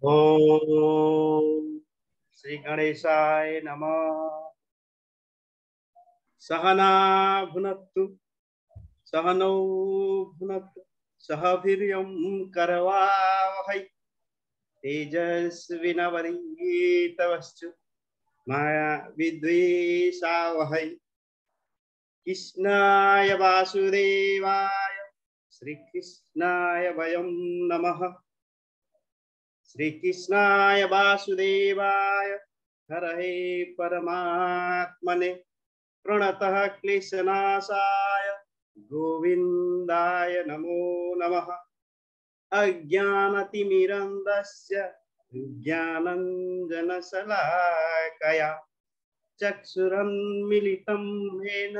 ओम श्री गणेशाय नमः। सहना भुनक्तु सहनौ भुनक्तु सह वीर्यं करवावहै तेजस्विनावधीतमस्तु मा विद्विषावहै। कृष्णाय वासुदेवाय श्रीकृष्णाय वयं नमः। श्रीकृष्णाय वासुदेवाय हरहे परमात्मने प्रणतः क्लेशनाशाय गोविन्दाय नमो नमः। अज्ञानतिमिरन्दस्य ज्ञानञ्जनशलाकया चक्षुरुन्मीलितं येन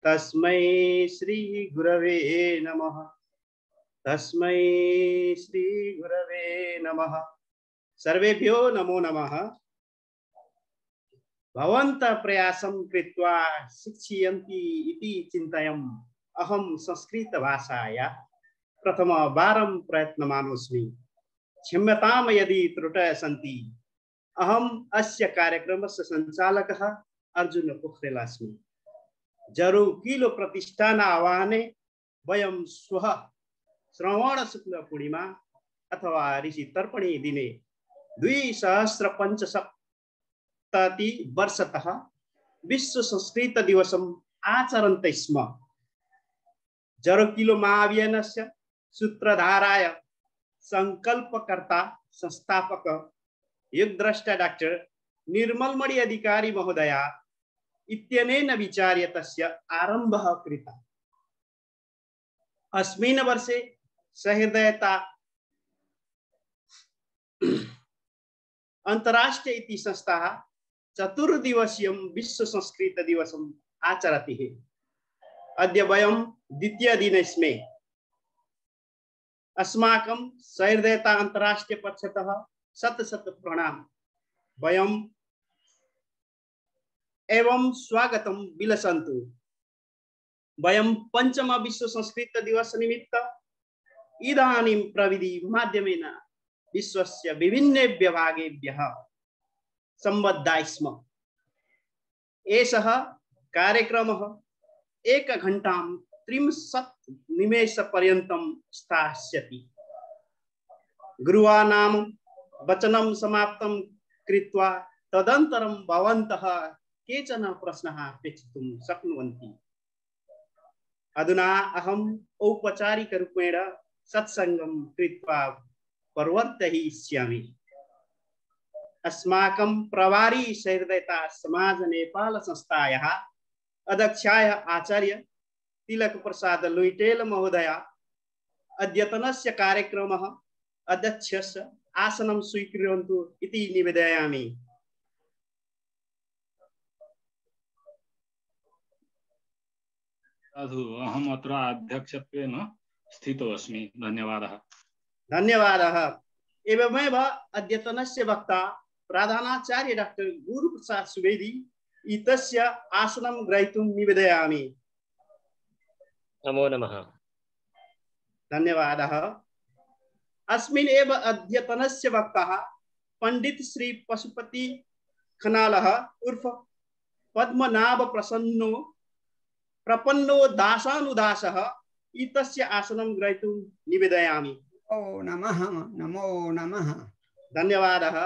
तस्मै श्रीगुरवे नमः। तस्मै श्रीगुरवे नमः। सर्वेभ्यो नमो नमः। भवन्तः प्रयासं कृत्वा शिक्षयन्ति इति चिन्तयम् अहं संस्कृतभाषायाः प्रथमवारं प्रयत्नमानोऽस्मि। क्षम्यतां यदि त्रुटयः सन्ति। अहम् अस्य कार्यक्रमस्य सञ्चालकः अर्जुन पोखरेल अस्मि। जरु किलो प्रतिष्ठान आह्वाने वयं श्वः श्रवण शुक्ल पूर्णिमा अथवा ऋषि तर्पणी दिने 2065 वर्षतः विश्व संस्कृत दिवसम् आचरन्ते स्म। जरो किलो महाअभियानस्य सूत्रधाराय संकल्पकर्ता संस्थापक युगद्रष्टा डॉक्टर निर्मलमणि अधिकारी महोदया इत्यनेन विचार्य तस्य आरम्भः कृतः। अस्मिन् वर्षे सहृदयता अंतरराष्ट्रीय इति संस्थाः चतुर्दिवसीयं विश्व संस्कृत दिवसम् आचरति। अद्य वयं द्वितीय दिने स्मे। अस्माकं सहृदयता अंतरराष्ट्रीय पक्षतः शत शत प्रणाम। वयं एवं स्वागतं विलसन्तु। वयं पंचम विश्व संस्कृत दिवस निमित्त इदानीं प्रविधि माध्यमेन विश्वस्य विभिन्नेभ्यः भागेभ्यः सम्बद्धाः स्म। एषः कार्यक्रमः 1 घण्टां 30 निमेषपर्यन्तं स्थास्यति। गुरुवानां वचनं समाप्तं कृत्वा तदनन्तरं भवन्तः केचन प्रश्नाः पृष्टुं शक्नुवन्ति। अधुना अहम् औपचारिकरूपेण सत्संगं कृत्वा प्रवर्तयिष्यामि। अस्माकं प्रभारी सहृदयता समाज नेपाल संस्थायाः अध्यक्षाय आचार्य तिलक प्रसाद लुइटेल महोदया अद्यतनस्य कार्यक्रमः अध्यक्षस्य आसनं स्वीकुर्वन्तु इति निवेदयामि। साधु अहम् अत्र अध्यक्षत्वेन स्थितो अस्मि। धन्यवादः। धन्यवादः। एवमेव अद्यतनस्य वक्ता प्रधानाचार्य डॉक्टर गुरुप्रसाद सुवेदी इत्यस्य आसनं ग्रहीतुं निवेदयामि। नमो नमः। धन्यवादः। अस्मिन् एव अद्यतनस्य वक्ता पंडित श्री पशुपति खनालः उर्फ पद्मनाभ प्रपन्नो दासानुदासः इत्यस्य आसनं ग्रहीतुं निवेदयामि। नमो नमः। धन्यवादः।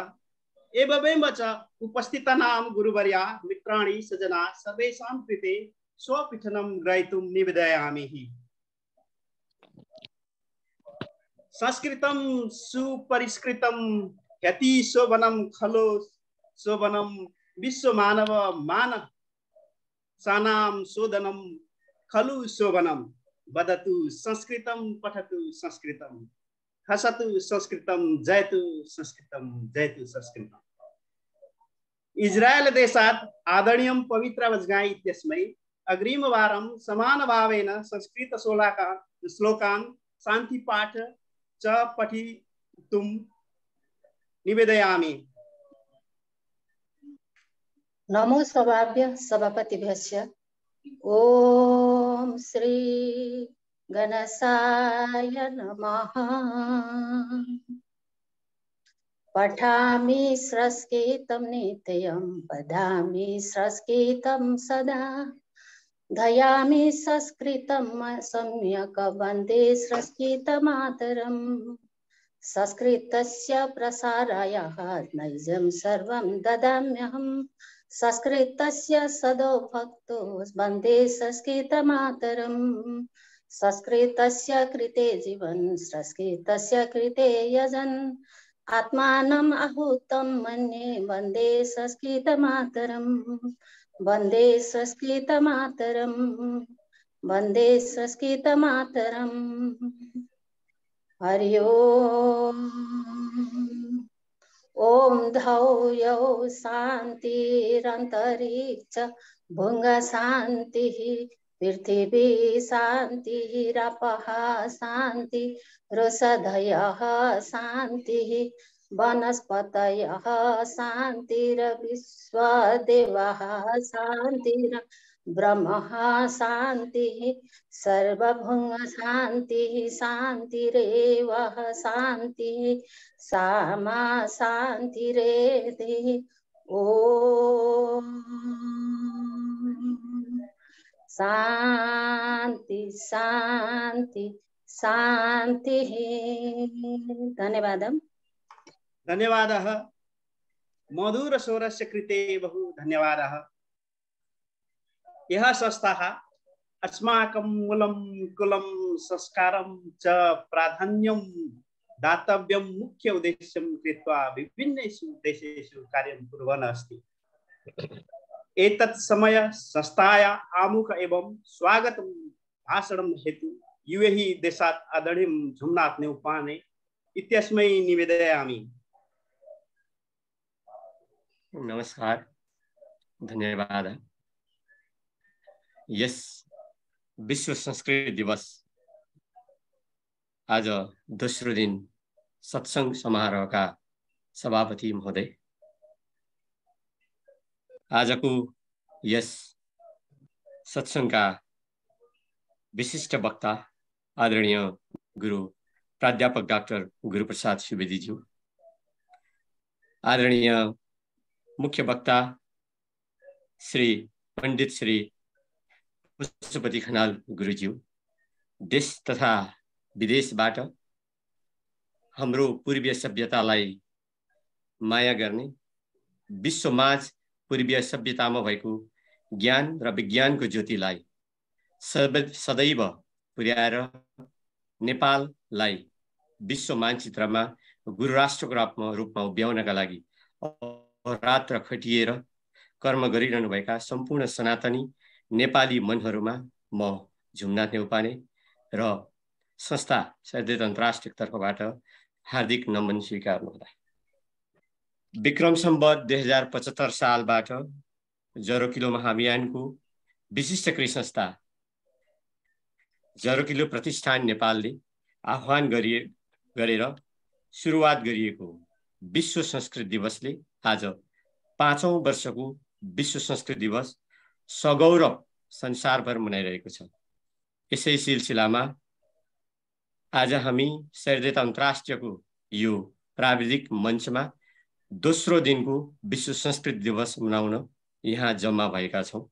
एवमेव च उपस्थितानां गुरुवर्या मित्राणि सजना सर्वेषां कृते स्वपीठनं ग्रहीतुं निवेदयामि। संस्कृतं सुपरिष्कृतं ह्यति शोभनं खलो शोभनं विश्वमानव मानसानां शोधनं खलु शोभनं। वदतु संस्कृतं पठतु संस्कृतं हसतु संस्कृतं जयतु संस्कृतं जयतु संस्कृतं। इज्रायेल देशात् आदरणीयं पवित्र वज्गाय इत्यस्मै अग्रिमवारं समानभावेन संस्कृत श्लोकान् शान्तिपाठ च पठितुं निवेदयामि। नमो सभाभ्यः सभापतिभ्यश्च। ओम श्री गणेशाय नमः। पठामि संस्कृतं नित्यं वदामि संस्कृतं सदा धयामि संस्कृतं सम्यक् वन्दे संस्कृतमातरम् संस्कृतस्य प्रसाराय नैजं सर्वं ददाम्यहम् संस्कृतस्य सदो भक्तो वन्दे संस्कृतमातरम् संस्कृतस्य कृते जीवन संस्कृतस्य कृते यजन् आत्मानम् आहुतं मन्ये वन्दे संस्कृतमातरम् वन्दे संस्कृतमातरम् वन्दे संस्कृतमातरम् हरि ओम ओम धौ यौ शान्तिरन्तरिक्ष भुङ्ग शान्तिः पृथिवी शान्तिरपः शान्ति रोषधयः शान्तिः वनस्पतयः शान्तिरविश्वदेवः शान्तिर ब्रह्मः शान्तिः सर्वभुङ् शान्तिः शान्तिरेव शान्तिः सामा शान्तिरेधि ॐ शान्ति शान्ति शान्तिः। धन्यवादः। धन्यवादः। मधुरस्वरस्य कृते बहु धन्यवादः। यः संस्थाः अस्माकं मूलं कुलं संस्कारं च प्राधान्यं दातव्यं मुख्य उद्देश्यं कृत्वा विभिन्नेषु देशेषु कार्यं कुर्वन् अस्ति। एतत् समय संस्थाया आमुख एवं स्वागतं भाषणं हेतु यूएई देशात् आदरणीयं झुम्नाथ नेउपाने इत्यस्मै निवेदयामि। नमस्कार, धन्यवाद। यस विश्व संस्कृत दिवस आज दोस्रो दिन सत्संग समारोहका सभापति महोदय, आजको यस सत्संगका विशिष्ट वक्ता आदरणीय गुरु प्राध्यापक डाक्टर गुरुप्रसाद सुवेदीज्यू, आदरणीय मुख्य वक्ता श्री पंडित श्री पशुपति खनाल गुरुज्यू, देश तथा विदेशबाट हाम्रो पूर्वीय सभ्यतालाई माया गर्ने, विश्वमाझ पूर्वीय सभ्यतामा भएको ज्ञान र विज्ञानको ज्योतिलाई सदैव पुर्याएर नेपाललाई विश्व मानचित्रमा गुरुराष्ट्रको रूपमा उभ्याउनका लागि रात्र खटिएर कर्म गरिरहनुभएका सम्पूर्ण सनातनी नेपाली मनहरूमा म झुम्नाथ नेउपाने र संस्था सैद्धान्तिक अन्तर्राष्ट्रिय तर्फबाट हार्दिक नमन स्वीकार्नुहोला। विक्रम सम्वत 2075 सालबाट जरो किलो महाअभियानको विशिष्ट कृषि संस्था जरो किलो प्रतिष्ठान नेपालले आह्वान गरेर सुरुवात गरिएको विश्व संस्कृत दिवसले आज 5औं वर्षको विश्व संस्कृत दिवस सगौरव संसारभर मनाइरहेको छ। यसै सिलसिलामा आज हामी सैद्धान्तिक अन्तर्राष्ट्रियको यो प्राविधिक मञ्चमा दोस्रो दिनको विश्व संस्कृत दिवस मनाउन यहाँ जम्मा भएका छौं।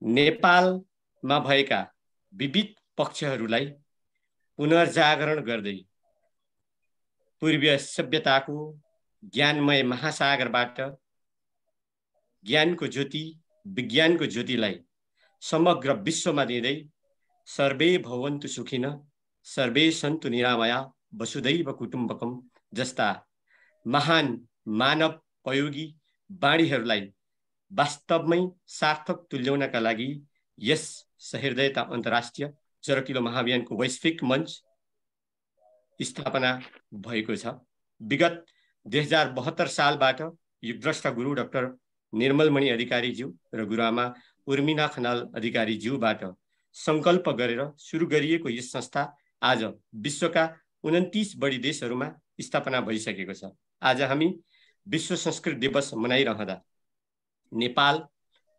नेपालमा भएका विविध पक्षहरूलाई पुनर्जागरण गर्दै पूर्वीय सभ्यताको ज्ञानमय महासागरबाट ज्ञानको ज्योति विज्ञानको ज्योतिलाई समग्र विश्वमा दिँदै सर्वे भवन्तु सुखिन सर्वे सन्तु निरामया वसुधैव कुटुम्बकम जस्ता महान मानवोपयोगी वाणीहरूलाई वास्तवमै सार्थक तुल्याउनका लागि यस सहृदयता अन्तर्राष्ट्रिय जरो किलो महाअभियानको वैश्विक मञ्च स्थापना भएको छ। विगत 2072 सालबाट युगद्रष्टा गुरु डाक्टर निर्मलमणि अधिकारीज्यू र गुरुआमा उर्मिना खनाल अधिकारीज्यूबाट संकल्प गरेर सुरु गरिएको यस संस्था आज विश्वका 29 बढी देशहरूमा स्थापना भइसकेको छ। आज हामी विश्व संस्कृत दिवस मनाइरहँदा नेपाल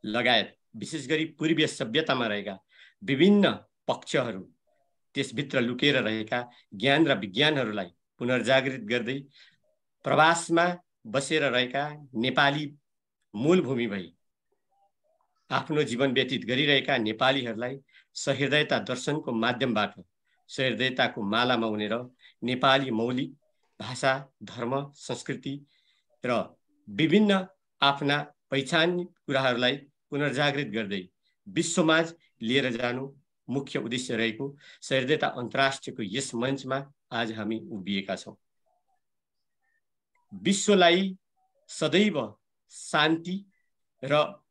लगायत विशेष गरी पूर्वीय सभ्यतामा रहेका विभिन्न पक्षहरू, त्यसभित्र लुकेर रहेका ज्ञान र विज्ञानहरूलाई पुनर्जागृत गर्दै प्रवासमा बसेर रहेका नेपाली मूलभूमि भई आफ्नो जीवन व्यतीत गरिरहेका नेपालीहरूलाई सहृदयता दर्शनको माध्यमबाट सहृदयताको मालामा उनेर नेपाली मौलिक भाषा, धर्म, संस्कृति र विभिन्न आफ्ना पहिचान कुराहरूलाई पुनर्जागृत गर्दै विश्वमाझ लिएर जानु मुख्य उद्देश्य रहेको सहृदयता अन्तर्राष्ट्रियको यस मञ्चमा आज हामी उभिएका छौँ। विश्वलाई सदैव शान्ति र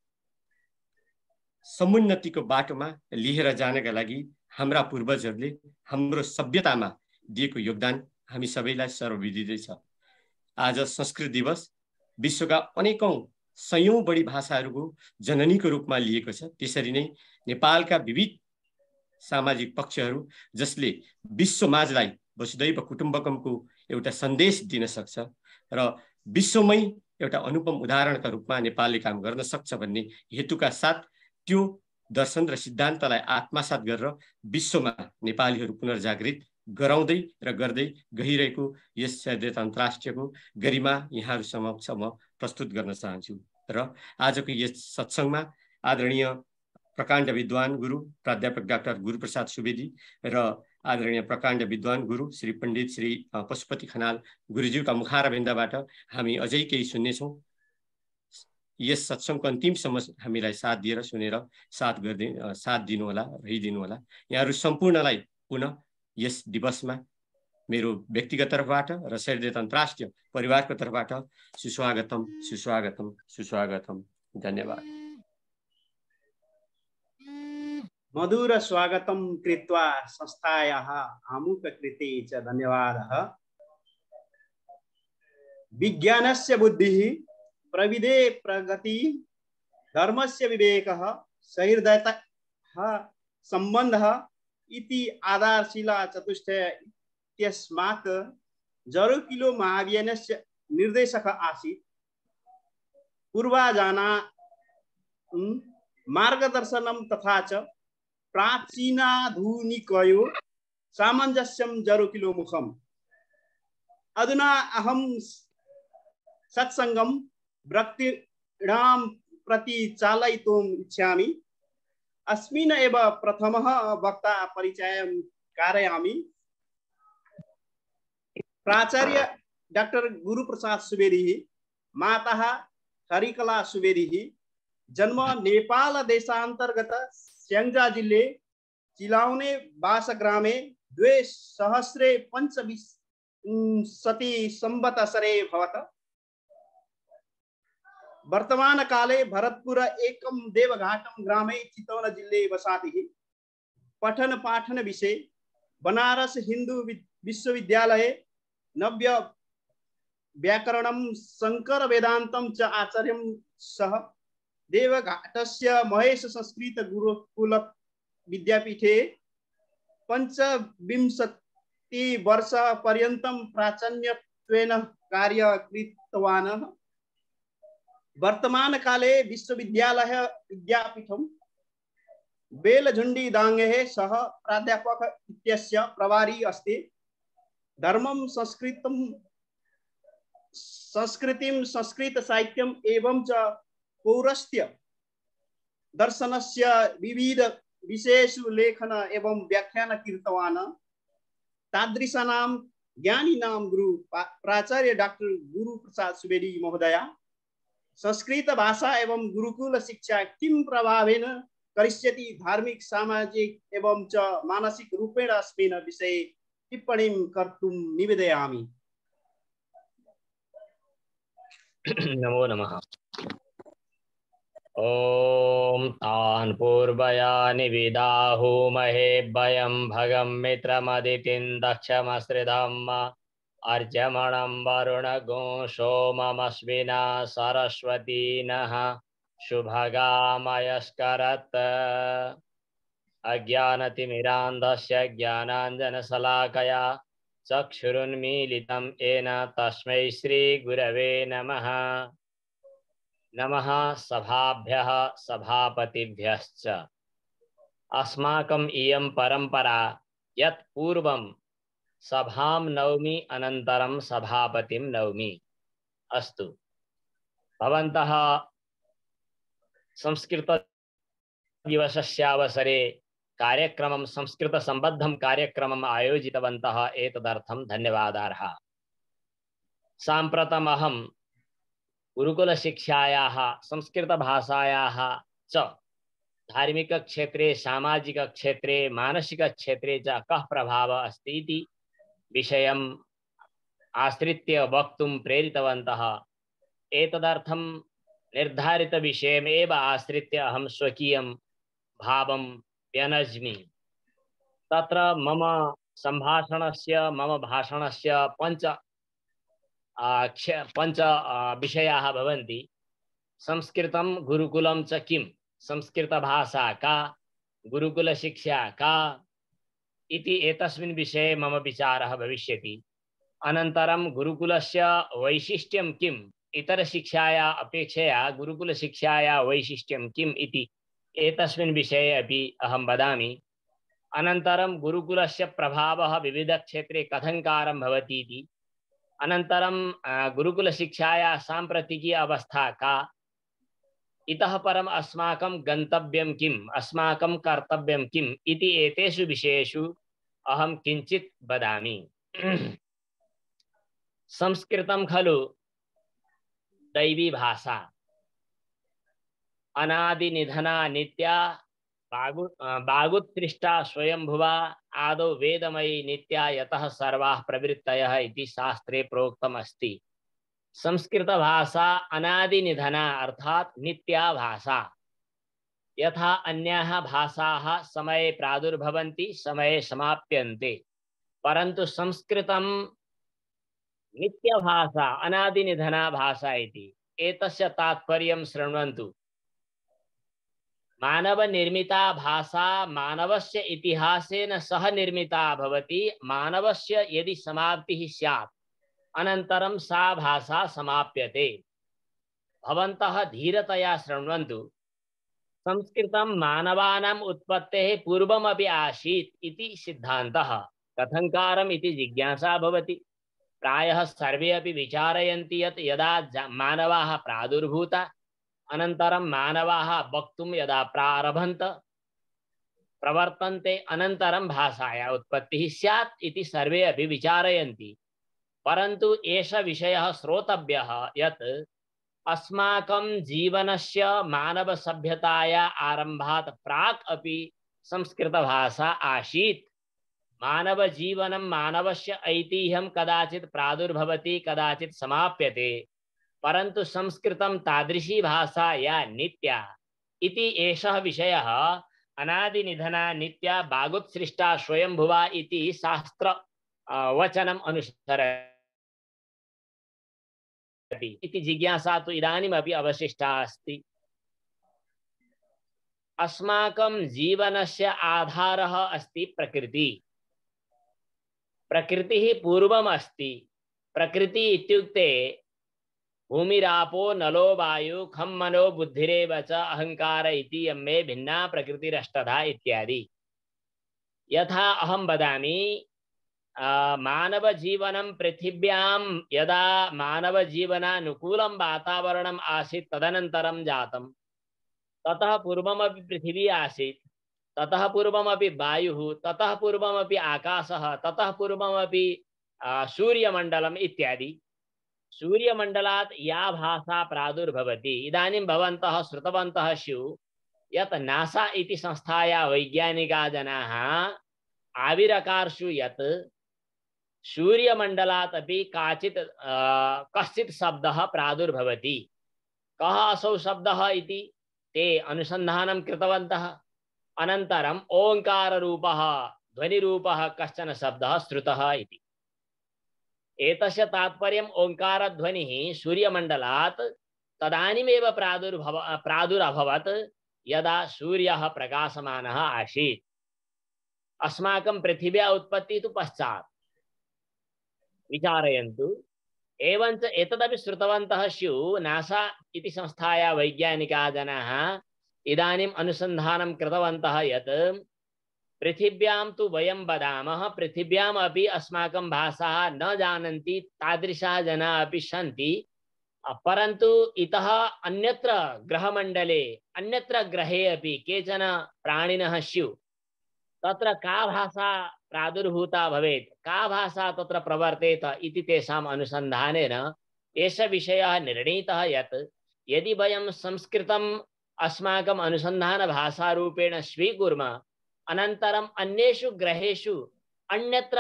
समुन्नतिको बाटोमा लिएर जानका लागि हाम्रा पूर्वजहरूले हाम्रो सभ्यतामा दिएको योगदान हामी सबैलाई सर्वविदित छ। आज संस्कृत दिवस विश्वका अनेकौं सयौं बढी भाषाहरूको जननीको रूपमा लिएको छ। त्यसरी नै नेपालका विविध सामाजिक पक्षहरू जसले विश्वमाझलाई वसुधैव कुटुम्बकमको एउटा सन्देश दिन सक्छ र विश्वमै एउटा अनुपम उदाहरणका रूपमा नेपालले काम गर्न सक्छ भन्ने हेतुका साथ त्यो दर्शन र सिद्धान्तलाई आत्मसात गरेर विश्वमा नेपालीहरू पुनर्जागृत गराउँदै र गर्दै गइरहेको यस सहृदयता अन्तर्राष्ट्रियको गरिमा यहाँहरू समक्ष म प्रस्तुत गर्न चाहन्छु। र आजको यस सत्सङ्गमा आदरणीय प्रकाण्ड विद्वान गुरु प्राध्यापक डाक्टर गुरुप्रसाद सुवेदी र आदरणीय प्रकाण्ड विद्वान गुरु श्री पण्डित श्री पशुपति खनाल गुरुज्यूका मुखारबिन्दबाट हामी अझै केही सुन्नेछौँ। यस सत्सङ्गको अन्तिमसम्म हामीलाई साथ दिएर सुनेर साथ दिनुहोला, रहिदिनुहोला। यहाँहरू सम्पूर्णलाई पुनः यस दिवसमा मेरो व्यक्तिगत तर्फबाट र सहृदयता अन्तर्राष्ट्रिय परिवारको तर्फबाट सुस्वागतम सुस्वागतम सुस्वागतम। धन्यवाद। मधुर स्वागतं कृत्वा संस्थायाः आमुखकृते च धन्यवादः। विज्ञानस्य बुद्धिः, प्रविधे प्रगति, धर्मस्य विवेकः, सहृदयतः सम्बन्धः इति आधारशिला चतुष्टय इत्यस्मात् जरुकिलो महाविनस्य निर्देशकः आसीत्। पूर्वाजाना मार्गदर्शनं तथा च प्राचीनाधुनिकयो सामञ्जस्यं जरुकिलो मुखम्। अधुना अहं सत्सङ्गं व्यक्तीणां प्रति चालयितुम् इच्छामि। अस्मिन् एव प्रथमः वक्ता परिचयं कारयामि। प्राचार्य डॉक्टर गुरुप्रसाद सुवेदी, माता हरिकला सुवेदी, जन्म नेपाल देशान्तर्गत स्याङ्जा जिल्ले चिलाउने बासग्रामे 2025 संवत्सरे भवत। वर्तमान काले भरतपुर एकम देवघाटम ग्रामे चितौन जिल्ले वसाति। पठन पाठन विषय बनारस हिंदू विश्वविद्यालय नव्य व्याकरणं शंकर वेदांतं च आचार्यं सह देवघाटस्य महेश संस्कृत गुरुकुल विद्यापीठे 25 वर्ष पर्यन्तं प्राचार्यत्वेन कार्य कृतवान्। वर्तमान काले विश्वविद्यालय विद्यापीठं बेलझुंडी दांगे सह प्राध्यापक इत्यस्य प्रभारी अस्ति। धर्मं संस्कृतिं संस्कृत साहित्यम् एवं च पौरस्त्य दर्शनस्य विविध विषयेषु लेखन एवं व्याख्यान कृतवान्। तादृशानां ज्ञानिनां गुरु प्राचार्य डॉक्टर गुरुप्रसाद सुवेदी महोदय संस्कृत भाषा एवं गुरुकुल शिक्षा किं प्रभावेन करिष्यति धार्मिक सामाजिक एवं च मानसिक रूपेण अस्मिन् विषये टिप्पणीं कर्तुं निवेदयामि। नमो नमः। ओम तान् पूर्वयानि विदाहुमहे वयं भगं मित्रमदितिं दक्षमश्रिधम् अर्जमणं वरुणगो सोममस्विना सरस्वती नः शुभगामयस्करत्। अज्ञानतिमिरान्धस्य ज्ञानाञ्जनशलाकया चक्षुरुन्मीलितं येन तस्मै श्रीगुरवे नमः। नमः सभाभ्यः सभापतिभ्यश्च। अस्माकम् इयं परम्परा यत् पूर्वं सभां नौमि अनन्तरं सभापतिं नौमि। अस्तु, भवन्तः संस्कृत दिवसस्यावसरे कार्यक्रमं संस्कृतसम्बद्धं कार्यक्रमम् आयोजितवन्तः, एतदर्थं धन्यवादार्ह। साम्प्रतम् अहं गुरुकुलशिक्षायाः संस्कृतभाषायाः च धार्मिकक्षेत्रे, सामाजिकक्षेत्रे, मानसिकक्षेत्रे च कः प्रभावः अस्ति इति विषयम् आश्रित्य वक्तुं प्रेरितवन्तः। एतदर्थं निर्धारितविषयमेव आश्रित्य अहं स्वकीयं भावं व्यनज्मि। तत्र मम सम्भाषणस्य, मम भाषणस्य पञ्च विषयाः भवन्ति। संस्कृतं गुरुकुलं च किं, संस्कृतभाषा का, गुरुकुलशिक्षा का इति एतस्मिन् विषये मम विचारः भविष्यति। अनन्तरं गुरुकुलस्य वैशिष्ट्यं किम्, इतरशिक्षाया अपेक्षया गुरुकुलशिक्षाया वैशिष्ट्यं किम् इति एतस्मिन् विषये अपि अहं वदामि। अनन्तरं गुरुकुलस्य प्रभावः विविधक्षेत्रे कथङ्कारं भवति इति। अनन्तरं गुरुकुलशिक्षाया साम्प्रतिकी अवस्था का, इतः परम् अस्माकं गन्तव्यं किम्, अस्माकं कर्तव्यं किम् इति एतेषु विषयेषु अहं किञ्चित् वदामि। संस्कृतं खलु दैवी भाषा, अनादिनिधना नित्या, बागुत्सृष्टा स्वयंभुवा, आदौ वेदमयी नित्या, यतः सर्वाः प्रवृत्तयः इति शास्त्रे प्रोक्तम् अस्ति। संस्कृतभाषा अनादिनिधना अर्थात नित्या भाषा। यथा अन्याः भाषाः समये प्रादुर्भवन्ति, समये समाप्यन्ते, परन्तु संस्कृतं नित्यभाषा, अनादिनिधना भाषा इति। एतस्य तात्पर्यं शृण्वन्तु। मानवनिर्मिता भाषा मानवस्य इतिहासेन सह निर्मिता भवति। मानवस्य यदि समाप्तिः स्यात्, अनन्तरं सा भाषा समाप्यते। भवन्तः धीरतया शृण्वन्तु। संस्कृतं मानवानाम् उत्पत्तेः पूर्वमपि आसीत् इति सिद्धान्तः। कथङ्कारम् इति जिज्ञासा भवति। प्रायः सर्वे अपि विचारयन्ति यत् यदा मानवाः प्रादुर्भूता, अनन्तरं मानवाः वक्तुं यदा प्रारभन्त, प्रवर्तन्ते, अनन्तरं भाषायाः उत्पत्तिः स्यात् इति सर्वे अपि विचारयन्ति। परन्तु एषः विषयः श्रोतव्यः यत् अस्माकं जीवनस्य मानवसभ्यताया आरम्भात् प्राक् अपि संस्कृतभाषा आसीत्। मानवजीवनं, मानवस्य ऐतिह्यं कदाचित् प्रादुर्भवति, कदाचित् समाप्यते, परन्तु संस्कृतं तादृशी भाषा या नित्या इति एषः विषयः। अनादिनिधना नित्या, बागुत्सृष्टा स्वयंभुवा इति शास्त्र वचनम् अनुसरति इति जिज्ञासा तु इदानीमपि अवशिष्टा अस्ति। अस्माकं जीवनस्य आधारः अस्ति प्रकृति। प्रकृतिः पूर्वम् अस्ति। प्रकृति इत्युक्ते भूमिरापो नलो वायु खं मनो बुद्धिरेव च अहंकार इति यम्मे भिन्ना प्रकृतिरष्टधा इत्यादि। यथा अहं वदामि, मानवजीवनं पृथिव्यां यदा मानवजीवनानुकूलं वातावरणम् आसीत्, तदनन्तरं जातं। ततः पूर्वमपि पृथिवी आसीत्, ततः पूर्वमपि वायुः, ततः पूर्वमपि आकाशः, ततः पूर्वमपि सूर्यमण्डलम् इत्यादि। सूर्यमण्डलात् या भाषा प्रादुर्भवति, इदानीं भवन्तः श्रुतवन्तः स्युः यत् नासा इति संस्थाया वैज्ञानिका जनाः आविरकार्षु यत् सूर्यमण्डलात् अपि कश्चित् शब्दः प्रादुर्भवति। कः असौ शब्दः इति ते अनुसन्धानं कृतवन्तः। अनन्तरम् ओङ्काररूपः, ध्वनिरूपः कश्चन शब्दः श्रुतः इति। एतस्य तात्पर्यम् ओङ्कारध्वनिः सूर्यमण्डलात् तदानीमेव प्रादुरभवत् यदा सूर्यः प्रकाशमानः आसीत्। अस्माकं पृथिव्या उत्पत्तिः तु पश्चात्। विचारयन्तु। एवञ्च एतदपि श्रुतवन्तः स्युः, नासा इति संस्थाया वैज्ञानिका जनाः इदानीम् अनुसन्धानं कृतवन्तः यत् पृथिव्यां तु वयं वदामः, पृथिव्याम् अपि अस्माकं भाषाः न जानन्ति तादृशाः जनाः अपि सन्ति, परन्तु इतः अन्यत्र ग्रहमण्डले अन्यत्र ग्रहे अपि केचन प्राणिनः स्युः, तत्र का भाषा प्रादुर्भूता भवेत्, का भाषा तत्र प्रवर्तेत इति तेषाम् अनुसन्धानेन एषः विषयः निर्णीतः यत् यदि वयं संस्कृतम् अस्माकम् अनुसन्धानभाषारूपेण स्वीकुर्मः, अनन्तरम् अन्येषु ग्रहेषु अन्यत्र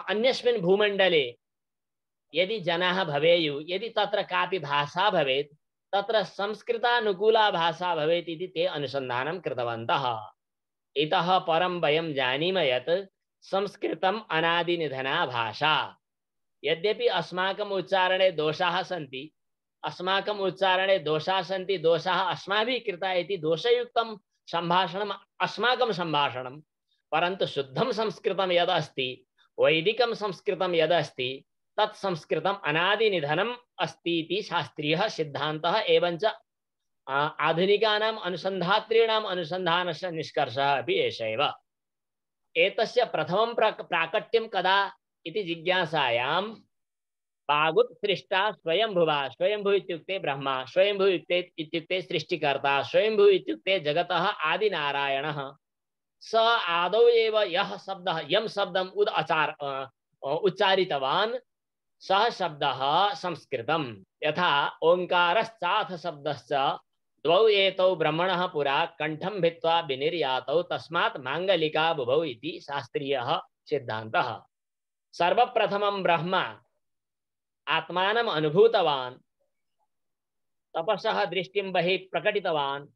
अन्यस्मिन् भूमण्डले यदि जनाः भवेयुः, यदि तत्र कापि भाषा भवेत्, तत्र संस्कृतानुकूला भाषा भवेत् इति ते अनुसन्धानं कृतवन्तः। इतः परं वयं जानीमः यत् संस्कृतम् अनादिनिधना भाषा। यद्यपि अस्माकम् उच्चारणे दोषाः सन्ति, दोषाः अस्माभिः कृता इति दोषयुक्तं सम्भाषणम् अस्माकं सम्भाषणं, परन्तु शुद्धं संस्कृतं यदस्ति, वैदिकं संस्कृतं यदस्ति, तत् संस्कृतम् अनादिनिधनम् अस्ति इति शास्त्रीयः सिद्धान्तः एवञ्च आधुनिकानाम् अनुसन्धातॄणाम् अनुसन्धानस्य निष्कर्षः अपि एष एव। एतस्य प्रथमं प्राकट्यं कदा इति जिज्ञासायां वागुत्सृष्टा स्वयंभुवा, स्वयंभू इत्युक्ते ब्रह्मा, स्वयंभू इत्युक्ते सृष्टिकर्ता, स्वयंभू इत्युक्ते जगतः आदिनारायणः, स आदौ एव यः शब्दः यं शब्दम् उच्चारितवान् सः शब्दः संस्कृतं। यथा ओंकारश्चाथ शब्दश्च द्वौ एतौ ब्रह्मणः पुरा कंठं भित्त्वा विनिर्यातौ तस्मात् मांगलिका बुभौ इति शास्त्रीयः सिद्धान्तः। सर्वप्रथमं ब्रह्मा आत्मानम् अनुभूतवान्, तपसः दृष्टिं बहिः प्रकटितवान्,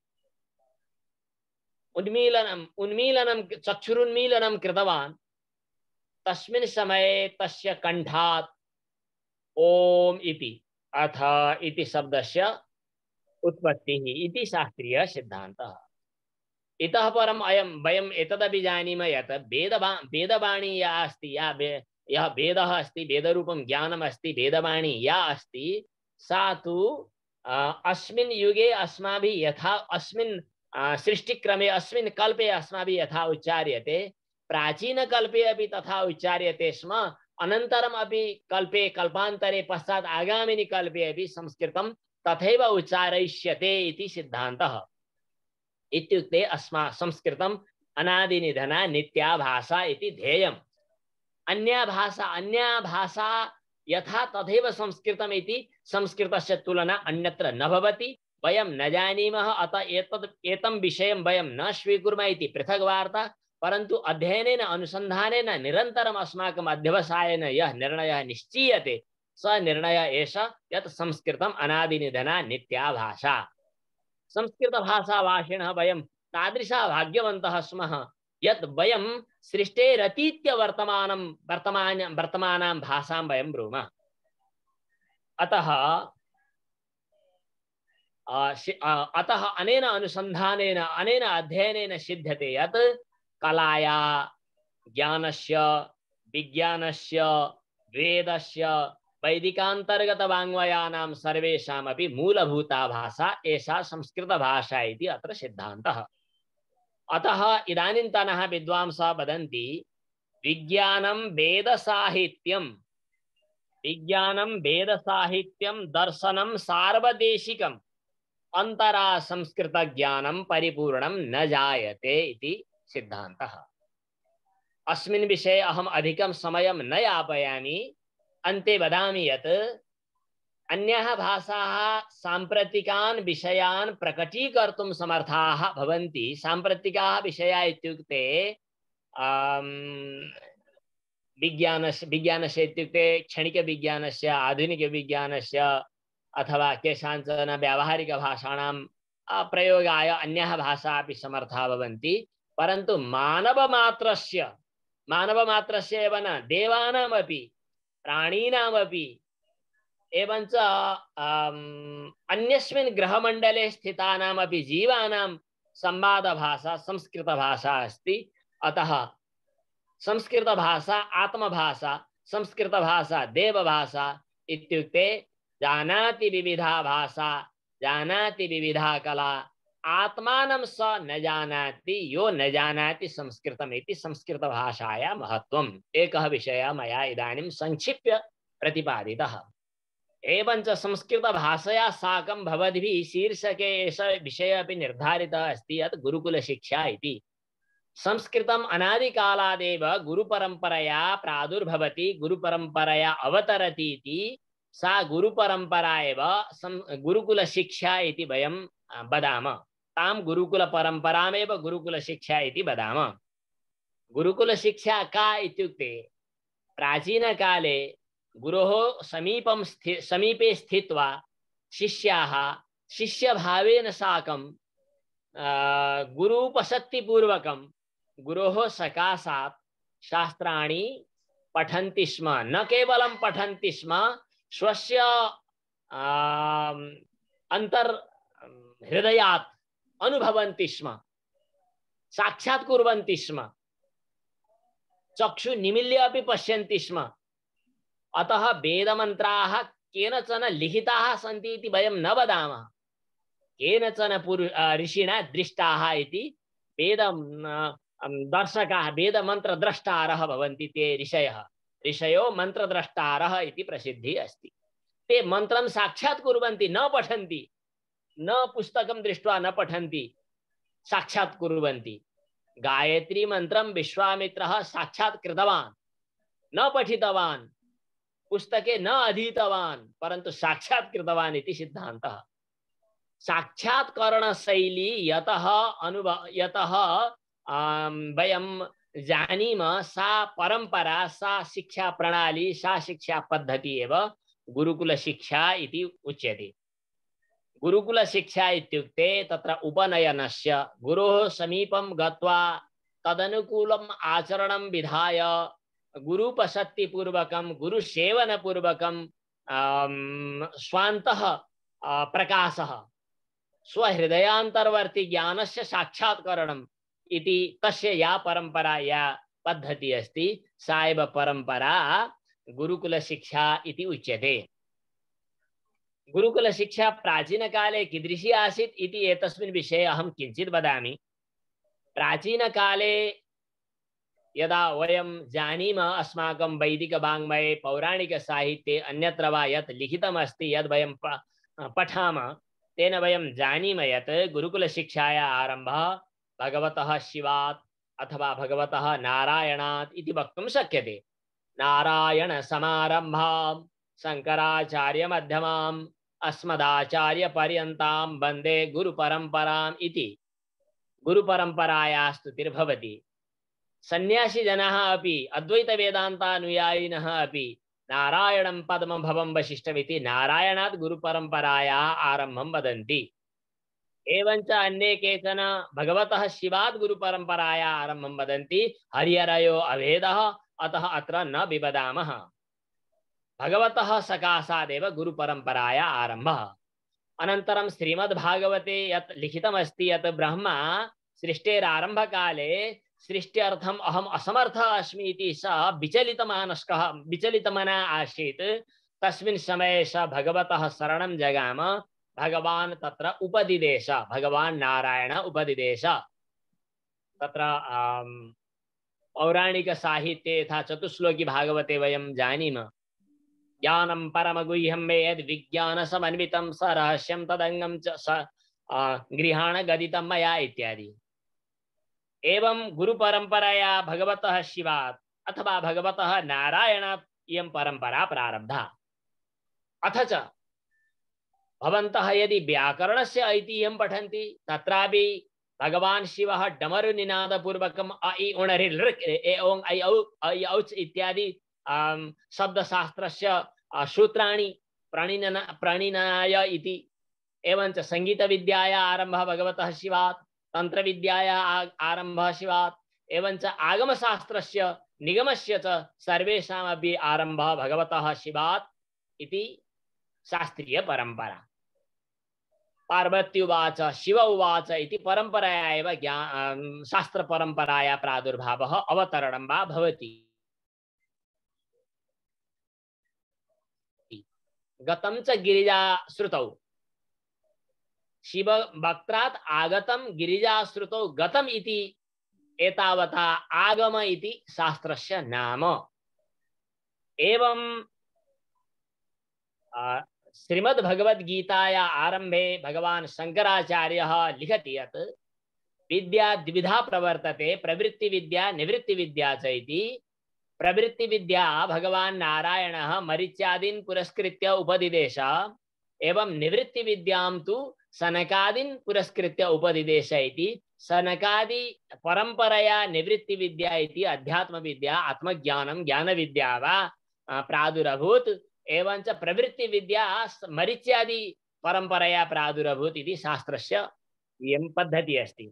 उन्मीलनं चक्षुरुन्मीलनं कृतवान्, तस्मिन् समये तस्य कंठात् ओम इति अथ इति शब्दस्य उत्पत्तिः इति शास्त्रीय सिद्धान्तः। इतः परम् वयम् एतदपि जानीमः यत् वेदवाणी या अस्ति, यः वेदः अस्ति, वेदरूपं ज्ञानम् अस्ति, वेदवाणी या अस्ति, सा तु अस्मिन् युगे अस्माभिः यथा अस्मिन् सृष्टिक्रमे अस्मिन् कल्पे अस्माभिः यथा उच्चार्यते, प्राचीनकल्पे अपि तथा उच्चार्यते स्म, अनन्तरम् अपि कल्पे कल्पान्तरे पश्चात् आगामिनि कल्पे अपि संस्कृतं तथैव उच्चारयिष्यते इति सिद्धान्तः। इत्युक्ते संस्कृतम् अनादिनिधना नित्या भाषा इति ध्येयम्। अन्या भाषा यथा तथैव संस्कृतम् इति संस्कृतस्य तुलना अन्यत्र न भवति। वयं न जानीमः, अतः एतं विषयं वयं न स्वीकुर्मः इति पृथक् वार्ता, परन्तु अध्ययनेन अनुसन्धानेन निरन्तरम् अस्माकम् अध्यवसायेन यः निर्णयः निश्चीयते स निर्णयः एष यत् संस्कृतम् अनादिनिधना नित्या भाषा। संस्कृतभाषाभाषिणः वयं तादृशा भाग्यवन्तः स्मः यत् वयं सृष्टेरतीत्य वर्तमानां भाषां वयं ब्रूमः। अतः अनेन अनुसन्धानेन अनेन अध्ययनेन सिद्ध्यते यत् कलाया, ज्ञानस्य, विज्ञानस्य, वेदस्य, वैदिकान्तर्गतवाङ्मयानां सर्वेषामपि मूलभूता भाषा एषा संस्कृतभाषा इति अत्र सिद्धान्तः। अतः इदानीन्तनः विद्वांसः वदन्ति विज्ञानं वेदसाहित्यं दर्शनं सार्वदेशिकम् अंतरा संस्कृतज्ञानं परिपूर्णं न जायते इति सिद्धान्तः। अस्मिन् विषये अहम् अधिकं समयं न यापयामि। अन्ते वदामि यत् अन्याः भाषाः साम्प्रतिकान् विषयान् प्रकटीकर्तुं समर्थाः भवन्ति। साम्प्रतिकाः विषयाः इत्युक्ते विज्ञानस्य इत्युक्ते क्षणिकविज्ञानस्य, आधुनिकविज्ञानस्य अथवा केषाञ्चन व्यावहारिकभाषाणां प्रयोगाय अन्याः भाषाः अपि समर्थाः भवन्ति। परन्तु मानवमात्रस्य एव न, देवानामपि प्राणीनामपि एवञ्च अन्यस्मिन् ग्रहमण्डले स्थितानामपि जीवानां संवादभाषा संस्कृतभाषा अस्ति। अतः संस्कृतभाषा आत्मभाषा, संस्कृतभाषा देवभाषा इत्युक्ते जानाति विविधा भाषा, जानाति विविधा कला, आत्मानं स न जानाति यो न जानाति संस्कृतमिति संस्कृतभाषाया महत्त्वम् एकः विषयः मया इदानीं संक्षिप्य प्रतिपादितः। एवञ्च संस्कृतभाषया साकं भवद्भिः शीर्षके एषः विषयः अपि निर्धारितः अस्ति यत् गुरुकुलशिक्षा इति। संस्कृतम् अनादिकालादेव गुरुपरम्परया प्रादुर्भवति, गुरुपरम्परया अवतरति इति सा गुरुपरम्परा एव गुरुकुलशिक्षा इति वयं वदामः। तां गुरुकुलपरम्परामेव गुरुकुलशिक्षा इति वदामः। गुरुकुलशिक्षा का इत्युक्ते प्राचीनकाले गुरोः समीपे स्थित्वा शिष्याः शिष्यभावेन साकं गुरूपसक्तिपूर्वकं गुरोः सकाशात् शास्त्राणि पठन्ति स्म। न केवलं पठन्ति स्म, स्वस्य हृदयात् अनुभवन्ति स्म, साक्षात् कुर्वन्ति स्म, चक्षु निमील्य अपि पश्यन्ति स्म। अतः वेदमन्त्राः केनचन लिखिताः सन्ति इति वयं न वदामः, केनचन ऋषिणा दृष्टाः इति। वेद दर्शकाः वेदमन्त्रद्रष्टारः भवन्ति ते ऋषयः, ऋषयो मन्त्रद्रष्टारः इति प्रसिद्धिः अस्ति। ते मन्त्रं साक्षात् कुर्वन्ति, न पठन्ति, न पुस्तकं दृष्ट्वा न पठन्ति, साक्षात् कुर्वन्ति। गायत्री मन्त्रं विश्वामित्रः साक्षात् कृतवान्, न पठितवान्, पुस्तके न अधीतवान्, परन्तु साक्षात् कृतवान् इति सिद्धान्तः। साक्षात्करणशैली यतः वयं जानीमः, सा परम्परा, सा शिक्षा प्रणाली, सा शिक्षा पद्धति एव गुरुकुलशिक्षा इति उच्यते। गुरुकुलशिक्षा इत्युक्ते तत्र उपनयनस्य, गुरोः समीपं गत्वा तदनुकूलम् आचरणं विधाय गुरुपसक्तिपूर्वकं गुरुसेवनपूर्वकं स्वान्तः प्रकाशः, स्वहृदयान्तर्वर्ती ज्ञानस्य साक्षात्करणम् इति तस्य या परम्परा, या पद्धतिः अस्ति, सा एव परम्परा गुरुकुलशिक्षा इति उच्यते। गुरुकुलशिक्षा प्राचीनकाले कीदृशी आसीत् इति एतस्मिन् विषये अहं किञ्चित् वदामि। प्राचीनकाले यदा वयं जानीमः, अस्माकं वैदिकवाङ्मये पौराणिकसाहित्ये अन्यत्र वा यत् लिखितमस्ति, यद् वयं पठामः, तेन वयं जानीमः यत् गुरुकुलशिक्षायाः आरम्भः भगवतः शिवात् अथवा भगवतः नारायणात् इति वक्तुं शक्यते। नारायणसमारम्भां शङ्कराचार्यमध्यमाम् अस्मदाचार्यपर्यन्तां वन्दे गुरुपरम्पराम् इति गुरुपरम्परायाः स्तुतिर्भवति। सन्यासीजनाः अपि, अद्वैतवेदान्तानुयायिनः अपि नारायणं पद्मं भवं वसिष्ठमिति नारायणात् गुरुपरम्परायाः आरम्भं वदन्ति। एवञ्च अन्ये केचन भगवतः शिवात् गुरुपरम्परायाः आरम्भं वदन्ति। हरिहरयो अभेदः, अतः अत्र न विवदामः। भगवतः सकाशादेव गुरुपरम्परायाः आरम्भः। अनन्तरं श्रीमद्भागवते यत् लिखितमस्ति यत् ब्रह्मा सृष्टेरारम्भकाले सृष्ट्यर्थम् अहम् असमर्थः अस्मि इति सः विचलितमनः आसीत्। तस्मिन् समये सः भगवतः शरणं जगाम। भगवान् तत्र उपदिदेश, भगवान् नारायण उपदिदेश। तत्र पौराणिकसाहित्ये यथा चतुश्लोकी भागवते वयं जानीमः, ज्ञानं परमगुह्यं मे यद् विज्ञानसमन्वितं स रहस्यं तदङ्गं च स गृहाण गदितं मया इत्यादि। एवं गुरुपरम्परया भगवतः शिवात् अथवा भगवतः नारायणात् इयं परम्परा प्रारब्धा। अथ च भवन्तः यदि व्याकरणस्य ऐतिह्यं पठन्ति, तत्रापि भगवान् शिवः डमरुनिनादपूर्वकम् अ इ उणरि लृक् ए ओं ऐ औ इत्यादि शब्दशास्त्रस्य सूत्राणि प्रणिनाय इति। एवञ्च संगीतविद्यायाः आरम्भः भगवतः शिवात्, तन्त्रविद्यायाः आरम्भः शिवात्, एवञ्च आगमशास्त्रस्य निगमस्य च सर्वेषामपि आरम्भः भगवतः शिवात् इति शास्त्रीय परम्परा। पार्वत्युवाच शिव उवाच इति परम्पराया एव शास्त्रपरम्पराया प्रादुर्भावः अवतरणं वा भवति। गतं च गिरिजा श्रुतौ शिव वक्त्रात् आगतं गिरिजाश्रुतो गतम इति एतावता आगम इति शास्त्रस्य नाम। एवं श्रीमद् भगवद गीताया आरंभे भगवान शंकराचार्यः लिखति यत् विद्या द्विधा प्रवर्तते, प्रवृत्ति विद्या निवृत्ति विद्या च इति। प्रवृत्ति विद्या भगवान नारायणः मरीच्यादीन् पुरस्कृत्य उपदिदेश, एवं निवृत्ति विद्यां तु सनकादीन् पुरस्कृत्य उपदिदेश इति। सनकादि परंपरया निवृत्ति विद्या इति अध्यात्म विद्या आत्मज्ञानं ज्ञान विद्या वा प्रादुरभूत्, एवं च प्रवृत्ति विद्या मरीच्यादि परंपरया प्रादुरभूत् इति शास्त्रस्य इयं पद्धतिः अस्ति।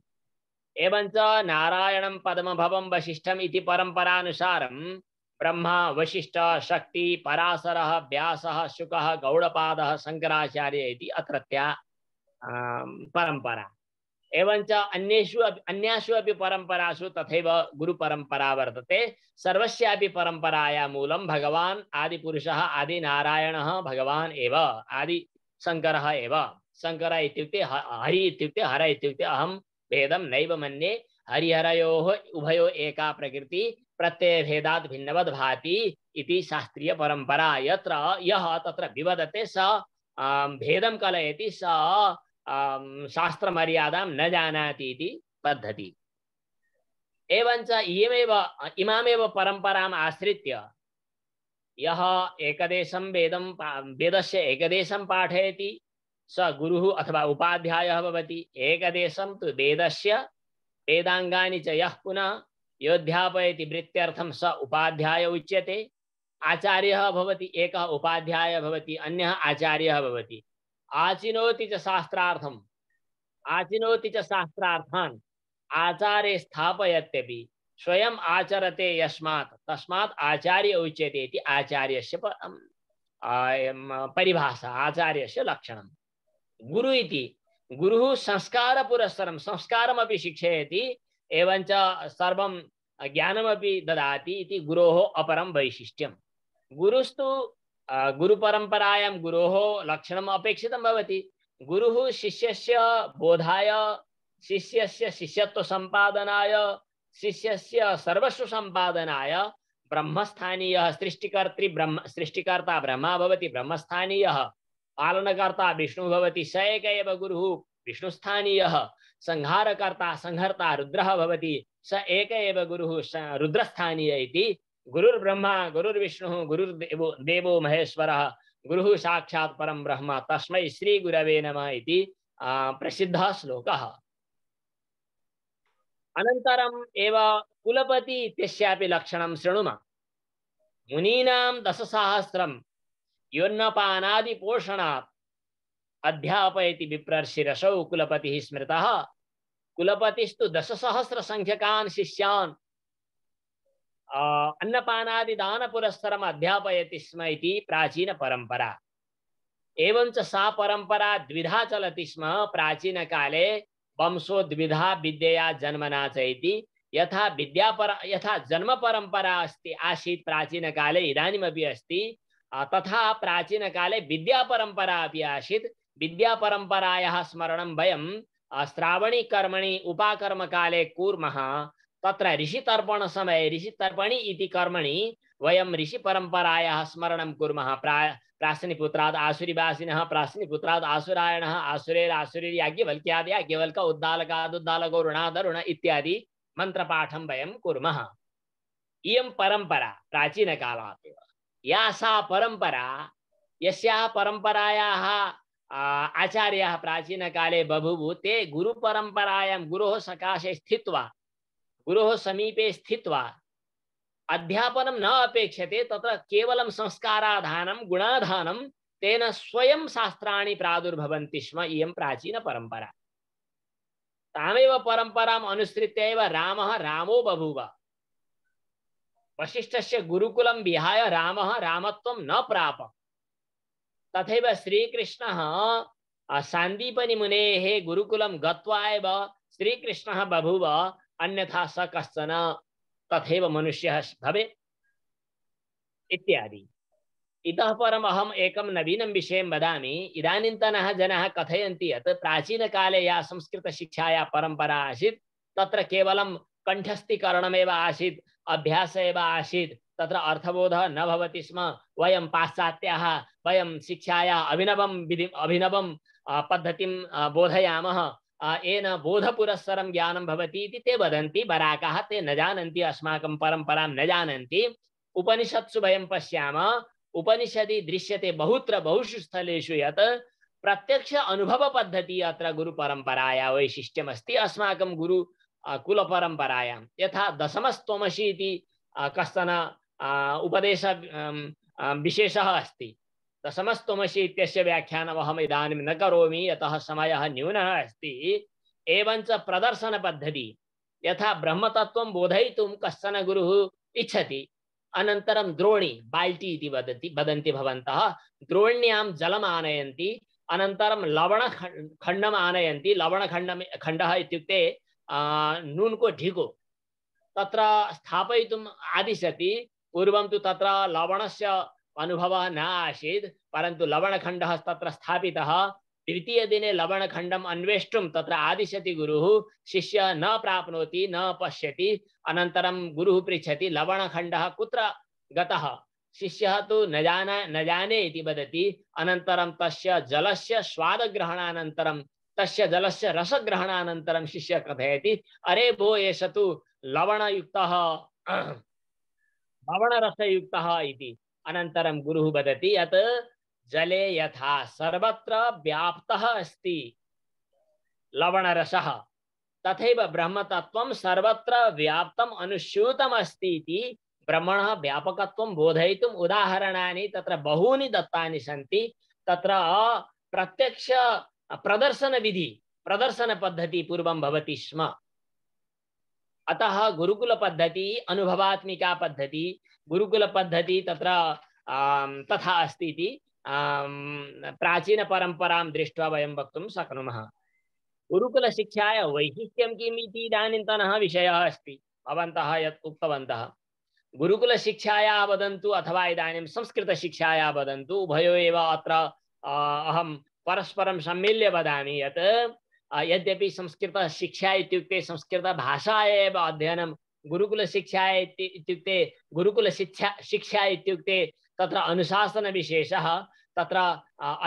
एवं च नारायणं पद्मभवं वसिष्ठम् इति परंपरानुसारं ब्रह्मा वशिष्ठ शक्ति पराशरः व्यासः शुकः गौडपादः शंकराचार्य इति अत्रत्या परंपरा। एवं च अन्यासु अपि परंपरासु तथैव गुरुपरंपरा वर्तते। सर्वस्यापि परंपराया मूलं भगवान् आदिपुरुषः आदि नारायणः भगवान् एव, आदि शंकरः एव। शंकर इत्युक्ते हरि इत्युक्ते हर इत्युक्ते अहं भेदं नैव मन्ये, हरिहरयोः उभयो एका प्रकृति प्रत्ययभेदात् भिन्नवद् भाति इति शास्त्रीय परंपरा। यत्र यः तत्र विवदते स भेदं कलयति, स शास्त्र मर्यादां न जानाति इति पद्धति। एवं च इमामेव परंपराम् आश्रित्य यः एकदेशं वेदस्य एकदेशं पाठयति स गुरुः अथवा उपाध्यायः भवति। एकदेशं तु वेदस्य वेदांगानि च यः पुनः योऽध्यापयति वृत्त्यर्थं स उपाध्याय उच्यते। आचार्यः भवति, एकः उपाध्यायः भवति, अन्यः आचार्यः भवति। आचिनोति च शास्त्रार्थम्, आचिनोति च शास्त्रार्थान् आचार्ये स्थापयत्यपि स्वयं आचरते यस्मात् तस्मात् आचार्य उच्यते इति आचार्यस्य परिभाषा, आचार्यस्य लक्षणम्। गुरु इति गुरुः संस्कार पुरस्सरं संस्कारमपि शिक्षयति, एवं च सर्वं ज्ञानमपि ददाति इति गुरोः अपरं वैशिष्ट्यं। गुरुस्तु गुरुपरंपरायां गुरोः लक्षणम् अपेक्षितं भवति। गुरुः शिष्यस्य बोधाय, शिष्यस्य शिष्यत्व संपादनाय, शिष्यस्य सर्वस्व संपादनाय ब्रह्मस्थानीयः सृष्टिकर्ता ब्रह्मा भवति, ब्रह्मस्थानीयः पालनकर्ता विष्णु भवति, स एक एव गुरुः विष्णुस्थानीयः, संहारकर्ता संहर्ता रुद्रः भवति, स एक एव गुरुः रुद्रस्थानीय इति। गुरुर्ब्रह्मा गुरुर्विष्णुः गुरुर्देवो महेश्वरः, गुरुः साक्षात् परं ब्रह्म, तस्मै श्री गुरवे नमः इति प्रसिद्धः श्लोकः। अनन्तरम् एव कुलपति इत्यस्यापि लक्षणं शृणुमः। मुनीनां 10,000 योन्नपानादि पोषणात् अध्यापयति विप्रर्षिरसौ कुलपतिः स्मृतः। कुलपतिस्तु 10,000 संख्यकान् शिष्यान् अन्नपानादि दान पुरस्सरम् अध्यापयति स्म इति प्राचीन परंपरा। एवं च सा परंपरा द्विधा चलति स्म प्राचीन काले। वंशो द्विधा विद्यया जन्मना च इति। यथा जन्म परंपरा अस्ति आसीत् प्राचीन काले, इदानीमपि अस्ति, तथा प्राचीन काले विद्या परंपरा अपि आसीत्। विद्या परंपरायाः स्मरणं वयं श्रावणी कर्मणि उपाकर्म काले कुर्मः। तत्र ऋषितर्पण समय ऋषितर्पणी इति कर्मणि वयं ऋषि परंपरायाः स्मरणं कुर्मः। प्राश्निपुत्रात् आसुरीवासिनः, प्राश्निपुत्रात् आसुरायणः, आसुरेरासुरीर्याज्ञवल्क्याद् याज्ञवल्क, उद्दालकाद् उद्दालको, ऋणादरुण इत्यादि मंत्रपाठं वयं कुर्मः। इयं परंपरा प्राचीनकालात् एव। या सा परंपरा, यस्याः परंपरायाः आचार्याः प्राचीनकाले बभूवुः, ते गुरुपरंपरायां गुरोः सकाशे स्थित्वा, गुरोः समीपे स्थित्वा अध्यापनं न अपेक्षते। तत्र केवलं संस्काराधानं गुणाधानं तेन स्वयं शास्त्राणि प्रादुर्भवन्ति स्म। इयं प्राचीन परंपरा। तामेव परंपराम् अनुसृत्य एव रामः रामो बभूव। वसिष्ठस्य गुरुकुलं विहाय रामः रामत्वं न प्राप। तथैव श्रीकृष्णः सान्दीपनि मुनेः गुरुकुलं गत्वा एव श्रीकृष्णः बभूव, अन्यथा स कश्चन तथैव मनुष्यः भवेत् इत्यादि। इतः परम् अहम् एकं नवीनं विषयं वदामि। इदानीन्तनः जनाः कथयन्ति यत् प्राचीनकाले या संस्कृतशिक्षाया परम्परा आसीत् तत्र केवलं कण्ठस्थीकरणमेव आसीत्, अभ्यास एव आसीत्, तत्र अर्थबोधः न भवति स्म। वयं पाश्चात्याः वयं शिक्षायाः अभिनवं पद्धतिं बोधयामः, येन बोधपुरस्सरं ज्ञानं भवति इति ते वदन्ति। बराकाः ते न जानन्ति, अस्माकं परम्परां न जानन्ति। उपनिषत्सु वयं पश्यामः, उपनिषदि दृश्यते बहुत्र बहुषु स्थलेषु यत् प्रत्यक्ष अनुभव पद्धति अत्र गुरुपरम्पराया वैशिष्ट्यमस्ति। अस्माकं गुरु कुलपरम्परायां यथा दशमस्त्वमसि इति कश्चन उपदेश विशेषः अस्ति। दशमस्त्वमसि इत्यस्य व्याख्यानम् अहम् इदानीं न करोमि, यतः समयः न्यूनः अस्ति। एवञ्च प्रदर्शनपद्धति, यथा ब्रह्मतत्त्वं बोधयितुं कश्चन गुरुः इच्छति, अनन्तरं द्रोणी बाल्टी इति वदन्ति भवन्तः, द्रोण्यां जलम् आनयन्ति, अनन्तरं लवणखण्डम् आनयन्ति। लवणखण्डः इत्युक्ते नूनको ढिको तत्र स्थापयितुम् आदिशति। पूर्वं तु तत्र लवणस्य अनुभवः न आसीत्, परन्तु लवणखण्डः तत्र स्थापितः। तृतीयदिने लवणखण्डम् अन्वेष्टुं तत्र आदिशति गुरुः। शिष्यः न प्राप्नोति, न पश्यति। अनन्तरं गुरुः पृच्छति लवणखण्डः कुत्र गतः। शिष्यः तु न जाने इति वदति। अनन्तरं तस्य जलस्य स्वादग्रहणानन्तरं, तस्य जलस्य रसग्रहणानन्तरं शिष्यः कथयति, अरे भो एष तु लवणयुक्तः, लवणरसयुक्तः इति। अनन्तरं गुरुः वदति यत् जले यथा सर्वत्र व्याप्तः अस्ति लवणरसः, तथैव ब्रह्मतत्त्वं सर्वत्र व्याप्तम् अनुस्यूतम् अस्ति इति ब्रह्मणः व्यापकत्वं बोधयितुम् उदाहरणानि तत्र बहूनि दत्तानि सन्ति। तत्र प्रत्यक्ष प्रदर्शनविधि, प्रदर्शनपद्धति पूर्वं भवति स्म। अतः गुरुकुलपद्धति अनुभवात्मिका पद्धति, गुरुकुलपद्धति तत्र तथा अस्ति इति प्राचीनपरम्परां दृष्ट्वा वयं वक्तुं शक्नुमः। गुरुकुलशिक्षायाः वैशिष्ट्यं किम् इति इदानीन्तनः विषयः अस्ति। भवन्तः यत् उक्तवन्तः, गुरुकुलशिक्षायाः वदन्तु अथवा इदानीं संस्कृतशिक्षायाः वदन्तु, उभयोः एव अत्र अहं परस्परं सम्मिल्य वदामि यत् यद्यपि संस्कृतशिक्षा इत्युक्ते संस्कृतभाषा एव अध्ययनं, गुरुकुलशिक्षा इत्युक्ते गुरुकुलशिक्षा इत्युक्ते तत्र अनुशासनविशेषः, तत्र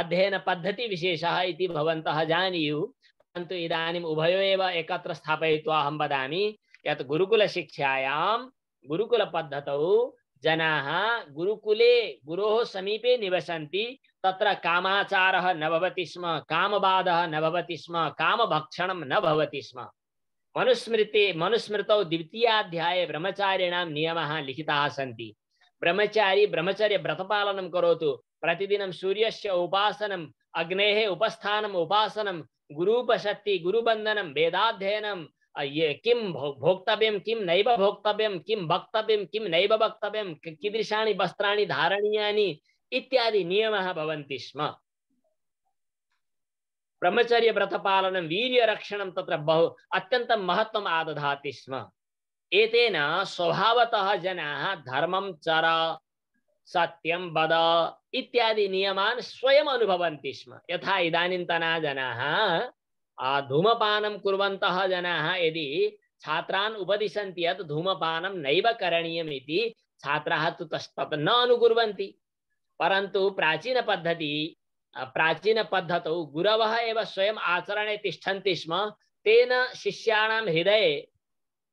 अध्ययनपद्धतिविशेषः इति भवन्तः जानीयुः। परन्तु इदानीम् उभयोः एव एकत्र स्थापयित्वा अहं वदामि यत् गुरुकुलशिक्षायां, गुरुकुलपद्धतौ जनाः गुरुकुले गुरोः समीपे निवसन्ति। तत्र कामाचारः न भवति स्म, कामबाधः न भवति स्म, कामभक्षणं न भवति स्म। मनुस्मृतौ द्वितीयाध्याये ब्रह्मचारिणां नियमाः लिखिताः सन्ति। ब्रह्मचारी ब्रह्मचर्य व्रतपालनं करोतु, प्रतिदिनं सूर्यस्य उपासनम्, अग्नेः उपस्थानम् उपासनं, गुरूपशक्ति गुरुबन्धनं, वेदाध्ययनं, किं भोक्तव्यं किं नैव भोक्तव्यं, किं वक्तव्यं किं नैव वक्तव्यं, कीदृशानि वस्त्राणि धारणीयानि इत्यादि नियमाः भवन्ति स्म। ब्रह्मचर्य व्रतपालनं, वीर्यरक्षणं तत्र बहु अत्यन्तं महत्त्वम् आदधाति स्म। एतेन स्वभावतः जनाः धर्मं चर, सत्यं वद इत्यादि नियमान् स्वयम् अनुभवन्ति स्म। यथा इदानीन्तनाः जनाः धूमपानं कुर्वन्तः जनाः यदि छात्रान् उपदिशन्ति यत् धूमपानं नैव करणीयम् इति, छात्राः तु तत् न अनुकुर्वन्ति। परन्तु प्राचीनपद्धतौ गुरवः एव स्वयम् आचरणे तिष्ठन्ति स्म। तेन शिष्याणां हृदये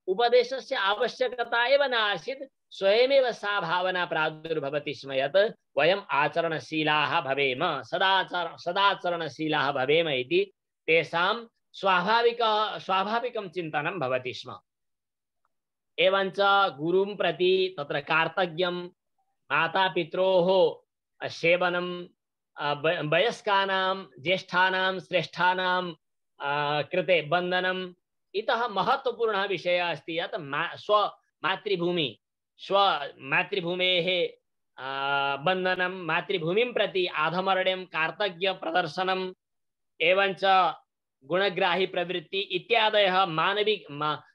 उपदेशस्य आवश्यकता एव न आसीत्, स्वयमेव सा भावना प्रादुर्भवति स्म यत् वयम् आचरणशीलाः भवेम, सदाचरणशीलाः भवेम इति तेषां स्वाभाविकं चिन्तनं भवति स्म। एवञ्च गुरुं प्रति तत्र कार्तज्ञं, मातापित्रोः सेवनं, वयस्कानां ज्येष्ठानां श्रेष्ठानां कृते बन्धनम्, इतः महत्वपूर्णः विषयः अस्ति यत् स्वमातृभूमेः बन्धनं, मातृभूमिं प्रति आधमर्ण्यं, कार्तज्ञ प्रदर्शनम्, एवञ्च गुणग्राही प्रवृत्ति इत्यादयः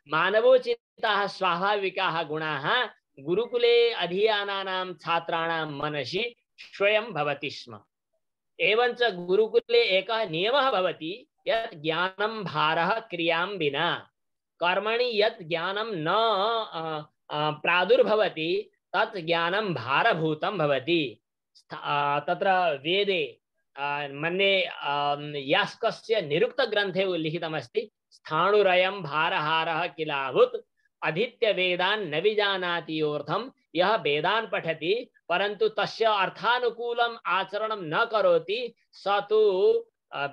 मानवोचिताः स्वाभाविकाः गुणाः गुरुकुले अधीयानानां छात्राणां मनसि स्वयं भवति स्म। एवञ्च गुरुकुले एकः नियमः भवति यत् ज्ञानं भारः क्रियां विना, कर्मणि यत् ज्ञानं न प्रादुर्भवति तत् ज्ञानं भारभूतं भवति। तत्र वेदे मन्ये यास्कस्य निरुक्तग्रन्थे उल्लिखितमस्ति, स्थाणुरयं भारहारः किलाभूत् अधीत्य वेदान् न विजानाति योऽर्थं यः वेदान् पठति परन्तु तस्य अर्थानुकूलम् आचरणं न करोति स तु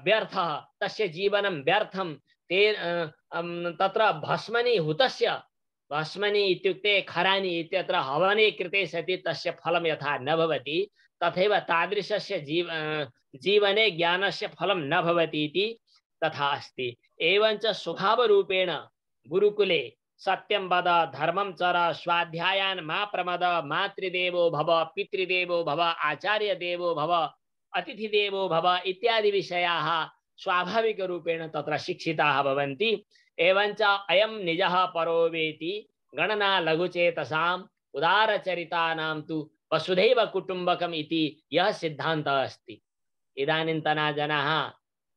व्यर्थः, तस्य जीवनं व्यर्थं। ते तत्र भस्मनि हुतस्य, भस्मनि इत्युक्ते खरानि इत्यत्र हवने कृते सति तस्य फलं यथा न भवति तथैव तादृशस्य जीवने ज्ञानस्य फलं न भवति इति तथा अस्ति। एवञ्च स्वभावरूपेण गुरुकुले सत्यं वद, धर्मं चर, स्वाध्यायान् मा प्रमद, मातृदेवो भव, पितृदेवो भव, आचार्य देवो भव, अतिथिदेवो भव इत्यादि विषयाः स्वाभाविकरूपेण तत्र शिक्षिताः भवन्ति। एवञ्च अयं निजः परो वेति गणना लघुचेतसाम् उदारचरितानां तु वसुधैव कुटुम्बकम् इति यः सिद्धान्तः अस्ति। इदानीन्तन जनाः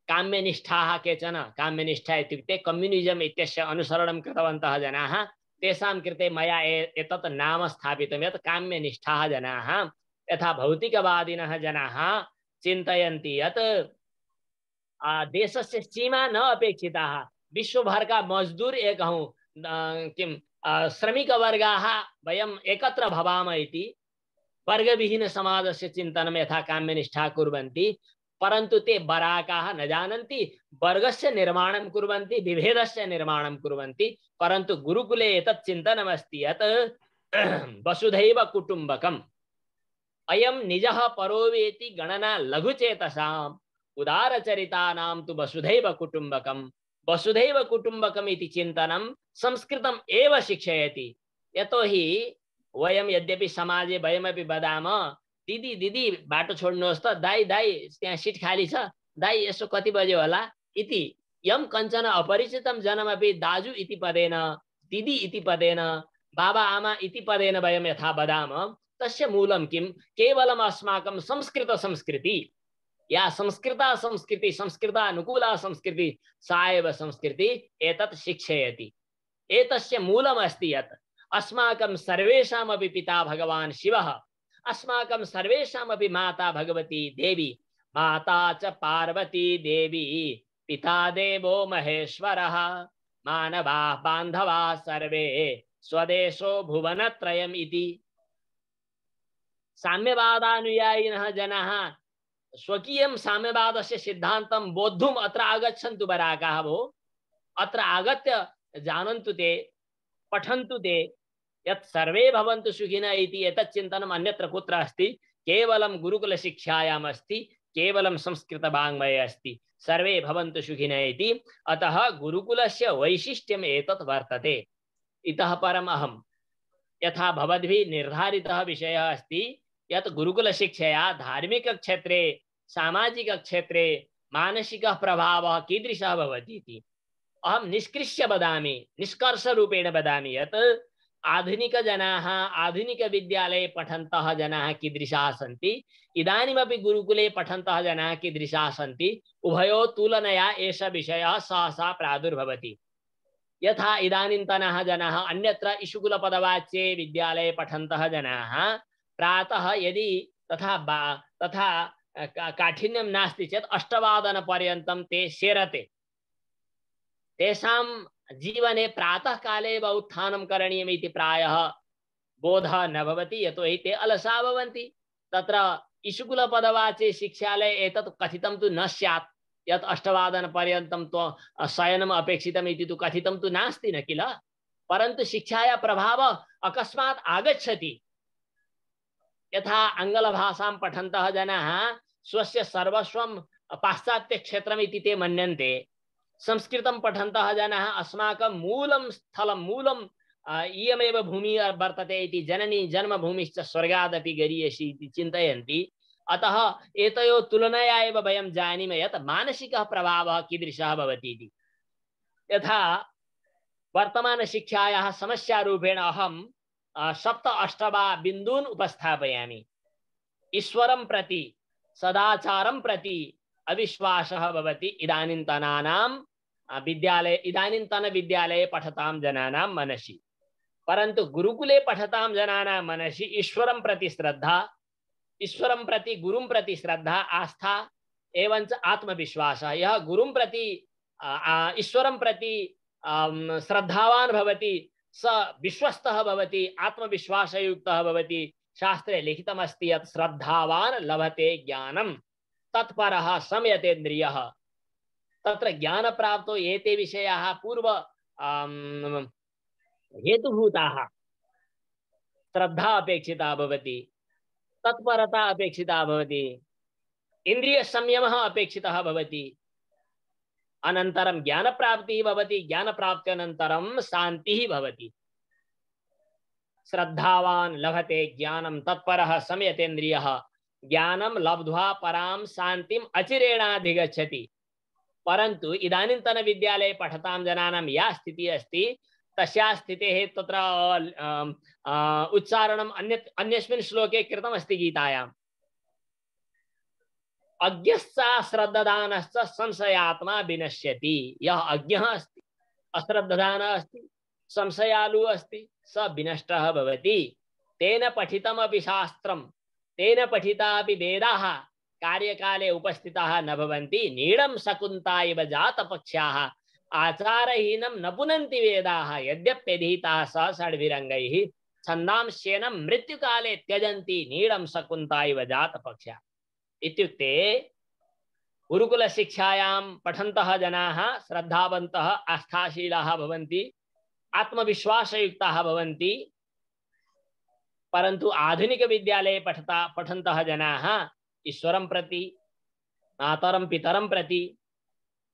काम्यनिष्ठाः, केचन काम्यनिष्ठा इत्युक्ते कम्युनिजम् इत्यस्य अनुसरणं कृतवन्तः जनाः, तेषां कृते मया एतत् नाम स्थापितं यत् काम्यनिष्ठाः जनाः। यथा भौतिकवादिनः जनाः चिन्तयन्ति यत् देशस्य सीमा न अपेक्षिताः, विश्वभर का मजदूर एक हूँ किं श्रमिक वर्गाः वयम् एकत्र भवामः इति वर्गविहीन समाजस्य चिन्तनं यथा काम्यनिष्ठा कुर्वन्ति, परन्तु ते बराकाः न जानन्ति, वर्गस्य निर्माणं कुर्वन्ति, विभेदस्य निर्माणं कुर्वन्ति। परन्तु गुरुकुले एतत् चिन्तनमस्ति यत् वसुधैव कुटुम्बकम्, अयं निजः परो वेति गणना लघुचेतसाम् उदारचरितानां तु वसुधैव कुटुम्बकम्। वसुधैव कुटुम्बकम् इति चिन्तनं संस्कृतम् एव शिक्षयति। यतोहि वयं यद्यपि समाजे वयमपि वदामः दिदी दिदी बाटो छोड्नुहोस् त, दाई दाई त्यहाँ सिट खाली छ, दाई यसो कति बज्यो होला इति। यं कञ्चन अपरिचितं जनमपि दाजु इति पदेन, दिदी इति पदेन, बाबा आमा इति पदेन वयं यथा वदामः, तस्य मूलं किं? केवलम् अस्माकं संस्कृत संस्कृति, या संस्कृता संस्कृति, संस्कृतानुकूला संस्कृति, सा एव संस्कृति एतत् शिक्षयति। एतस्य मूलम् अस्ति यत् अस्माकं सर्वेषामपि पिता भगवान् शिवः, अस्माकं सर्वेषामपि माता भगवती देवी, माता च पार्वती देवी, पिता देवो महेश्वरः, मानवाः बान्धवाः सर्वे स्वदेशो भुवनत्रयम् इति। साम्यवादानुयायिनः जनाः स्वकीयं साम्यवादस्य सिद्धान्तं बोद्धुम् अत्र आगच्छन्तु बराकाः भो, अत्र आगत्य जानन्तु ते, पठन्तु ते, यत् सर्वे भवन्तु सुखिनः इति। एतत् चिन्तनम् अन्यत्र कुत्र अस्ति? केवलं गुरुकुलशिक्षायाम् अस्ति, केवलं संस्कृतवाङ्मये अस्ति, सर्वे भवन्तु सुखिनः इति। अतः गुरुकुलस्य वैशिष्ट्यम् एतत् वर्तते। इतः परम् अहं यथा भवद्भिः निर्धारितः विषयः अस्ति यत् गुरुकुलशिक्षया धार्मिकक्षेत्रे, सामाजिकक्षेत्रे मानसिकः प्रभावः कीदृशः भवति इति अहं निष्कृष्य वदामि, निष्कर्षरूपेण वदामि यत् आधुनिकजनाः आधुनिकविद्यालये पठन्तः जनाः कीदृशाः सन्ति, इदानीमपि गुरुकुले पठन्तः जनाः कीदृशाः सन्ति, उभयोः तुलनया एषः विषयः सहसा प्रादुर्भवति। यथा इदानीन्तनाः जनाः अन्यत्र इशुकुलपदवाच्ये विद्यालये पठन्तः जनाः प्रातः यदि तथा काठिन्यं नास्ति चेत् 8 वादनपर्यन्तं ते सेरते। तेषां जीवने प्रातःकाले एव उत्थानं करणीयम् इति प्रायः बोधः न भवति, यतोहि ते अलसाः भवन्ति। तत्र इशुकुलपदवाच्ये शिक्षालये एतत् कथितं तु न स्यात् यत् 8 वादनपर्यन्तं तु शयनम् अपेक्षितम् इति तु कथितं तु नास्ति न किल, परन्तु शिक्षायाः प्रभावः अकस्मात् आगच्छति। यथा आङ्ग्लभाषां पठन्तः जनाः स्वस्य सर्वस्वं पाश्चात्यक्षेत्रम् इति ते मन्यन्ते, संस्कृतं पठन्तः जनाः अस्माकं मूलं स्थलं, मूलं इयमेव भूमिः वर्तते इति, जननी जन्मभूमिश्च स्वर्गादपि गरीयसी इति चिन्तयन्ति। अतः एतयोः तुलनया एव वयं जानीमः यत् मानसिकः प्रभावः कीदृशः भवति इति। यथा वर्तमानशिक्षायाः समस्यारूपेण अहं 7-8 बिन्दून् उपस्थापयामि। ईश्वरं प्रति सदाचारं प्रति अविश्वासः भवति इदानीन्तनानां विद्यालये पठतां जनानां मनसि। परन्तु गुरुकुले पठतां जनानां मनसि ईश्वरं प्रति श्रद्धा, ईश्वरं प्रति गुरुं प्रति श्रद्धा, आस्था एवं आत्मविश्वासः। यः गुरुं प्रति ईश्वरं प्रति श्रद्धावान् भवति स विश्वस्तः भवति, आत्मविश्वासयुक्तः भवति। शास्त्रे लिखितमस्ति यत् श्रद्धावान् लभते ज्ञानं तत्परः संयतेन्द्रियः। तत्र ज्ञानप्राप्तौ एते विषयाः पूर्व हेतुभूताः। श्रद्धा अपेक्षिता भवति, तत्परता अपेक्षिता भवति, इंद्रिय संयमः अपेक्षितः भवति, अनन्तरं ज्ञानप्राप्तिः भवति, ज्ञानप्राप्त्यनन्तरं शान्तिः भवति। श्रद्धावान् लभते ज्ञानं तत्परः संयतेन्द्रियः, ज्ञानं लब्ध्वा परां शान्तिम् अचिरेणाधिगच्छति। परन्तु इदानीन्तन विद्यालये पठतां जनानां या स्थितिः अस्ति तस्या स्थितेः तत्र उच्चारणम् अन्यस्मिन् श्लोके कृतमस्ति गीतायाम्। अज्ञश्च श्रद्धानश्च संशयात्मा विनश्यति। यः अज्ञः अस्ति, अश्रद्धानः अस्ति, संशयालु अस्ति, स विनष्टः भवति। तेन पठितमपि शास्त्रं, तेन पठितापि वेदाः कार्यकाले उपस्थिताः न भवन्ति। नीडं शकुन्ता इव जातपक्ष्याः आचारहीनं न पुनन्ति वेदाः। यद्यप्यधीताः स षड्भिरङ्गैः छन्दांस्येन मृत्युकाले त्यजन्ति नीडं शकुन्ता इव जातपक्ष्याः। इत्युक्ते गुरुकुल शिक्षायां पठन्तः जनाः श्रद्धावन्तः, आस्थाशीलाः भवन्ति, आत्मविश्वासयुक्ताः भवन्ति। परन्तु आधुनिक विद्यालये पठन्तः जनाः ईश्वरं प्रति, मातरं पितरं प्रति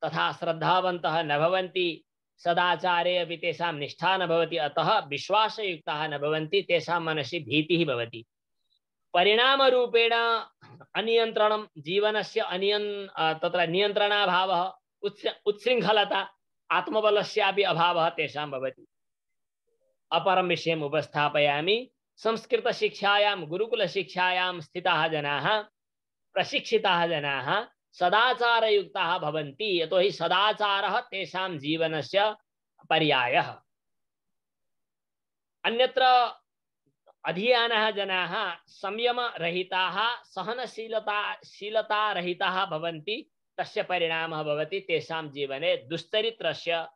तथा श्रद्धावन्तः न भवन्ति। सदाचारे अपि तेषां निष्ठा न भवति, अतः विश्वासयुक्ताः न भवन्ति, तेषां मनसि भीतिः भवति। परिणामरूपेण अनियन्त्रणं, जीवनस्य तत्र नियन्त्रणाभावः, उच्छृङ्खलता, आत्मबलस्यापि अभावः तेषां भवति। अपरं विषयम् उपस्थापयामि। संस्कृतशिक्षायां, गुरुकुलशिक्षायां स्थिताः जनाः, प्रशिक्षिताः जनाः सदाचारयुक्ताः भवन्ति, यतोहि सदाचारः तेषां जीवनस्य पर्यायः। अन्यत्र अधीयानः जनाः संयमरहिताः, सहनशीलतारहिताः भवन्ति। तस्य परिणामः भवति तेषां जीवने दुश्चरित्रस्य,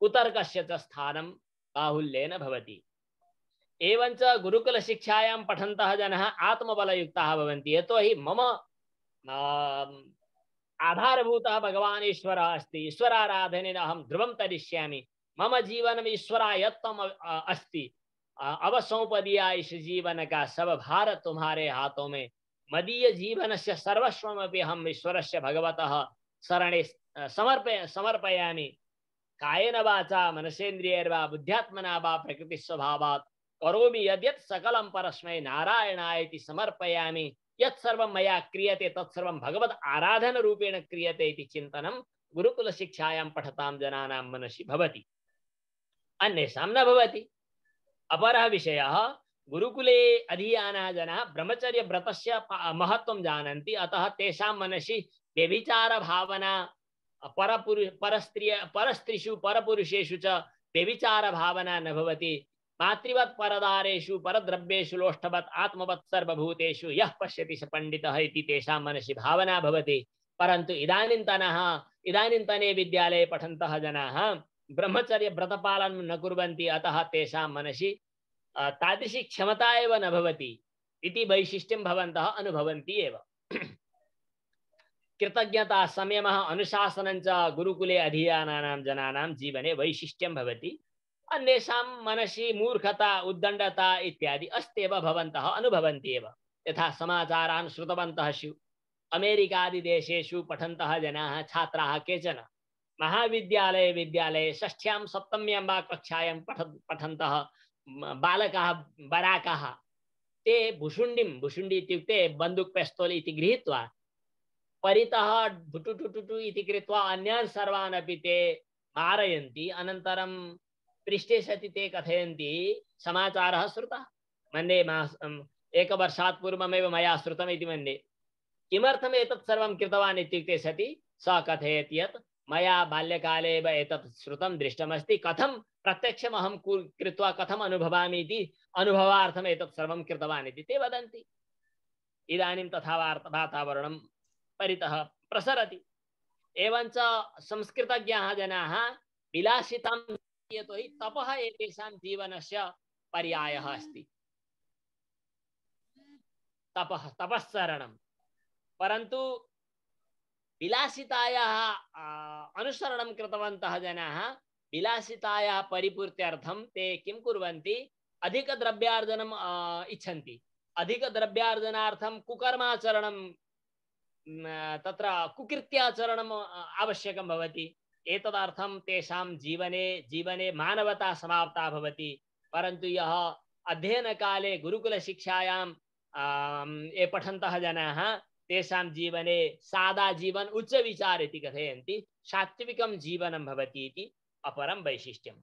कुतर्कस्य च स्थानं बाहुल्येन भवति। एवञ्च गुरुकुलशिक्षायां पठन्तः जनाः आत्मबलयुक्ताः भवन्ति, यतोहि मम आधारभूतः भगवान् ईश्वरः अस्ति, ईश्वराराधनेन अहं ध्रुवं तरिष्यामि, मम जीवनम् ईश्वरायत्तम् अस्ति, अब सौंप दिया इस जीवन का सब भार तुम्हारे हाथों में, मदीय जीवनस्य सर्वस्वमपि अहम् ईश्वरस्य भगवतः शरणे समर्पयामि। कायेन वाचा मनसेन्द्रियैर्वा बुद्ध्यात्मना वा प्रकृतिस्वभावात् करोमि यद्यत् सकलं परस्मै नारायणायति समर्पयामि। यत् सर्वं मया क्रियते तत्सर्वं भगवद् आराधन रूपेण क्रियते इति चिन्तनं गुरुकुल शिक्षायां पठतां जनानां मनसि भवति, अन्येषां न भवति। अपरः विषयः, गुरुकुले अधीयानः जनाः ब्रह्मचर्य व्रतस्य महत्त्वं जानन्ति, अतः तेषां मनसि व्यभिचार भावना, परस्त्रीषु परपुरुषेषु च व्यभिचार भावना न भवति। मातृवत् परदारेषु परद्रव्येषु लोष्ठवत् आत्मवत् सर्वभूतेषु यः पश्यति स पंडितः इति तेषां मनसि भावना भवति। परन्तु इदानीन्तने विद्यालये पठन्तः जनाः ब्रह्मचर्य व्रतपालनं न कुर्वन्ति, अतः तेषां मनसि तादृशी क्षमता एव न भवति इति वैशिष्ट्यं भवन्तः अनुभवन्ति एव। कृतज्ञता, संयमः, अनुशासनं च गुरुकुले अधीयानानां जनानां जीवने वैशिष्ट्यं भवति। अन्येषां मनसि मूर्खता, उद्दण्डता इत्यादि अस्त्येव, भवन्तः अनुभवन्ति एव। यथा समाचारान् श्रुतवन्तः स्युः, अमेरिकादिदेशेषु पठन्तः जनाः, छात्राः केचन विद्यालये षष्ठ्यां सप्तम्यां वा कक्षायां पठन्तः बालकाः, बराकाः, ते भुशुण्डी इत्युक्ते बन्दुक् पेस्तोल् इति गृहीत्वा परितः टुटुटुटुटु इति कृत्वा अन्यान् सर्वान् अपि ते मारयन्ति। अनन्तरं पृष्ठे सति ते कथयन्ति, समाचारः श्रुतः, मन्ये एकवर्षात् पूर्वमेव मया श्रुतम् इति मन्ये। किमर्थम् एतत् सर्वं कृतवान् इत्युक्ते सति सः कथयति यत् मया बाल्यकाले एव एतत् श्रुतं दृष्टमस्ति, कथं प्रत्यक्षम् अहं कृत्वा कथम् अनुभवामि इति अनुभवार्थम् एतत् सर्वं कृतवान् इति ते वदन्ति। इदानीं तथा वातावरणं परितः प्रसरति। एवञ्च संस्कृतज्ञाः जनाः विलासितां यतोहि तपः एतेषां जीवनस्य पर्यायः अस्ति, तपस्सरणं। परन्तु विलासितायाः अनुसरणं कृतवन्तः जनाः विलासितायाः परिपूर्त्यर्थं ते किं कुर्वन्ति, अधिकद्रव्यार्जनम् इच्छन्ति। अधिकद्रव्यार्जनार्थं कुकर्माचरणं, तत्र कुकृत्याचरणम् आवश्यकं भवति। एतदर्थं तेषां जीवने मानवता समाप्ता भवति। परन्तु यः अध्ययनकाले गुरुकुलशिक्षायां ये पठन्तः जनाः, तेषां जीवने सादा जीवन उच्च विचार इति कथयन्ति, सात्विकं जीवनं भवति इति अपरं वैशिष्ट्यम्।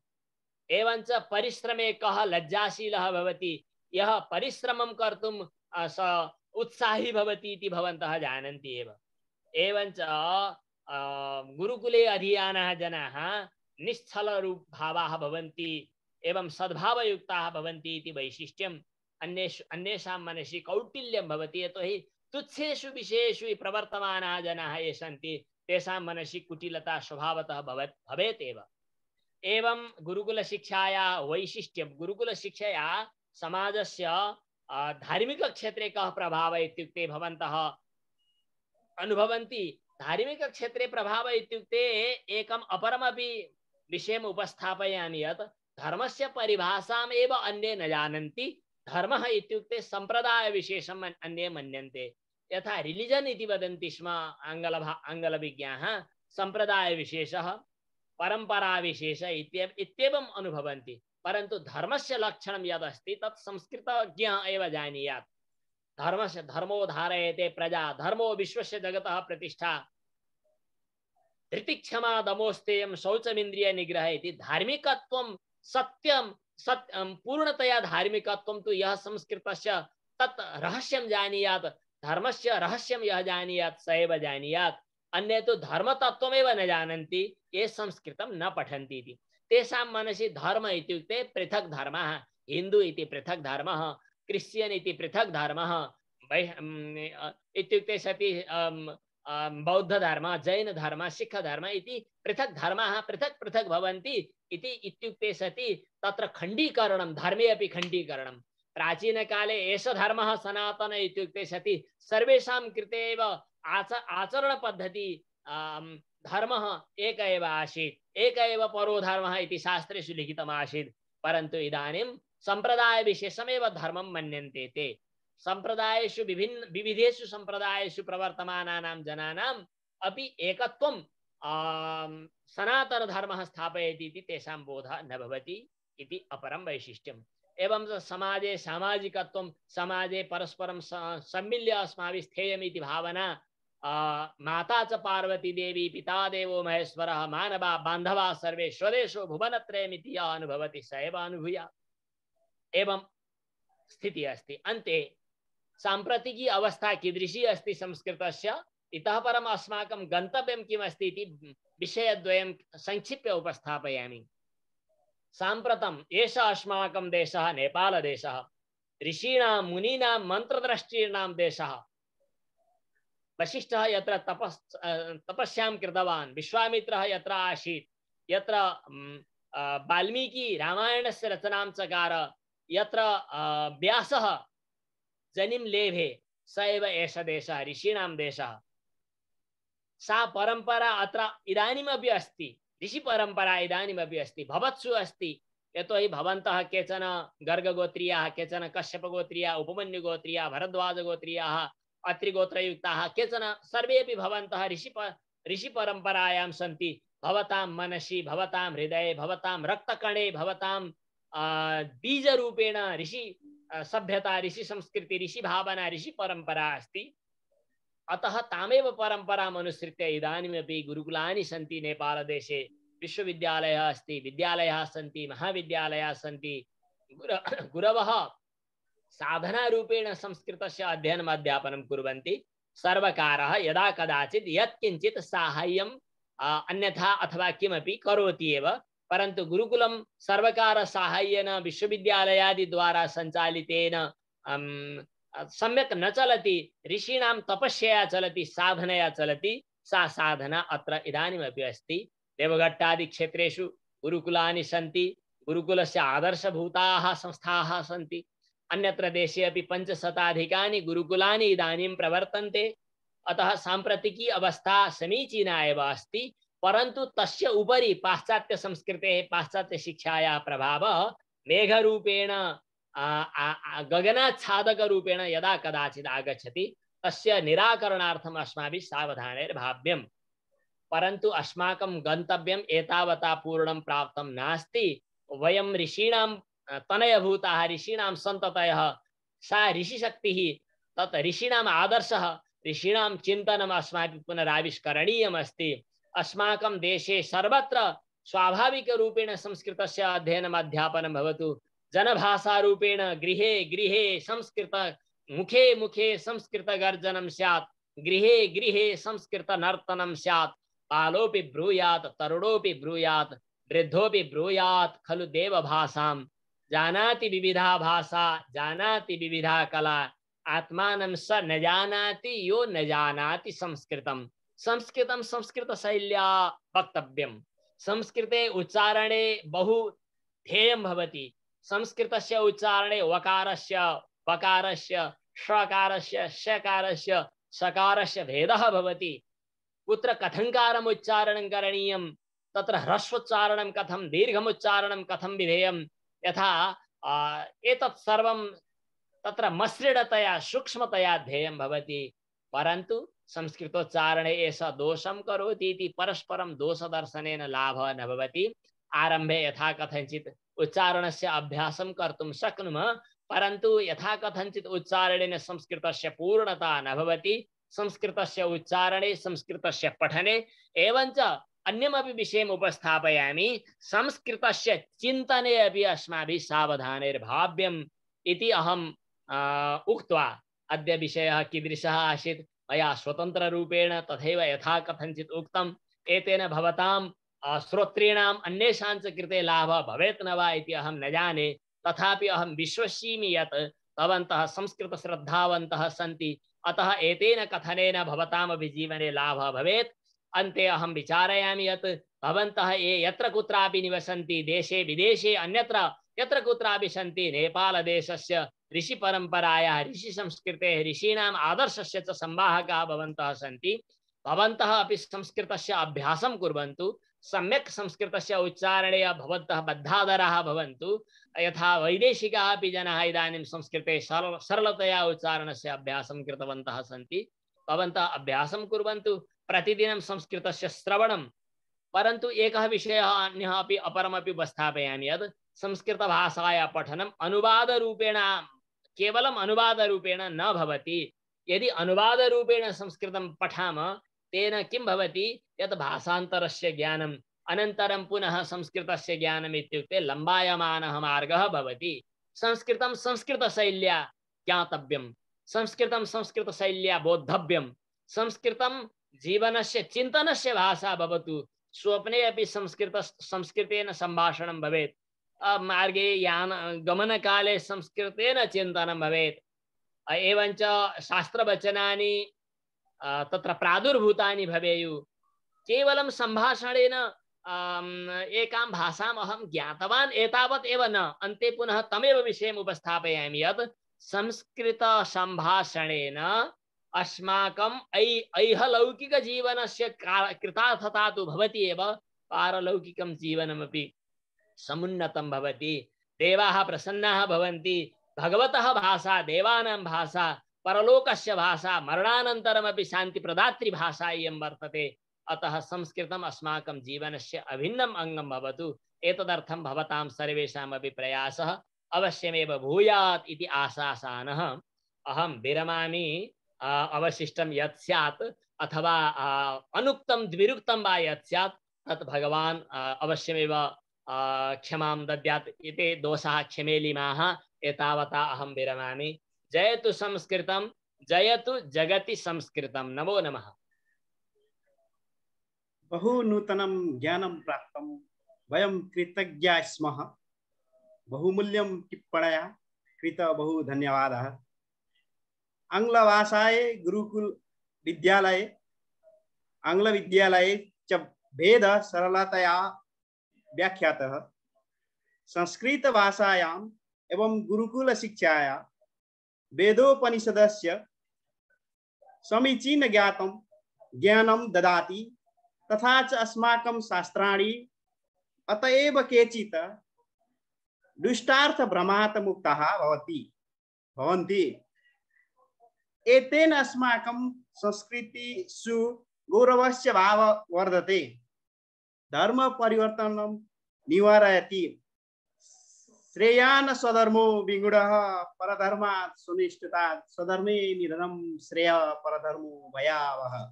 एवञ्च परिश्रमे कः लज्जाशीलः भवति, यः परिश्रमं कर्तुं स उत्साही भवति इति भवन्तः जानन्ति एव। एवञ्च गुरुकुले अधीयानः जनाः निश्चलरूपभावाः भवन्ति एवं सद्भावयुक्ताः भवन्ति इति वैशिष्ट्यम्। अन्येषां मनसि कौटिल्यं भवति, यतोहि तुच्छेषु विषयेषु प्रवर्तमानाः जनाः ये सन्ति तेषां मनसि कुटिलता स्वभावतः भवेत् एव। एवं गुरुकुलशिक्षाया वैशिष्ट्यं, गुरुकुलशिक्षया समाजस्य धार्मिकक्षेत्रे कः प्रभावः इत्युक्ते भवन्तः अनुभवन्ति। धार्मिकक्षेत्रे प्रभावः इत्युक्ते एकम् अपरमपि विषयम् उपस्थापयामि यत् धर्मस्य परिभाषाम् एव अन्ये न जानन्ति। धर्मः इत्युक्ते सम्प्रदायविशेषम् अन्ये मन्यन्ते। यथा रिलिजन् इति वदन्ति स्म आङ्ग्लविज्ञाः, सम्प्रदायविशेषः परम्पराविशेषः इत्येवम् अनुभवन्ति। परन्तु धर्मस्य लक्षणं यदस्ति तत् संस्कृतज्ञः एव जानीयात्। धर्मस्य धर्मो धारयते प्रजा, धर्मो विश्वस्य जगतः प्रतिष्ठा, धृतिक्षमा दमोस्तेयं शौचमिन्द्रिय निग्रह इति। धार्मिकत्वं सत्यं पूर्णतया धार्मिकत्वं तु यः संस्कृतस्य तत् रहस्यं जानीयात्, धर्मस्य रहस्यं यः जानीयात् स एव जानीयात्। अन्ये तु धर्मतत्त्वमेव न जानन्ति, ये संस्कृतं न पठन्ति इति। तेषां मनसि धर्म इत्युक्ते पृथक् धर्मः, हिन्दू इति पृथक् धर्मः, क्रिश्चियन् इति पृथक् धर्मः, इत्युक्ते सति बौद्धधर्म, जैनधर्म, सिखधर्म इति पृथक् धर्माः पृथक् पृथक् भवन्ति इति इत्युक्ते सति तत्र खण्डीकरणं, धर्मे अपि खण्डीकरणं। प्राचीनकाले एष धर्मः सनातन इत्युक्ते सति सर्वेषां कृते एव आचरणपद्धति धर्मः एक एव आसीत्, एक एव परो धर्मः इति शास्त्रेषु लिखितम् आसीत्। परन्तु इदानीं सम्प्रदायविशेषमेव धर्मं मन्यन्ते ते। सम्प्रदायेषु विविधेषु सम्प्रदायेषु प्रवर्तमानानां जनानाम् अपि एकत्वं सनातनधर्मः स्थापयति इति तेषां बोधः न भवति इति अपरं वैशिष्ट्यम्। एवं समाजे सामाजिकत्वं, समाजे परस्परं सम्मिल्य अस्माभिः स्थेयमिति भावना, माता च पार्वती देवी, पिता देवो महेश्वरः, मानवा बान्धवा सर्वे, स्वदेशो भुवनत्रयमिति यः अनुभवति स एव अनुभूयात्। एवं स्थितिः अस्ति। अन्ते साम्प्रतिकी अवस्था कीदृशी अस्ति संस्कृतस्य, इतः परम् अस्माकं गन्तव्यं किमस्ति इति विषयद्वयं संक्षिप्य उपस्थापयामि। साम्प्रतम् एषः अस्माकं देशः नेपालदेशः, ऋषीणां मुनीनां मन्त्रद्रष्टीणां देशः। वसिष्ठः यत्र तपस्यां कृतवान्, विश्वामित्रः यत्र आसीत्, यत्र वाल्मीकि रामायणस्य रचनां चकार, यत्र व्यासः जनिं लेभे, स एव एष देशः, ऋषीणां देशः। सा परम्परा अत्र इदानीमपि अस्ति, ऋषिपरम्परा इदानीमपि अस्ति, भवत्सु अस्ति। यतोहि भवन्तः केचन गर्गगोत्रीयाः, केचन कश्यपगोत्रीयाः, उपमन्युगोत्रीयाः, भरद्वाजगोत्रीयाः, अत्रिगोत्रयुक्ताः, केचन सर्वेपि भवन्तः ऋषिपरम्परायां सन्ति। भवतां मनसि, भवतां हृदये, भवतां रक्तकणे, भवतां बीजरूपेण ऋषि सभ्यता, ऋषि संस्कृति, ऋषि भावना, ऋषि परंपरा अस्ति। अतः तामेव परंपराम् अनुसृत्य इदानीमपि गुरुकुलानि सन्ति नेपालदेशे, विश्वविद्यालयः अस्ति, विद्यालयाः सन्ति, महाविद्यालयाः सन्ति। गुरवः साधनारूपेण संस्कृतस्य अध्ययनम् अध्यापनं कुर्वन्ति सर्वकारः यदा कदाचित् यत्किञ्चित् साहाय्यं अन्यथा अथवा किमपि करोति एव, परन्तु गुरुकुलं सर्वकार साहाय्येन विश्वविद्यालयादि द्वारा सञ्चालितेन सम्यक् न चलति, ऋषीणां तपस्यया चलति, साधनया चलति। सा साधना अत्र इदानीमपि अस्ति। देवघट्टादि क्षेत्रेषु गुरुकुलानि सन्ति, गुरुकुलस्य आदर्शभूताः संस्थाः सन्ति। अन्यत्र देशे अपि 500 गुरुकुलानि इदानीं प्रवर्तन्ते। अतः साम्प्रतिकी अवस्था समीचीना एव अस्ति, परन्तु तस्य उपरि पाश्चात्य संस्कृतेः पाश्चात्य शिक्षायाः प्रभावः मेघरूपेण गगनाच्छादकरूपेण यदा कदाचित् आगच्छति, तस्य निराकरणार्थम् अस्माभिः सावधानैर्भाव्यम्। परन्तु अस्माकं गन्तव्यम् एतावता पूर्णं प्राप्तं नास्ति। वयं ऋषीणां तनयभूताः, ऋषीणां सन्ततयः। सा ऋषिशक्तिः, तत् ऋषीणाम् आदर्शः, ऋषीणां चिन्तनम् अस्माभिः पुनराविष्करणीयम् अस्ति। अस्माकं देशे सर्वत्र स्वाभाविकरूपेण संस्कृतस्य अध्ययनम् अध्यापनं भवतु। जनभाषारूपेण गृहे गृहे संस्कृत, मुखे मुखे संस्कृतगर्जनं स्यात्, गृहे गृहे संस्कृतनर्तनं स्यात्। बालोऽपि ब्रूयात्, तरुणोऽपि ब्रूयात्, वृद्धोऽपि ब्रूयात् खलु देवभाषां। जानाति विविधा भाषा, जानाति विविधा कला, आत्मानं स न जानाति यो न जानाति संस्कृतं। संस्कृतं संस्कृतशैल्या वक्तव्यं। संस्कृते उच्चारणे बहु ध्येयं भवति। संस्कृतस्य उच्चारणे वकारस्य, वकारस्य, षकारस्य, शकारस्य, सकारस्य भेदः भवति। कुत्र कथंकारम् उच्चारणं करणीयं, तत्र ह्रस्वोच्चारणं कथं, दीर्घमुच्चारणं कथं विधेयं, यथा एतत् सर्वं तत्र मसृणतया सूक्ष्मतया ध्येयं भवति। परन्तु संस्कृतोच्चारणे एषः दोषं करोति इति परस्परं दोषदर्शनेन लाभः न भवति। आरम्भे यथा कथञ्चित् उच्चारणस्य अभ्यासं कर्तुं शक्नुमः, परन्तु यथा कथञ्चित् उच्चारणेन संस्कृतस्य पूर्णता न भवति। संस्कृतस्य उच्चारणे, संस्कृतस्य पठने, एवञ्च अन्यमपि विषयम् उपस्थापयामि, संस्कृतस्य चिन्तने अपि अस्माभिः सावधानैर्भाव्यम् इति अहम् उक्त्वा अद्य विषयः कीदृशः आसीत् मया स्वतन्त्ररूपेण तथैव यथा कथञ्चित् उक्तम्। एतेन भवतां श्रोतॄणाम् अन्येषां च कृते लाभः भवेत् न वा इति अहं न जाने, तथापि अहं विश्वसिमि यत् भवन्तः संस्कृतश्रद्धावन्तः सन्ति, अतः एतेन कथनेन भवतामपि जीवने लाभः भवेत्। अन्ते अहं विचारयामि यत् भवन्तः ये यत्र कुत्रापि निवसन्ति, देशे विदेशे अन्यत्र यत्र कुत्रापि सन्ति, नेपालदेशस्य ऋषिपरम्परायाः, ऋषिसंस्कृतेः, ऋषीणाम् आदर्शस्य च संवाहकाः भवन्तः सन्ति। भवन्तः अपि संस्कृतस्य अभ्यासं कुर्वन्तु। सम्यक् संस्कृतस्य उच्चारणे भवन्तः बद्धादराः भवन्तु। यथा वैदेशिकाः अपि जनाः इदानीं संस्कृते सरलतया उच्चारणस्य अभ्यासं कृतवन्तः सन्ति। भवन्तः अभ्यासं कुर्वन्तु, प्रतिदिनं संस्कृतस्य श्रवणं। परन्तु एकः विषयः अन्यः अपि अपरमपि उपस्थापयामि यत् संस्कृतभाषायाः पठनम् अनुवादरूपेण, केवलम् अनुवादरूपेण न भवति। यदि अनुवादरूपेण संस्कृतं पठामः तेन किं भवति यत् भाषान्तरस्य ज्ञानम् अनन्तरं पुनः संस्कृतस्य ज्ञानम् इत्युक्ते लम्बायमानः मार्गः भवति। संस्कृतं संस्कृतशैल्या ज्ञातव्यं, संस्कृतं संस्कृतशैल्या बोद्धव्यं, संस्कृतं जीवनस्य चिन्तनस्य भाषा भवतु। स्वप्ने अपि संस्कृतेन सम्भाषणं भवेत्, मार्गे गमनकाले संस्कृतेन चिन्तनं भवेत्। एवञ्च शास्त्रवचनानि तत्र प्रादुर्भूतानि भवेयुः। केवलं सम्भाषणेन एकां भाषाम् अहं ज्ञातवान् एतावत् एव न, अन्ते पुनः तमेव विषयम् उपस्थापयामि यत् संस्कृतसम्भाषणेन अस्माकं ऐहलौकिकजीवनस्य कृतार्थता तु भवति एव, पारलौकिकं जीवनमपि समुन्नतं भवति। देवाः प्रसन्नाः भवन्ति। भगवतः भाषा देवानां भाषा, परलोकस्य भाषा, मरणानन्तरमपि शान्तिप्रदात्री भाषा इयं वर्तते। अतः संस्कृतम् अस्माकं जीवनस्य अभिन्नम् अङ्गं भवतु। एतदर्थं भवतां सर्वेषामपि प्रयासः अवश्यमेव भूयात् इति आशासानः अहं विरमामि। अवशिष्टं यत् स्यात् अथवा अनुक्तं द्विरुक्तं वा यत् स्यात् तत् भगवान् अवश्यमेव क्षमां दद्यात्। एते दोषाः क्षमेलिमाः। एतावता अहं विरमामि। जयतु संस्कृतं, जयतु जगति संस्कृतं। नमो नमः। बहु नूतनं ज्ञानं प्राप्तं, वयं कृतज्ञा स्मः। बहुमूल्यं टिप्पण्या कृत, बहु धन्यवादः। आङ्ग्लभाषायै गुरुकुल विद्यालये आङ्ग्लविद्यालये च भेद सरलतया व्याख्यातः। संस्कृतभाषायाम् एवं गुरुकुलशिक्षाया वेदोपनिषदस्य समीचीन ज्ञानं ददाति, तथा च अस्माकं शास्त्राणि अतएव केचित् दुष्टार्थ भ्रमात् मुक्ताः भवन्ति। एतेन अस्माकं संस्कृतिषु गौरवस्य भाव वर्धते, धर्म परिवर्तनं निवारयति। श्रेयान् स्वधर्मो विगुणः परधर्मात् सुनिष्ठितात्, स्वधर्मे निधनं श्रेय परधर्मो भयावहः।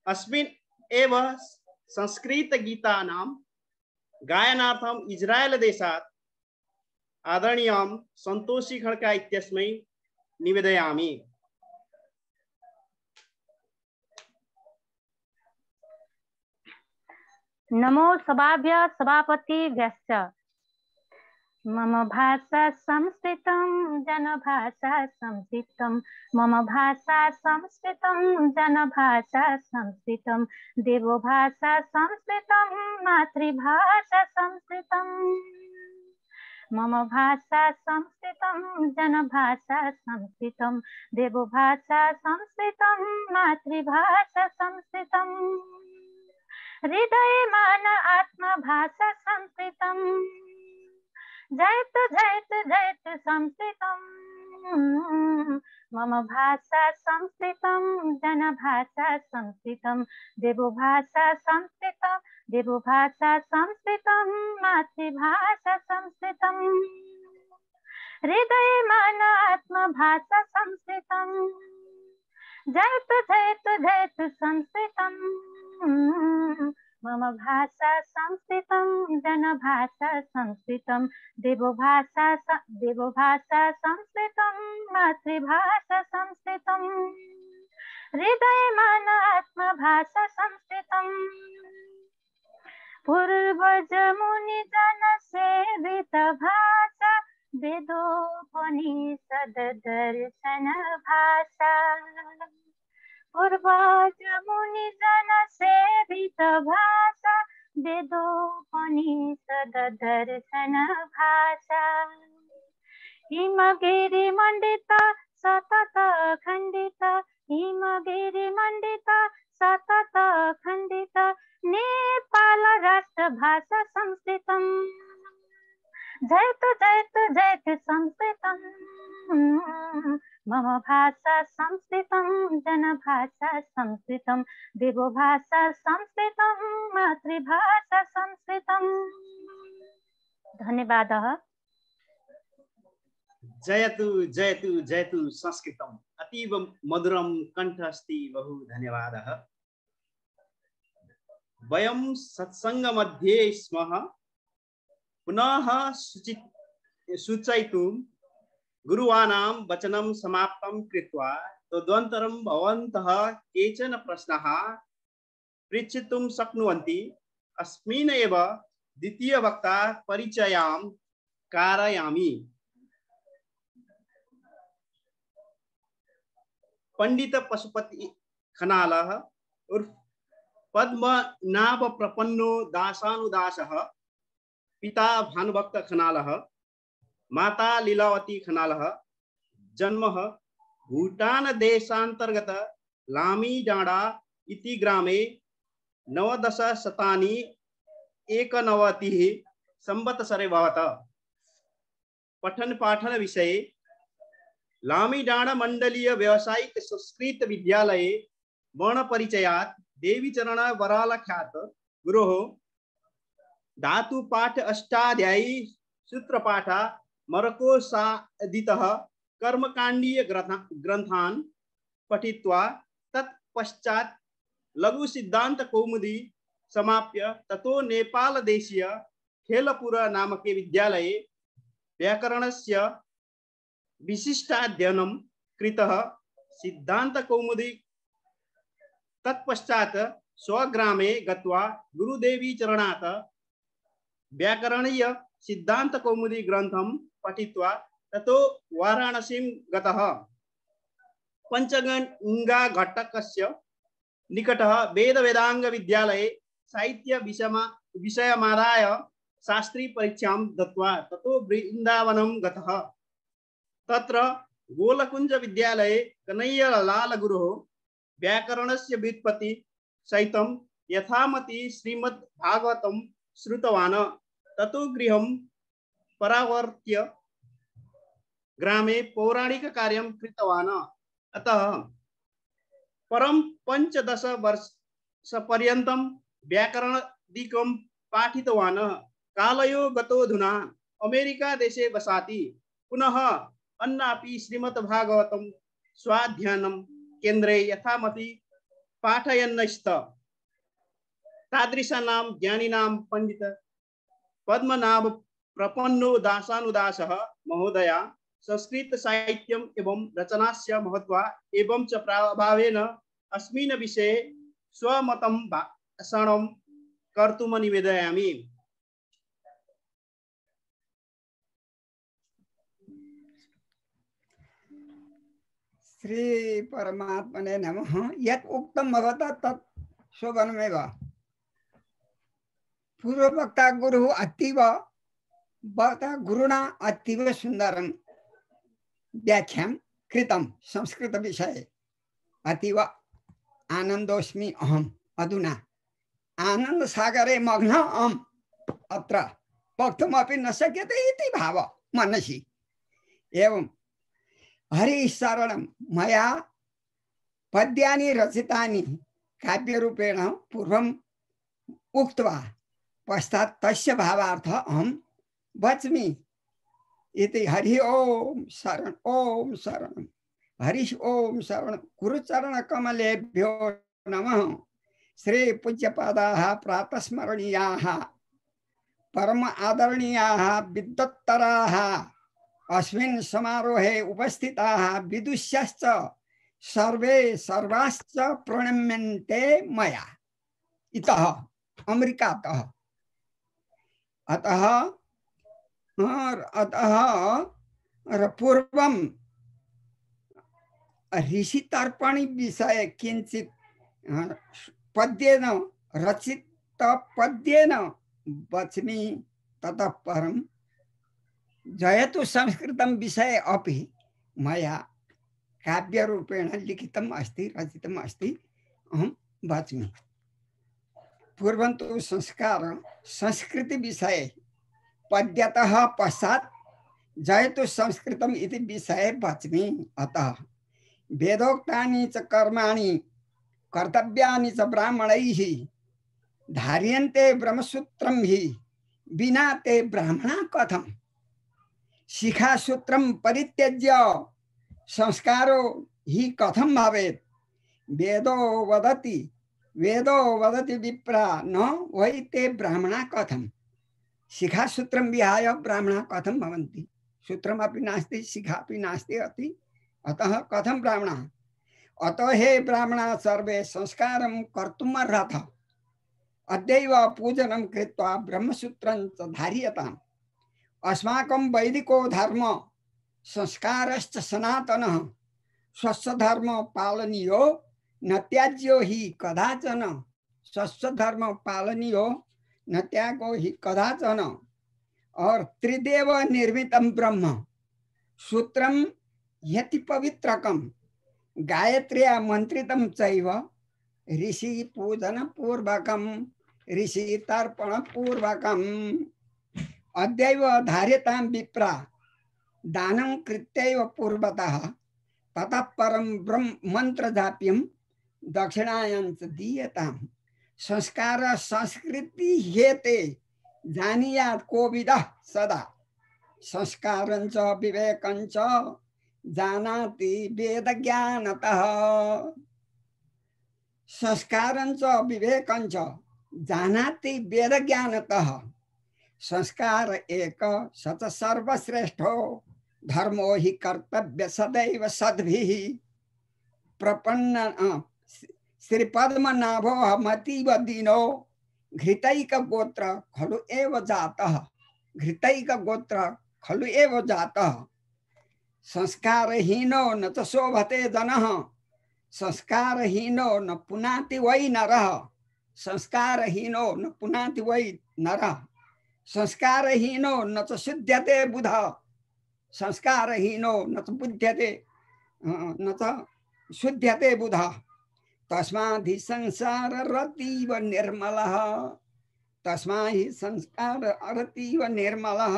अस्मिन् एव संस्कृतगीतानां गायनार्थम् इज्रायेल देशात् आदरणीयं संतोषी खड्का इत्यस्मै निवेदयामि। नमो सभाभ्य सभापतिभ्यश्च। मम भाषा संस्कृतं जनभाषा संस्कृतं, मम भाषा संस्कृतं जनभाषा संस्कृतं, देवभाषा संस्कृतं मातृभाषा संस्कृतं। मम भाषा संस्कृतं जनभाषा संस्कृतं, देवभाषा संस्कृतं मातृभाषा संस्कृतं, हृदय मन आत्मभाषा संस्कृतं। जयतु जयतु जयतु संस्कृतं। मम भाषा संस्कृतं जनभाषा संस्कृतं, देवभाषा संस्कृतं, देवभाषा संस्कृतं मातृभाषा संस्कृतं, हृदय मन आत्मभाषा संस्कृतं। जयतु जयतु जयतु संस्कृतं। मम भाषा संस्कृतं जनभाषा संस्कृतं, देवभाषा संस्कृतं मातृभाषा संस्कृतं, हृदय मन आत्मभाषा संस्कृतं। पूर्वज मुनिजन सेवित भाषा, वेदोपनिषद दर्शन भाषा। पूर्वज मुनिजन सेवित भाषा, वेदोपनिषद दर्शन भाषा। हिमगिरि मंडित सतत खंडित, हिमगिरि मंडित सतत खंडित, नेपाल राष्ट्र भाषा संस्कृतं। जयतु जयतु जयतु संस्कृतं। मम भाषा संस्कृतं जनभाषा संस्कृतं, देवभाषा संस्कृतं मातृभाषा संस्कृतं। धन्यवादः। जयतु जयतु जयतु संस्कृतम्। अतीव मधुरं कंठ अस्ति, बहु धन्यवादः। वयं सत्संगमध्ये स्मः। पुनः सूचयितुं गुरुवाणां वचनं समाप्तं कृत्वा तदनन्तरं भवन्तः केचन प्रश्नाः पृच्छितुं शक्नुवन्ति। अस्मिन् एव द्वितीयवक्ता परिचयं कारयामि। पंडित पशुपति खनालः उर्फ पद्मनाभ प्रपन्नो दासानुदासः, पिता भानुभक्त खनालः, माता लीलावती खनालः। जन्म भूटान देशांतर्गत लामी डाँडा इति ग्रामे 19 शतानि 19 संवत्सरे भवत। पठन पाठन विषये लामी डाँडा मंडलीय व्यावसायिक संस्कृत विद्यालये वर्ण परिचयात् देवीचरण वरालख्यात गुरोः धातु पाठ अष्टाध्यायी सूत्रपाठ मरकोसादितः कर्मकांडीय ग्रंथान् पठित्वा तत्पश्चात् लघु सिद्धांत कौमुदी समाप्य ततो नेपाल देशीय खेलपुर नामके विद्यालये व्याकरणस्य विशिष्टाध्ययनं कृतः। सिद्धान्तकौमुदी तत्पश्चात् स्वग्रामे गत्वा गुरुदेवी चरणात् व्याकरणीय सिद्धान्तकौमुदी ग्रन्थं पठित्वा ततो वाराणसीं गतः। पञ्चगङ्गा घटकस्य निकटः वेद-वेदांग विद्यालये साहित्य विषयमादाय शास्त्री परीक्षां दत्वा ततो वृन्दावनं गतः। तत्र गोलकुंज विद्यालये कन्हैयालाल गुरुः व्याकरणस्य व्युत्पत्ति सहितं यथामति श्रीमद्भागवतं श्रुतवान्। ततो गृहं परावर्त्य ग्रामे पौराणिक कार्यं कृतवान्। अतः परं 15 वर्षपर्यन्तं व्याकरणादिकं पाठितवान्। कालयो गतोऽधुना अमेरिका देशे वसति। पुनः अन्नापि श्रीमद्भागवतं स्वाध्ययनं केन्द्रे यथामति पाठयन्नस्ति। तादृशानां ज्ञानिनां पंडित पद्मनाभ प्रपन्नो दासानुदासः महोदया संस्कृत साहित्यम् एवं रचनास्य महत्व एवं च प्रभावेन अस्मिन् विषये स्वमतं भाषणं कर्तुं निवेदयामि। श्री परमात्मने नमः। यत् उक्तं भवता तत् शोभनमेव। पूर्ववक्ता गुरुः अतीव भवता गुरुणा अतीव सुन्दरं व्याख्यां कृतं संस्कृत विषये। अतीव आनन्दोऽस्मि अहम् अधुना आनंद सागरे मग्न अहम् अत्र वक्तुमपि न शक्यते इति भाव मनसि। एवं हरिशरणं मया पद्यानि रचितानि काव्यरूपेण पूर्वम् उक्त्वा पश्चात् तस्य भावार्थ अहं वच्मि इति। हरि ओम शरण हरि ओम शरण गुरुचरण कमलेभ्यो नमः। श्री पूज्यपादाः प्रातस्मरणीयाः परम आदरणीयाः विद्वत्तराः अस्मिन् समारोहे उपस्थिताः विदुष्यश्च सर्वे सर्वाश्च प्रणम्यन्ते मया इतः अमेरिकातः। अतः पूर्वं ऋषितर्पणि विषये किञ्चित् पद्येन रचित पद्येन वच्मि। ततः परं जयतु संस्कृतं विषये अपि मया काव्यरूपेण लिखितम् अस्ति, रचितम् अस्ति, अहं वच्मि। पूर्वं तु संस्कृति विषये पद्यतः पश्चात् जयतु संस्कृतम् इति विषये वच्मि। अतः वेदोक्तानि च कर्माणि कर्तव्यानि च ब्राह्मणैः धार्यन्ते ब्रह्मसूत्रं हि विना ते ब्राह्मणा कथम्। शिखासूत्रं परित्यज्य संस्कारो हि कथं भवेत्। वेदो वदति विप्रा न वै ते ब्राह्मणा कथम्। शिखासूत्रं विहाय ब्राह्मणा कथं भवन्ति। सूत्रमपि नास्ति, शिखापि नास्ति अति, अतः कथं ब्राह्मणा। अतो हे ब्राह्मणा सर्वे संस्कारं कर्तुम् अर्हतः। अद्यैव पूजनं कृत्वा ब्रह्मसूत्रं च धार्यताम्। अस्माकं वैदिको धर्म संस्कारश्च सनातनः। स्वस्य धर्म पालनीयो न त्याज्यो हि कदाचन। स्वस्य धर्म पालनीयो न त्यागो हि कदाचन। और त्रिदेव निर्मितं ब्रह्म सूत्रं यति पवित्रकं गायत्र्या मंत्रितं चैव ऋषि पूजन पूर्वकं ऋषि तर्पण पूर्वकम्। अद्यैव धार्यतां विप्रा दानं कृत्यैव पूर्वतः ततः परं ब्रह्म मंत्र जाप्यं दक्षिणायां च दीयताम्। संस्कार संस्कृति हेते जानीयात् कोविदः सदा। संस्कारं च विवेकं च जानाति वेद ज्ञानतः। संस्कारं च विवेकं च जानाति वेद ज्ञानतः। संस्कार एक सच सर्वश्रेष्ठो धर्मो हि कर्तव्य सदैव सद्भिः प्रपन्न श्री पद्मनाभो मतीव दीनो घृतैक गोत्र खलु एव जातः घृतैक गोत्र खलु एव जातः संस्कारहीनो न च शोभते जनः संस्कारहीनो न पुनाति वै नरः संस्कारहीनो न पुनाति वै नरः संस्कारहीनो न च शुध्यते बुधः संस्कारहीनो न च बुध्यते न च शुध्यते बुधः तस्माद्धि संसार रतीव निर्मलः तस्माहि संस्कार अरतीव निर्मलः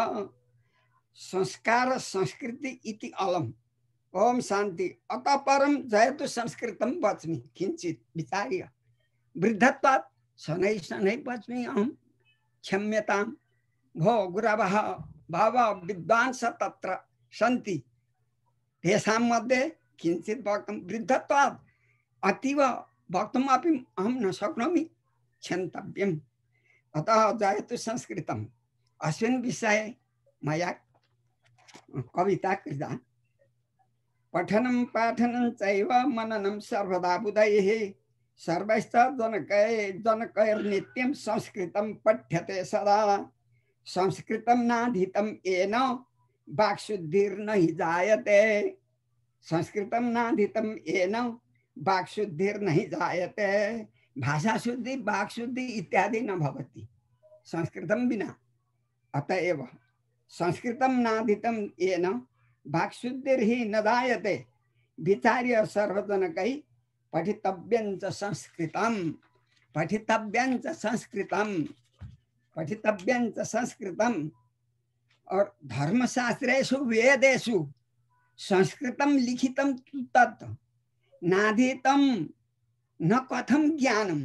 संस्कार संस्कृति इति अलम। ओम शांति। अतः परम जयतु संस्कृतम वच्मि किंचित विचार्य वृद्धत्वात् शनै शनै वच्मि अहं क्षम्यतां भो गुरवः भाव विद्वांस तत्र सन्ति तेषां मध्ये किंचित वक्तुं वृद्धत्वात् अतीव वक्तुम् अपि अहं न शक्नोमि क्षन्तव्यम्। अतः जयतु संस्कृतम्। अस्मिन् विषये मया कविता कृता। पठनं पाठनं चैव मननं सर्वदा बुधैः सर्वैश्च जनकैर्नित्यं संस्कृतं पठ्यते सदा संस्कृतं नाधीतं येन वाक्शुद्धिर्न हि जायते संस्कृतं नाधीतं येन वाक्शुद्धिर्न हि जायते भाषा शुद्धि वाक् शुद्धि इत्यादि न भवति संस्कृतं विना। अतएव संस्कृतं नाधीतं येन वाक्शुद्धिर्हि न जायते विचार्य सर्वजनकैः पठितव्यं च संस्कृतं पठितव्यं च संस्कृतं पठितव्यं च संस्कृतं। और धर्मशास्त्रेषु वेदेषु संस्कृतं लिखितं तत् नाधीतं न कथं ज्ञानं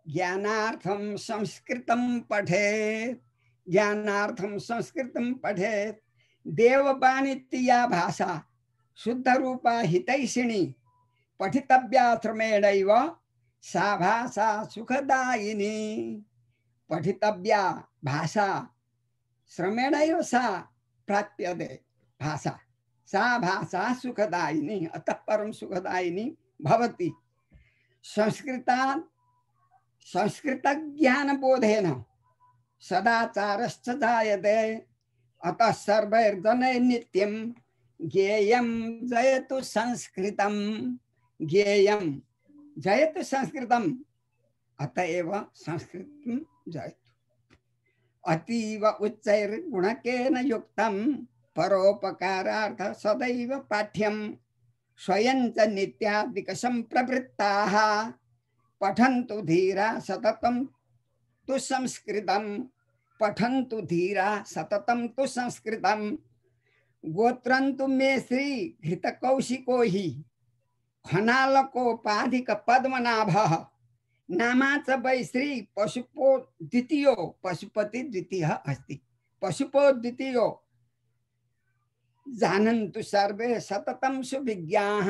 ज्ञानार्थं संस्कृतं पठेत् ज्ञानार्थं संस्कृतं पठेत् देववाणीत्या भाषा शुद्धरूपा हितैषिणी पठितव्या श्रमेणैव सा भाषा सुखदायिनी पठितव्या भाषा श्रमेणैव सा प्राप्यते भाषा सा भाषा सुखदायिनी अतः परम सुखदायिनी भवति। संस्कृत ज्ञान बोधेन सदाचारश्च जायते अतः सर्वैर्जनैः नित्यं ज्ञेयं जयतु संस्कृतं ज्ञेयं जयतु संस्कृतम् अतएव संस्कृतं जयतु। अतीव उच्चैर्गुणकेन युक्तं परोपकारार्थ सदैव पाठ्यं स्वयं च नित्यादिकं प्रवृत्ताः पठन्तु धीरा सततं तु संस्कृतं पठन्तु धीरा सततं तु संस्कृतं। गोत्रन्तु मे श्री घृतकौशिको हि खनालकोपाधिक पद्मनाभः नामा च वै श्री पशुपो द्वितीयो पशुपति द्वितीयः अस्ति पशुपो द्वितीयो जानन्तु सर्वे सततं सुविज्ञाः।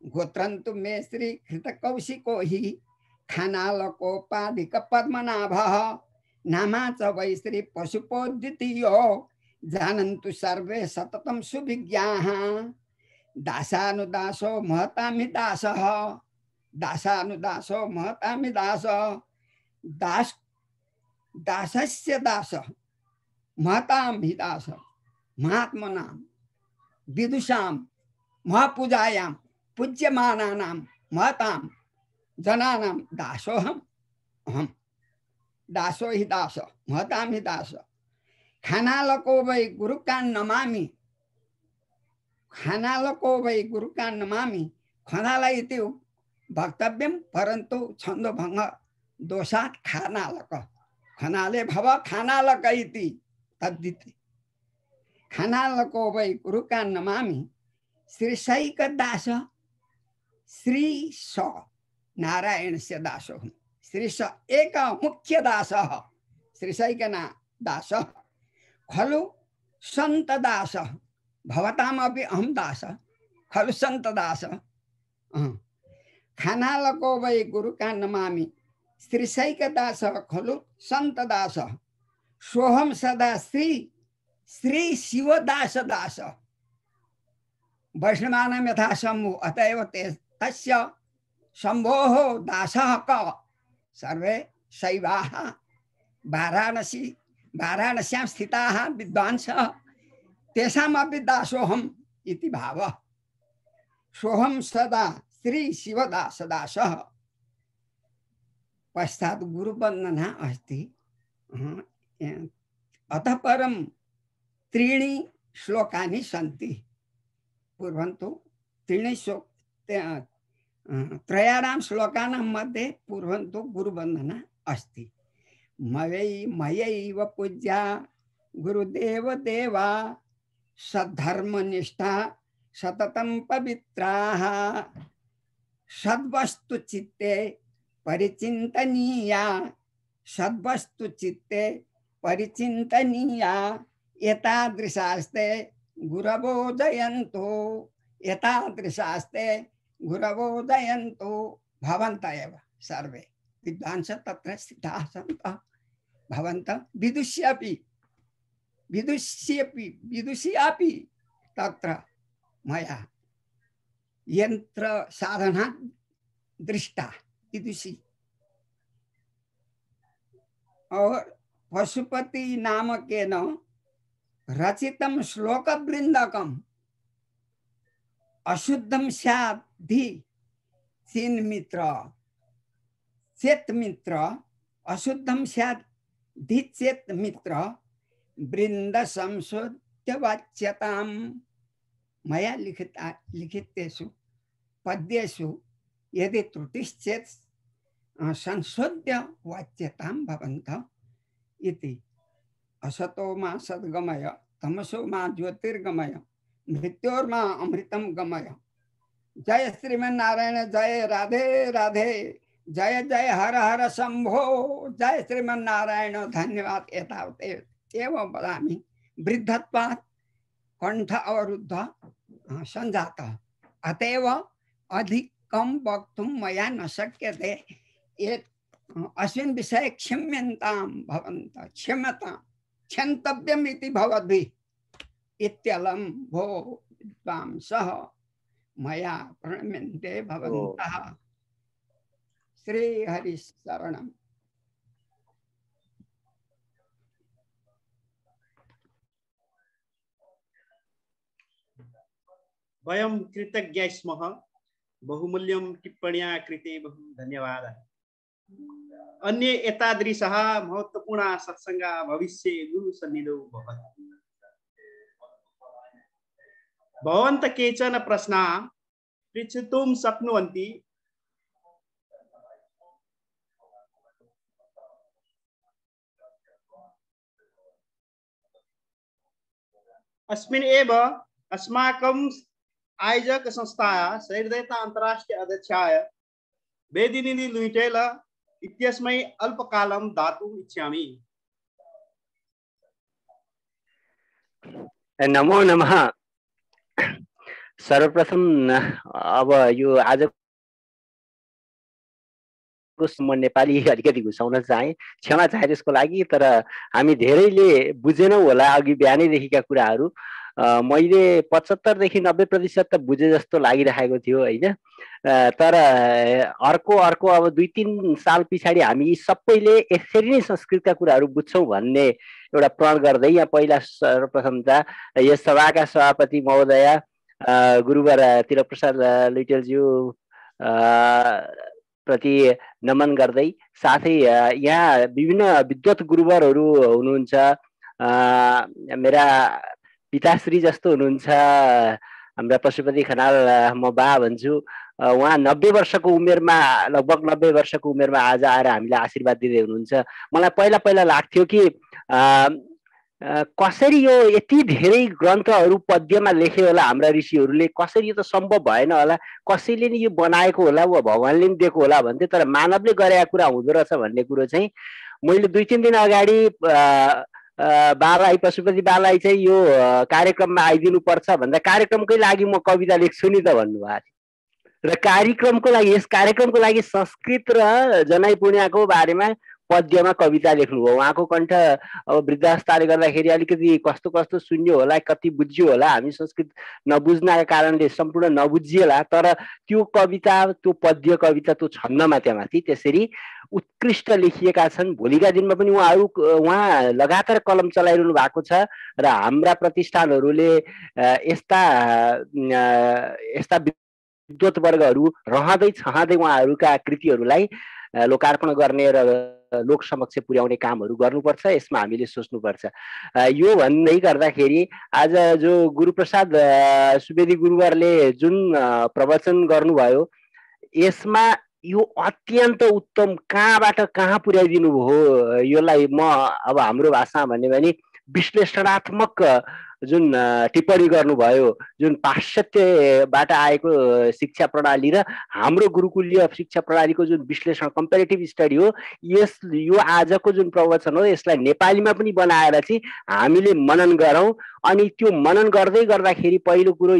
गोत्रन्तु मे श्री घृतकौशिको हि खनालकोपाधिक पद्मनाभः नामा च वै श्री पशुपो द्वितीयो जानन्तु सर्वे सततं सुविज्ञाः। दासानुदासो महतामि दासः दासानुदासो महतामि दासः दास दासस्य दासः महतामि दासः महात्मनां विदुषां महापूजायां पूज्यमानानां महतां जनानां दासोऽहम् अहम् दासो हि दास महतामि दास। खानालको वै गुरुकान् नमामि खानालको वै गुरुकान् नमामि खनाल इति वक्तव्यं परन्तु छन्दोभङ्ग दोषात् खानालक खनाले भव खानालक इति तद्दिति। खानालको वै गुरुकान् नमामि श्रीशैक दास श्री स नारायणस्य दासो श्री स एक मुख्य दासः श्रीशैकना दासः खलु संत दासः भवतामपि अहं दासः खलु संत दासः। खानालको वै गुरुकान् नमामि श्रीशैक दासः खलु संत दासः सोहम सदा श्री श्री शिवदास दास वैष्णवानां यथा शम्भु अतएव तस्य शम्भोः दासः क सर्वे शैवाः वाराणस्यां स्थिताः विद्वांसः तेषामपि दासोऽहम् इति भावः। सोहम सदा श्री शिवदास दासः। पश्चात् गुरुवन्दना अस्ति। अतः परं त्रीणि श्लोकानि सन्ति। पूर्वं तु त्रीणि त्रयाणां श्लोकानां मध्ये पूर्वं तु गुरुवन्दना अस्ति। मयैव पूज्या गुरुदेव देवा सद्धर्मनिष्ठा सततं पवित्राः सद्वस्तु चित्ते परिचिन्तनीया सद्वस्तु चित्ते परिचिन्तनीया एतादृशास्ते गुरवो जयन्तु एतादृशास्ते गुरवो जयन्तु भवन्तः एव सर्वे विद्वांसः तत्र स्थिताः सन्तः भवन्तः विदुष्यापि तत्र मया यंत्र साधना दृष्टा विदुषी और पशुपति नामकेन रचितं श्लोक वृंदकम अशुद्धम स्याद्धि चिन्मित्र चेत मित्र अशुद्धम स्याद्धि चेत मित्र वृंद संशोध्य वाच्यताम मया लिखितेषु पद्येषु यदि त्रुटिश्चेत् संशोध्य वाच्यतां भवन्तः इति। असतो मा सद्गमय तमसो मा ज्योतिर्गमय मृत्योर्मा अमृतं गमय। जय श्रीमन्नारायण जय राधे राधे जय जय हर हर शंभो जय श्रीमन्नारायण धन्यवाद। एतावत् एव वदामि। वृद्धत्वात् कंठ अवरुद्ध संजातः अतएव अधिकं वक्तुं मया न शक्यते। अस्मिन् विषये क्षम्यन्तां भवन्तः क्षम्यतां क्षन्तव्यम् इति भवद्भिः इत्यलं भो विद्वांसः मया प्रणम्यन्ते भवन्तः। श्री हरि शरणम्। वयं कृतज्ञ स्मः। बहुमूल्यं टिप्पण्या कृते बहु धन्यवादः। अन्ये एतादृशः महत्वपूर्णः सत्सङ्गः भविष्ये गुरुसन्निधौ भवतु। भवन्तः केचन प्रश्नाः पृच्छितुं शक्नुवन्ति। अस्मिन् एव अस्माकं आयोजक संस्थायाः सहृदयता अन्तर्राष्ट्रीय अध्यक्षाय वेदिनी लुइटेल इत्यस्मै अल्पकालं दातुम् इच्छामि। नमो नमः। सर्वप्रथम अब यो आज म नेपाली अलिकति घुसाउन चाहे, क्षमा चाहे त्यसको लागि। तर हामी धेरैले बुझेनौँ होला अघि बिहानैदेखिका कुराहरू। मैले 75 देखि 90% त बुझे जस्तो लागिरहेको थियो हैन। तर अर्को अब 2-3 साल पछाडि हामी सबैले यसरी नै संस्कृतका कुराहरू बुझ्छौँ भन्ने एउटा प्रण गर्दै यहाँ पहिला सर्वप्रथम त यस सभाका सभापति महोदय गुरुवर तिलकप्रसाद लुइटेलज्यू प्रति नमन गर्दै, साथै यहाँ विभिन्न विद्वत गुरुवरहरू हुनुहुन्छ। मेरा पिताश्री जस्तो हुनुहुन्छ हाम्रा पशुपति खनाल, म बा भन्छु। उहाँ 90 वर्षको उमेरमा, लगभग 90 वर्षको उमेरमा आज आएर हामीलाई आशीर्वाद दिँदै हुनुहुन्छ। मलाई पहिला लाग्थ्यो कि कसरी यो यति धेरै ग्रन्थहरू पद्यमा लेखे होला हाम्रा ऋषिहरूले, कसरी यो त सम्भव भएन होला, कसैले नि यो बनाएको होला वा भगवानले नि दिएको होला भन्थे। तर मानवले गरेको कुरा हुँदो रहेछ भन्ने कुरो चाहिँ मैले 2-3 दिन अगाडि बालाई पशुपति बालाई चाहिँ यो कार्यक्रममा आइदिनु पर्छ भन्दा कार्यक्रमकै लागि म कविता लेख्छु नि त भन्नुभएको थियो। र कार्यक्रमको लागि, यस कार्यक्रमको लागि संस्कृत र जनाई पूर्णिमाको बारेमा पद्यमा कविता लेख्नुभयो। उहाँको कण्ठ अब वृद्धावस्थाले गर्दाखेरि अलिकति कस्तो कस्तो सुन्यो होला, कति बुझ्यो होला, हामी संस्कृत नबुझ्नाका कारणले सम्पूर्ण नबुझिएला, तर त्यो कविता, त्यो पद्य कविता, त्यो छन्दमा त्यहाँमाथि त्यसरी उत्कृष्ट लेखिएका छन्। भोलिका दिनमा पनि उहाँ लगातार कलम चलाइरहनु भएको छ र हाम्रा प्रतिष्ठानहरूले यस्ता विद्वत वर्गहरू रहँदै छँदै उहाँहरूका कृतिहरूलाई लोकार्पण गर्ने र लोक समक्ष पुर्याउने कामहरू गर्नुपर्छ। यसमा हामीले सोच्नुपर्छ। यो भन्दै गर्दाखेरि आज जो गुरुप्रसाद सुवेदी गुरुवरले जुन प्रवचन गर्नुभयो यसमा यो अत्यन्त उत्तम, कहाँबाट कहाँ पुर्याइदिनु भयो यसलाई म अब हाम्रो भाषामा भन्यो भने विश्लेषणात्मक जुन टिप्पणी गर्नुभयो, जुन पाश्चात्यबाट आएको शिक्षा प्रणाली र हाम्रो गुरुकुलीय शिक्षा प्रणालीको जुन विश्लेषण कम्पेरिटिभ स्टडी हो, यो आजको जुन प्रवचन हो यसलाई नेपालीमा पनि बनाएर चाहिँ हामीले मनन गरौँ। अनि त्यो मनन गर्दै गर्दाखेरि पहिलो कुरो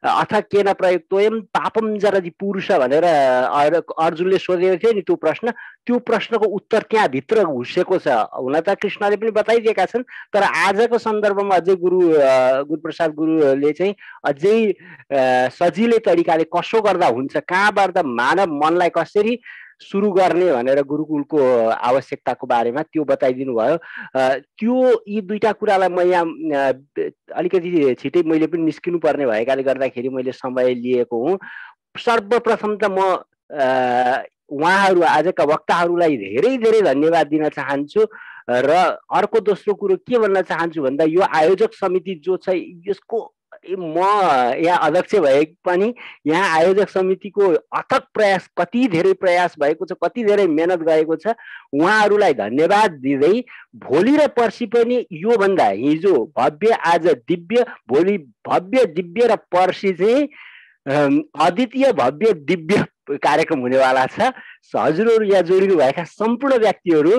अथ केन प्रयुक्तोयम पापम जरति पुरुष भनेर अर्जुनले सोधेको थियो नि त्यो प्रश्न, त्यो प्रश्नको उत्तर त्यहाँभित्र घुसेको छ। हुन त कृष्णले पनि बताइदिएका छन्, तर आजको सन्दर्भमा अझै गुरुप्रसाद गुरुले चाहिँ अझै सजिलै तरिकाले कसो गर्दा हुन्छ, कहाँबाट मानव मनलाई कसरी सुरु गर्ने भनेर गुरुकुलको आवश्यकताको बारेमा त्यो बताइदिनु भयो। त्यो यी दुईटा कुरालाई म यहाँ अलिकति छिटै मैले पनि निस्किनु पर्ने भएकाले गर्दाखेरि मैले समय लिएको हुँ। सर्वप्रथम त म उहाँहरू आजका वक्ताहरूलाई धेरै धेरै धन्यवाद दिन चाहन्छु र अर्को दोस्रो कुरो के भन्न चाहन्छु भन्दा यो आयोजक समिति जो छ यसको म यहाँ अध्यक्ष भए पनि यहाँ आयोजक समितिको अथक प्रयास, कति धेरै प्रयास भएको छ, कति धेरै मेहनत गएको छ, उहाँहरूलाई धन्यवाद दिँदै भोलि र पर्सि पनि योभन्दा हिजो भव्य, आज दिव्य, भोलि भव्य दिव्य र पर्सि चाहिँ अद्वितीय भव्य दिव्य कार्यक्रम हुनेवाला छ। हजुरहरू यहाँ जोडिनु भएका सम्पूर्ण व्यक्तिहरू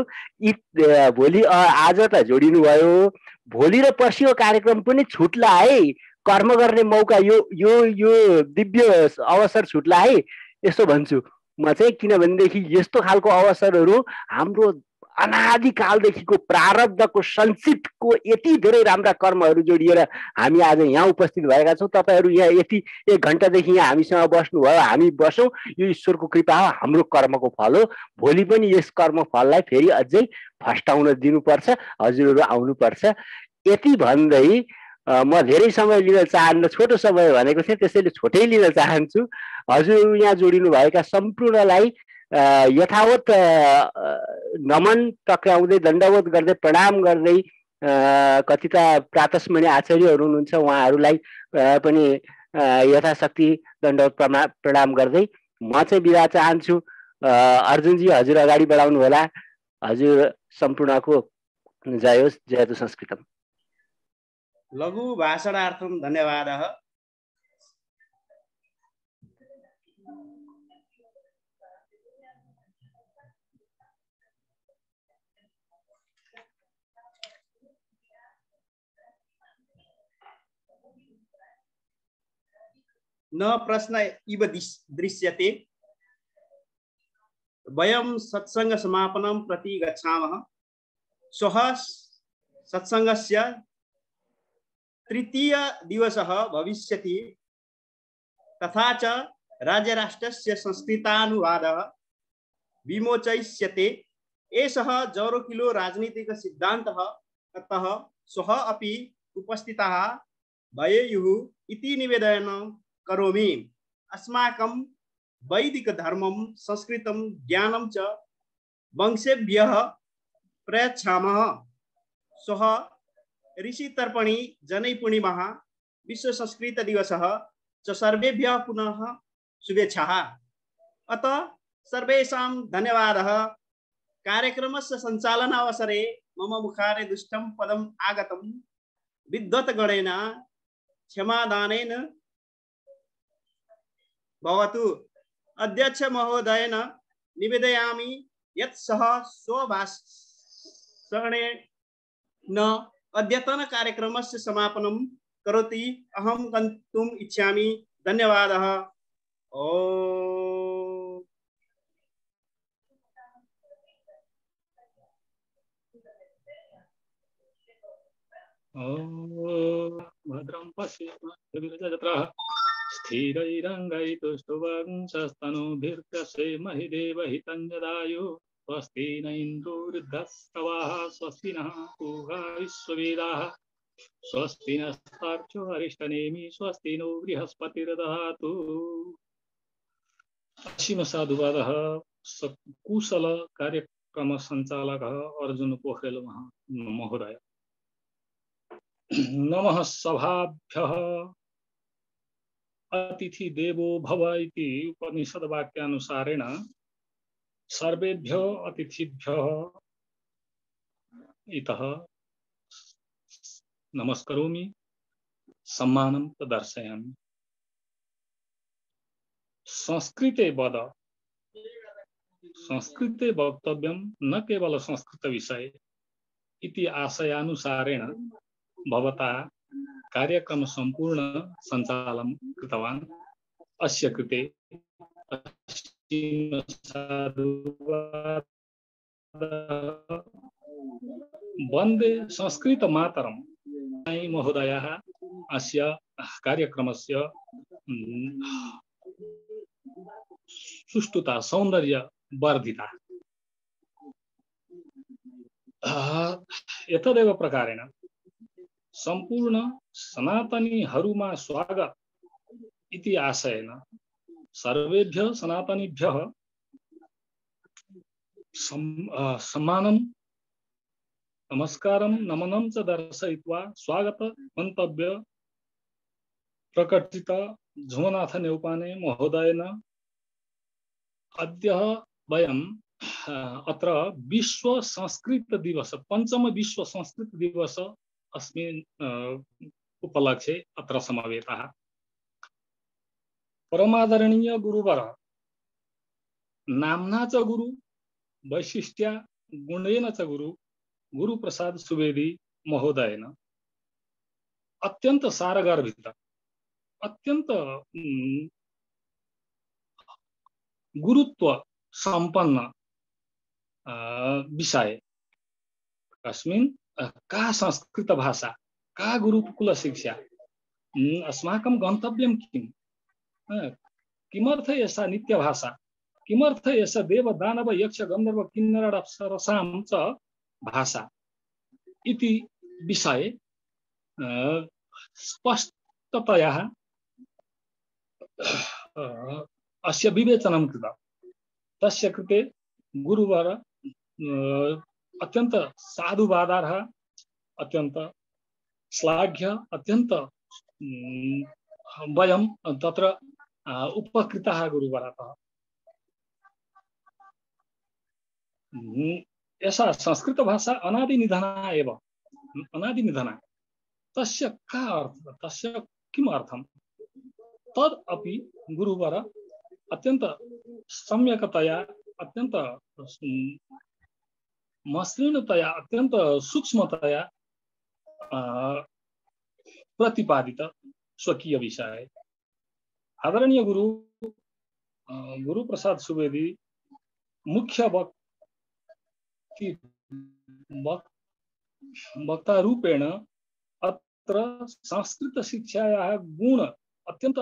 भोलि आज त जोडिनु भयो, भोलि र पर्सिको कार्यक्रम पनि छुट्ला है, कर्म गर्ने मौका यो दिव्य अवसर छुट्ला है, यसो भन्छु म चाहिँ। किनभनेदेखि यस्तो खालको अवसरहरू हाम्रो अनादिकालदेखिको प्रारब्धको सञ्चितको यति धेरै राम्रा कर्महरू जोडिएर हामी आज यहाँ उपस्थित भएका छौँ। तपाईँहरू यहाँ यति 1 घन्टादेखि यहाँ हामीसँग बस्नुभयो, हामी बसौँ, यो ईश्वरको कृपा हो, हाम्रो कर्मको फल हो। भोलि पनि यस कर्म फललाई फेरि अझै फस्टाउन दिनुपर्छ, हजुरहरू आउनुपर्छ। यति भन्दै म धेरै समय लिन चाहन्न, छोटो समय भनेको थिएँ त्यसैले छोटै लिन चाहन्छु। हजुरहरू यहाँ जोडिनु भएका सम्पूर्णलाई यथावत नमन टक्राउँदै दण्डवत गर्दै प्रणाम गर्दै कति त प्रातस्मरणीय आचार्यहरू हुनुहुन्छ उहाँहरूलाई पनि यथाशक्ति दण्डवत प्रणाम गर्दै म चाहिँ बिदा चाहन्छु। अर्जुनजी हजुर अगाडि बढाउनु होला। हजुर सम्पूर्णको जय होस्, जयतु संस्कृतम। लघु भाषणार्थं धन्यवादः। न प्रश्न इव दृश्यते, वयं सत्संग समापनं प्रति गच्छामः। श्वः सत्संगस्य तृतीय दिवसः भविष्यति, तथा च राज्यराष्ट्रस्य संस्कृतानुवादः विमोचयिष्यते। एषः जौरोकिलो राजनीतिक सिद्धान्तः, अतः श्वः अपि उपस्थिताः भवेयुः इति निवेदनं करोमि। अस्माकं वैदिक धर्मं, संस्कृतं, ज्ञानं च वंशेभ्यः प्रयच्छामः। श्वः ऋषितर्पणी जनैपूर्णिमः, विश्व संस्कृत दिवसः च सर्वेभ्यः पुनः शुभेच्छाः। अतः सर्वेषां धन्यवादः। कार्यक्रमस्य सञ्चालनावसरे मम मुखारे दुष्टं पदम् आगतं विद्वत्गणेन क्षमादानेन भवतु। अध्यक्ष महोदयेन निवेदयामि यत् सः स्वभाषणेन अद्यतन कार्यक्रमस्य समापनं करोति। अहं गन्तुम् इच्छामि। धन्यवादः। ओ भद्रं पश्येमाक्षभिर्यजत्राः स्थिरैरङ्गैतुष्टुवंशस्तनूभिर्दशे महिदेवहितं जदायुः स्वस्ति न इन्द्रो वृद्धस्तवाः स्वस्ति नः पूषा विश्ववेदाः स्वस्ति नस्तार्क्ष्यो अरिष्टनेमि स्वस्ति नो बृहस्पतिर्दधातु। असीम साधुवादः कुशल कार्यक्रम संचालकः अर्जुन पोखरेल महोदय। नमः सभाभ्यः अतिथि देवो भव इति उपनिषद वाक्यानुसारेण सर्वेभ्यो अतिथिभ्यः इतः नमस्करोमि, सम्मानं प्रदर्शयामि। संस्कृते वद, संस्कृते वक्तव्यं न केवल संस्कृत विषये इति आशयानुसारेण भवता कार्यक्रम संपूर्ण संचालन कृतवान्। अस्य कृते वन्दे संस्कृत मातरम् महोदयः अस्य कार्यक्रमस्य सुष्ठुता सौन्दर्य वर्धिता। एतदेव प्रकारेण संपूर्ण सनातनीहरूमा स्वागत इति आशयेन सर्वेभ्यः सनातनीभ्यः सम्मानं नमस्कारं नमनं च दर्शयित्वा स्वागत मंतव्य प्रकटित झुमनाथ नेउपाने महोदयेन अद्य वयम् अत्र विश्व संस्कृत दिवस पंचम विश्व संस्कृत दिवस अस्मिन् उपलक्ष्ये अत्र समवेताः। परमादरणीय गुरुवर नाम्ना च गुरु वैशिष्ट्या गुणेन च गुरु गुरुप्रसाद सुवेदी महोदयेन अत्यंत सारगर्भित अत्यंत गुरुत्व संपन्न विषय अस्मिन् का संस्कृत भाषा का गुरुकुल शिक्षा अस्माकं गन्तव्यं किम् किमर्थ एषा नित्य भाषा किमर्थ एषा देव दानव यक्ष गन्धर्व किन्नर अप्सरसां च भाषा इति विषये स्पष्टतया अस्य विवेचनं कृतं। तस्य कृते गुरुवर अत्यंत साधुवादार्ह अत्यंत श्लाघ्य अत्यंत वयं तत्र उपकृताः गुरुवरतः। एषा संस्कृत भाषा अनादिनिधना एव अनादिनिधना। तस्य का अर्थ तस्य किम् अर्थं तद् अपि गुरुवर अत्यंत सम्यकतया अत्यंत मसृणतया अत्यंत सूक्ष्मतया प्रतिपादित स्वकीय विषय। आदरणीय गुरु गुरुप्रसाद सुवेदी मुख्य वक्ता रूपेण अत्र संस्कृत शिक्षायाः गुण अत्यंत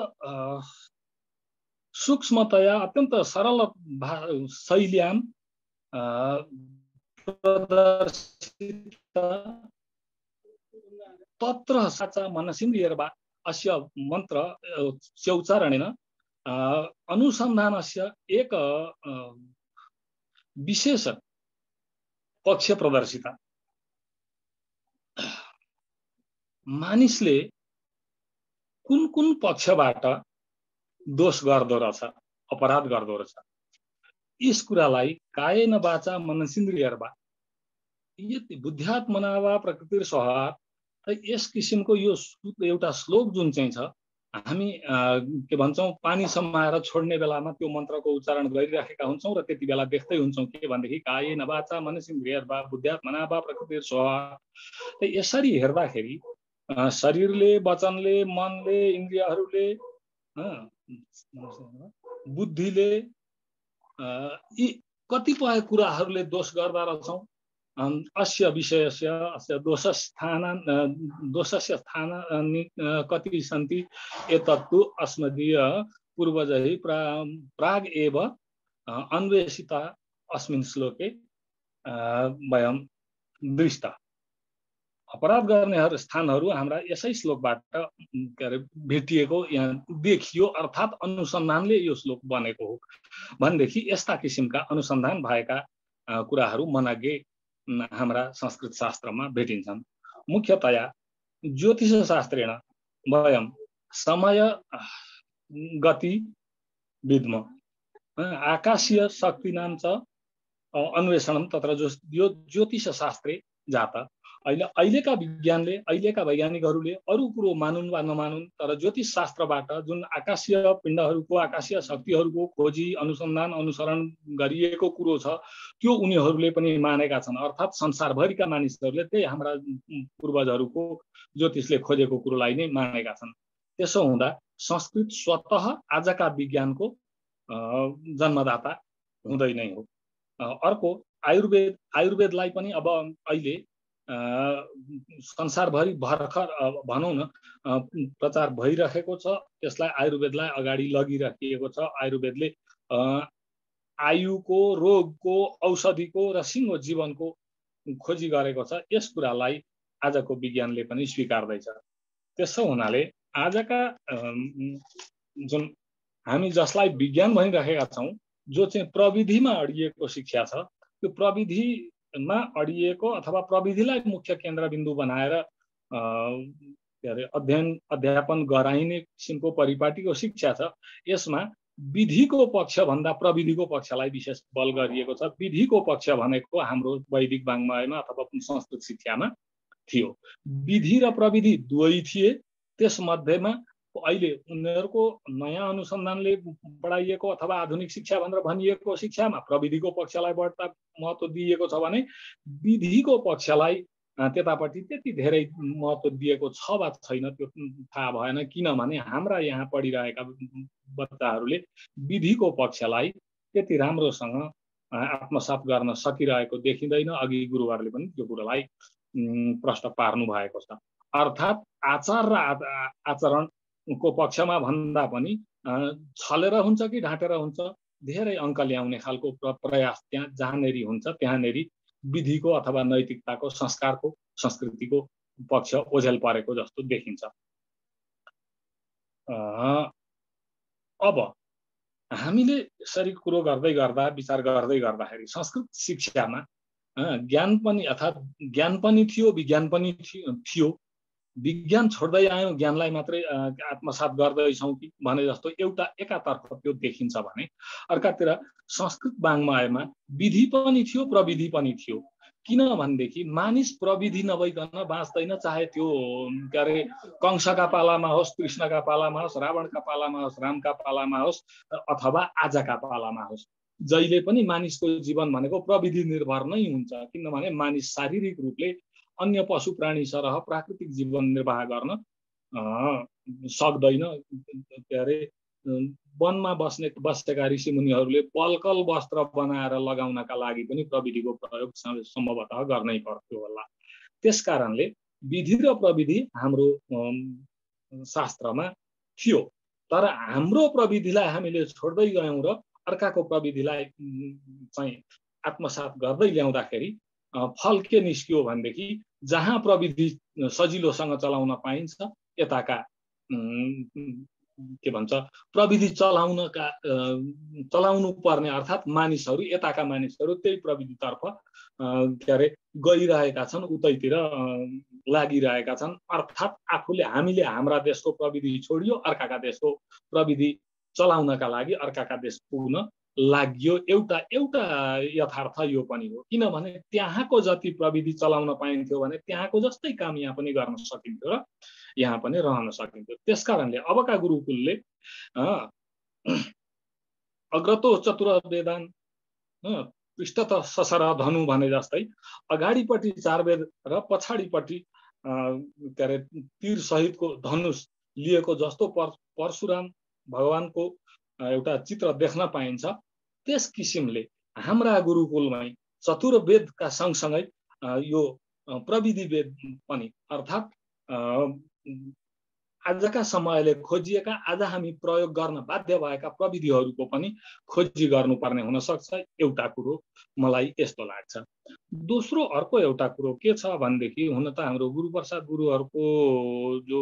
सूक्ष्मतया अत्यंत सरल शैल्यां प्रदर्शित तत्र साचा मनसिन्द्रियर्वा अस्य मंत्र उच्चारणेन अनुसंधानस्य एक विशेष पक्ष प्रदर्शिता। मानिसले कुन कुन पक्षबाट दोष गर्दो रहेछ अपराध गर्दो रहेछ यस कुरालाई कायेन वाचा मनसिन्द्रियर्वा यति बुद्ध्यात्मना वा प्रकृतिर स्वभाव यस किसिमको यो एउटा श्लोक जुन चाहिँ छ हामी के भन्छौं पानी समाएर छोड्ने बेलामा त्यो मन्त्रको उच्चारण गरिराखेका हुन्छौं र त्यति बेला देख्दै हुन्छौं के भन्दाखेरि कायेन वाचा मनसिन्द्रियर्वा बुद्ध्यात्मना वा प्रकृतिर स्वभाव। यसरी हेर्दाखेरि शरीरले वचनले मनले इन्द्रियहरूले बुद्धिले यी कतिपय कुराहरूले दोष गर्दा रहेछौं अस्य विषयस्य अस्य दोषस्य स्थानानि कति सन्ति एतत्तु अस्मदीय पूर्वजैः प्राग एव अन्वेषिता अस्मिन् श्लोके वयं दृष्टा। अपराध गर्ने स्थानहरू हाम्रा यसै श्लोकबाट के अरे भेटिएको यहाँ देखियो, अर्थात् अनुसन्धानले यो श्लोक बनेको हो भनेदेखि यस्ता किसिमका अनुसन्धान भएका कुराहरू मनग्गे हाम्रा संस्कृत शास्त्रमा भेटिन्छन्। मुख्यतया ज्योतिष शास्त्रेण वयं समय गति विद्म आकाशीय शक्तिनां च अन्वेषणं तत्र यो ज्योतिष शास्त्रे जाता। अहिलेका विज्ञानले अहिलेका वैज्ञानिकहरूले अरू कुरो मानुन् वा नमानुन्, तर ज्योतिष शास्त्रबाट जुन आकाशीय पिण्डहरूको आकाशीय शक्तिहरूको खोजी अनुसन्धान अनुसरण गरिएको कुरो छ त्यो उनीहरूले पनि मानेका छन्। अर्थात् संसारभरिका मानिसहरूले त्यही हाम्रा पूर्वजहरूको ज्योतिषले खोजेको कुरोलाई नै मानेका छन्। त्यसो हुँदा संस्कृत स्वतः आजका विज्ञानको जन्मदाता हुँदै नै हो। अर्को आयुर्वेदलाई पनि अब अहिले संसारभरि भर्खर भनौँ न प्रचार भइरहेको छ। त्यसलाई आयुर्वेदलाई अगाडि लगिराखिएको छ। आयुर्वेदले आयुको, रोगको, औषधिको र सिङ्गो जीवनको खोजी गरेको छ। यस कुरालाई आजको विज्ञानले पनि स्वीकार्दैछ। त्यसो हुनाले आजका जुन हामी जसलाई विज्ञान भनिरहेका छौँ, जो चाहिँ प्रविधिमा अडिएको शिक्षा छ, त्यो प्रविधिमा अडिएको अथवा प्रविधिलाई मुख्य केन्द्रबिन्दु बनाएर अध्यापन गराइने किसिमको परिपाटीको शिक्षा छ। यसमा विधिको पक्ष भन्दा प्रविधिको पक्षलाई विशेष बल गरिएको छ। विधिको पक्ष भनेको हाम्रो वैदिक वाङ्मयमा अथवा संस्कृत शिक्षामा थियो। विधि र प्रविधि दुवै थिए। त्यसमध्येमा अहिले उनीहरूको नयाँ अनुसन्धानले बढाइएको अथवा आधुनिक शिक्षा भनेर भनिएको शिक्षामा प्रविधिको पक्षलाई बढ्ता महत्त्व दिएको छ भने विधिको पक्षलाई त्यतापट्टि त्यति धेरै महत्त्व दिएको छ वा छैन त्यो थाहा भएन। किनभने हाम्रा यहाँ पढिरहेका बच्चाहरूले विधिको पक्षलाई त्यति राम्रोसँग आत्मसात गर्न सकिरहेको देखिँदैन। अघि गुरुहरूले पनि त्यो कुरोलाई प्रश्न पार्नु भएको छ। अर्थात् आचार र आचरणको पक्षमा भन्दा पनि छलेर हुन्छ कि ढाँटेर हुन्छ, धेरै अङ्क ल्याउने खालको प्रयास त्यहाँ जहाँनेरि हुन्छ त्यहाँनेरि विधिको अथवा नैतिकताको, संस्कारको, संस्कृतिको पक्ष ओझेल परेको जस्तो देखिन्छ। अब हामीले यसरी कुरो गर्दै गर्दा विचार गर्दै गर्दाखेरि संस्कृत शिक्षामा ज्ञान पनि अर्थात् ज्ञान पनि थियो, विज्ञान पनि थियो। विज्ञान छोड्दै आयौँ, ज्ञानलाई मात्रै आत्मसात गर्दैछौँ कि भने जस्तो एउटा एकातर्फ त्यो देखिन्छ भने अर्कातिर संस्कृत वाङ्मयमा विधि पनि थियो, प्रविधि पनि थियो। किनभनेदेखि मानिस प्रविधि नभइकन बाँच्दैन। चाहे त्यो के अरे कंसका पालामा होस्, कृष्णका पालामा होस्, रावणका पालामा होस्, रामका पालामा होस् अथवा आजका पालामा होस्, जहिले पनि मानिसको जीवन भनेको प्रविधि निर्भर नै हुन्छ। किनभने मानिस शारीरिक रूपले अन्य पशु प्राणी सरह प्राकृतिक जीवन निर्वाह गर्न सक्दैन। के अरे वनमा बसेका ऋषिमुनिहरूले पलकल वस्त्र बनाएर लगाउनका लागि पनि प्रविधिको प्रयोग सम्भवतः गर्नै पर्थ्यो होला। त्यसकारणले विधि र प्रविधि हाम्रो शास्त्रमा थियो। तर हाम्रो प्रविधिलाई हामीले छोड्दै गयौँ र अर्काको प्रविधिलाई चाहिँ आत्मसात गर्दै ल्याउँदाखेरि फल के निस्कियो भनेदेखि जहाँ प्रविधि सजिलोसँग चलाउन पाइन्छ यताका के भन्छ प्रविधि चलाउनु पर्ने अर्थात् मानिसहरू, यताका मानिसहरू त्यही प्रविधितर्फ के अरे गइरहेका छन्, उतैतिर लागिरहेका छन्। अर्थात् आफूले हामीले हाम्रा देशको प्रविधि छोडियो, अर्काका देशको प्रविधि चलाउनका लागि अर्काका देश पुग्न लाग्यो। एउटा यथार्थ यो पनि हो। किनभने त्यहाँको जति प्रविधि चलाउन पाइन्थ्यो भने त्यहाँको जस्तै काम यहाँ पनि गर्न सकिन्थ्यो र यहाँ पनि रहन सकिन्थ्यो। त्यसकारणले अबका गुरुकुलले अग्रतो चतुर वेदान पृष्ठत ससर धनु भने जस्तै अगाडिपट्टि 4 वेद र पछाडिपट्टि के अरे तीर सहितको धनुष लिएको जस्तो परशुराम भगवानको एउटा चित्र देख्न पाइन्छ। त्यस किसिमले हाम्रा गुरुकुलमै चतुर वेदका सँगसँगै यो प्रविधिवेद पनि अर्थात् आजका समयले खोजिएका आज हामी प्रयोग गर्न बाध्य भएका प्रविधिहरूको पनि खोजी गर्नुपर्ने हुन सक्छ एउटा कुरो मलाई यस्तो लाग्छ। दोस्रो अर्को एउटा कुरो के छ भनेदेखि हुन त हाम्रो गुरुप्रसाद गुरुहरूको जो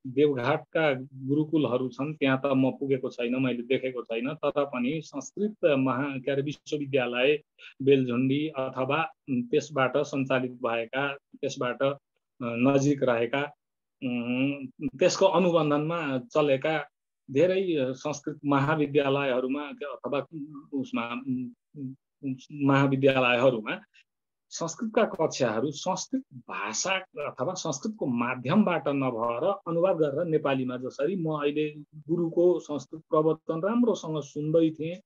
देवघाटका गुरुकुलहरू छन् त्यहाँ त म पुगेको छैन, मैले देखेको छैन, तर पनि संस्कृत विश्वविद्यालय बेलझुन्डी अथवा त्यसबाट सञ्चालित भएका त्यसबाट नजिक रहेका त्यसको अनुबन्धनमा चलेका धेरै संस्कृत महाविद्यालयहरूमा अथवा उसमा महाविद्यालयहरूमा संस्कृतका कक्षाहरू संस्कृत भाषा अथवा संस्कृतको माध्यमबाट नभएर अनुवाद गरेर नेपालीमा, जसरी म अहिले गुरुको संस्कृत प्रवचन राम्रोसँग सुन्दै थिएँ,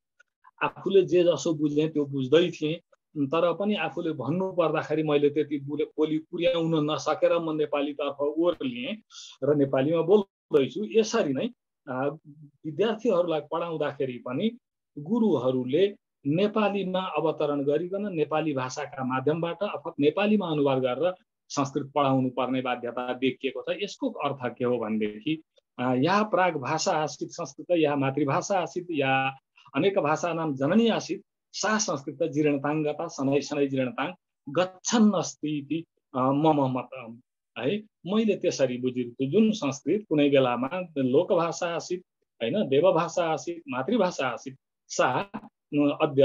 आफूले जे जसो बुझेँ त्यो बुझ्दै थिएँ, तर पनि आफूले भन्नु पर्दाखेरि मैले त्यति बोली पुर्याउन नसकेर म नेपालीतर्फ ओर्लिएँ र नेपालीमा बोल्दैछु। यसरी नै विद्यार्थीहरूलाई पढाउँदाखेरि पनि गुरुहरूले नेपालीमा अवतरण गरिकन नेपाली भाषाका माध्यमबाट अर्थात् नेपालीमा अनुवाद गरेर संस्कृत पढाउनु पर्ने बाध्यता देखिएको छ। यसको अर्थ के हो भनेदेखि या प्राग भाषा आसीत् संस्कृत या मातृभाषा आसीत् या अनेक भाषा नाम जननी आसीत् सा संस्कृत जीर्णताङ गता शनै शनै जीर्णताङ गच्छन् अस्ति इति मम मतम् है। मैले त्यसरी बुझेको जुन संस्कृत कुनै बेलामा लोकभाषा आसीत् हैन, देवभाषा आसीत्, मातृभाषा आसीत्, सा अद्य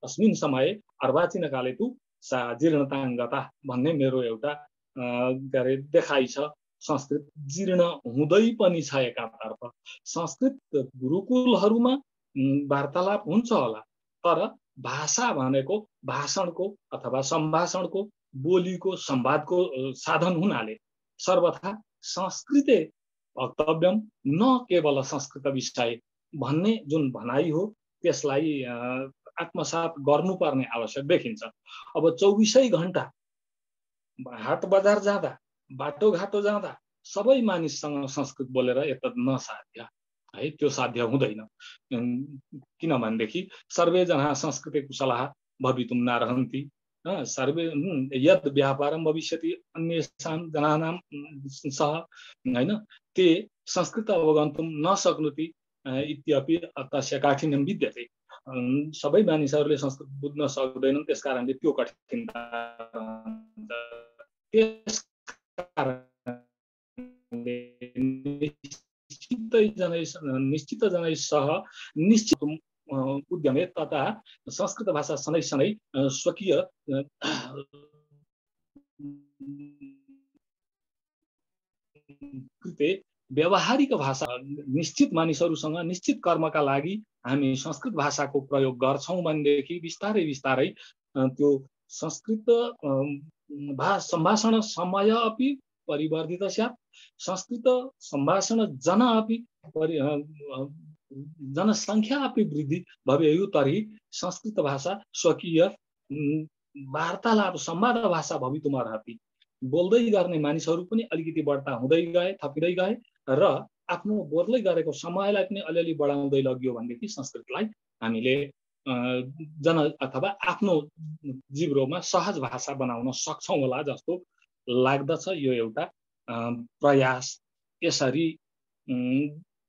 अस्मिन् समये अर्वाचीन काले तु सा जीर्णताङ गता भन्ने मेरो एउटा देखाइ छ। संस्कृत जीर्ण हुँदै पनि छ एकातर्फ। संस्कृत गुरुकुलहरूमा वार्तालाप हुन्छ होला, तर भाषा भनेको भाषणको अथवा सम्भाषणको बोलीको संवादको साधन हुनाले सर्वथा संस्कृते वक्तव्यम न केवल संस्कृत विषय भन्ने जुन भनाइ हो त्यसलाई आत्मसात गर्नुपर्ने आवश्यक देखिन्छ। अब 24 घण्टा हाट बजार जाँदा बाटोघाटो जाँदा सबै मानिससँग संस्कृत बोलेर यता नसाध्य है, त्यो साध्य हुँदैन। किनभनेदेखि सर्वे जना संस्कृते कुशलाः भवितुं नार्हन्ति, सर्वे यद् व्यापारं भविष्यति अन्येषां जनानां सह हैन ते संस्कृत अवगन्तुं न शक्नोति इत्यपि तस्य काठिन्यं विद्यते। सबै मानिसहरूले संस्कृत बुझ्न सक्दैनन्, त्यसकारणले त्यो कठिनता निश्चित जनै सह निश्चित उद्यमे तथा संस्कृत भाषा शनै शनै स्वकीय कृते व्यावहारिक भाषा निश्चित मानिसहरूसँग निश्चित कर्मका लागि हामी संस्कृत भाषाको प्रयोग गर्छौं भनेदेखि बिस्तारै बिस्तारै त्यो संस्कृत सम्भाषण समय अपि परिवर्धित स्यात्, संस्कृत सम्भाषण जन अपि जनसङ्ख्या अपि वृद्धि भवेयु तर्हि संस्कृत भाषा स्वकीय वार्तालाप संवाद भाषा भवितुमर्हति। बोल्दै गर्ने मानिसहरू पनि अलिकति बढ्ता हुँदै गए, थपिँदै गए र आफ्नो बोल्दै गरेको समयलाई पनि अलिअलि बढाउँदै लगियो भनेदेखि संस्कृतलाई हामीले जन अथवा आफ्नो जिब्रोमा सहज भाषा बनाउन सक्छौं होला जस्तो लाग्दछ। यो एउटा प्रयास। यसरी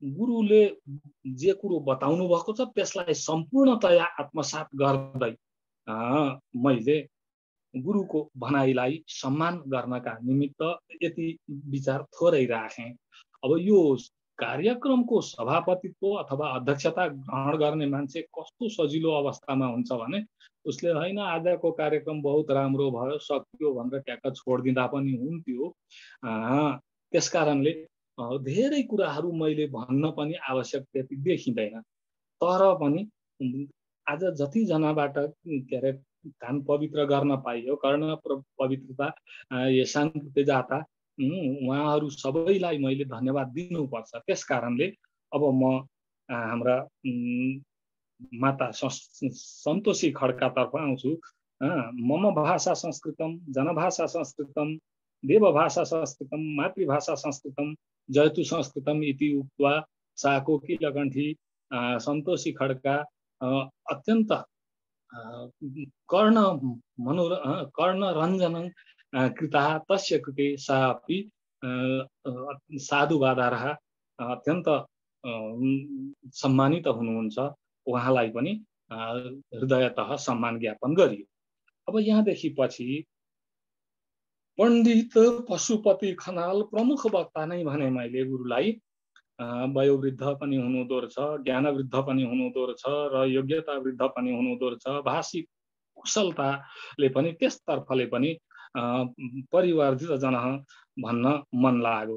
गुरुले जे कुरो बताउनु भएको छ त्यसलाई सम्पूर्णतया आत्मसात गर्दै मैले गुरुको भनाइलाई सम्मान गर्नका निमित्त यति विचार थोरै राखेँ। अब यो कार्यक्रमको सभापतित्व अथवा अध्यक्षता ग्रहण गर्ने मान्छे कस्तो सजिलो अवस्थामा हुन्छ भने उसले हैन आजको कार्यक्रम बहुत राम्रो भयो सक्यो भनेर ट्याक्क छोडिदिँदा पनि हुन्थ्यो। त्यसकारणले धेरै कुराहरू मैले भन्न पनि आवश्यक त्यति देखिँदैन। तर पनि आज जति जनाबाट के अरे कान पवित्र गर्न पाइयो, कर्ण पवित्रता येषां कृते जाता, उहाँहरू सबैलाई मैले धन्यवाद दिनुपर्छ। त्यसकारणले अब म हाम्रा माता सन्तोषी खड्कातर्फ आउँछु। मम भाषा संस्कृतम, जनभाषा संस्कृतम, देवभाषा संस्कृतम, मातृभाषा संस्कृतम, जयतु संस्कृतम इति उक्त्वा सा कोकिलकण्ठी सन्तोषी खड्का अत्यन्त कर्णरञ्जनं कृता तस्य कृते सा अपि साधुवादारः अत्यन्त सम्मानित हुनुहुन्छ, उहाँलाई पनि हृदयतः सम्मान ज्ञापन गरियो। अब यहाँदेखि पछि पण्डित पशुपति खनाल प्रमुख वक्ता नै भने मैले गुरुलाई। वयोवृद्ध पनि हुनुहुँदो रहेछ, ज्ञानवृद्ध पनि हुनुहुँदो रहेछ र योग्यता वृद्ध पनि हुनुहुँदो रहेछ। भाषिक कुशलताले पनि त्यसतर्फले पनि परिवर्धित जन भन्न मन लाग्यो।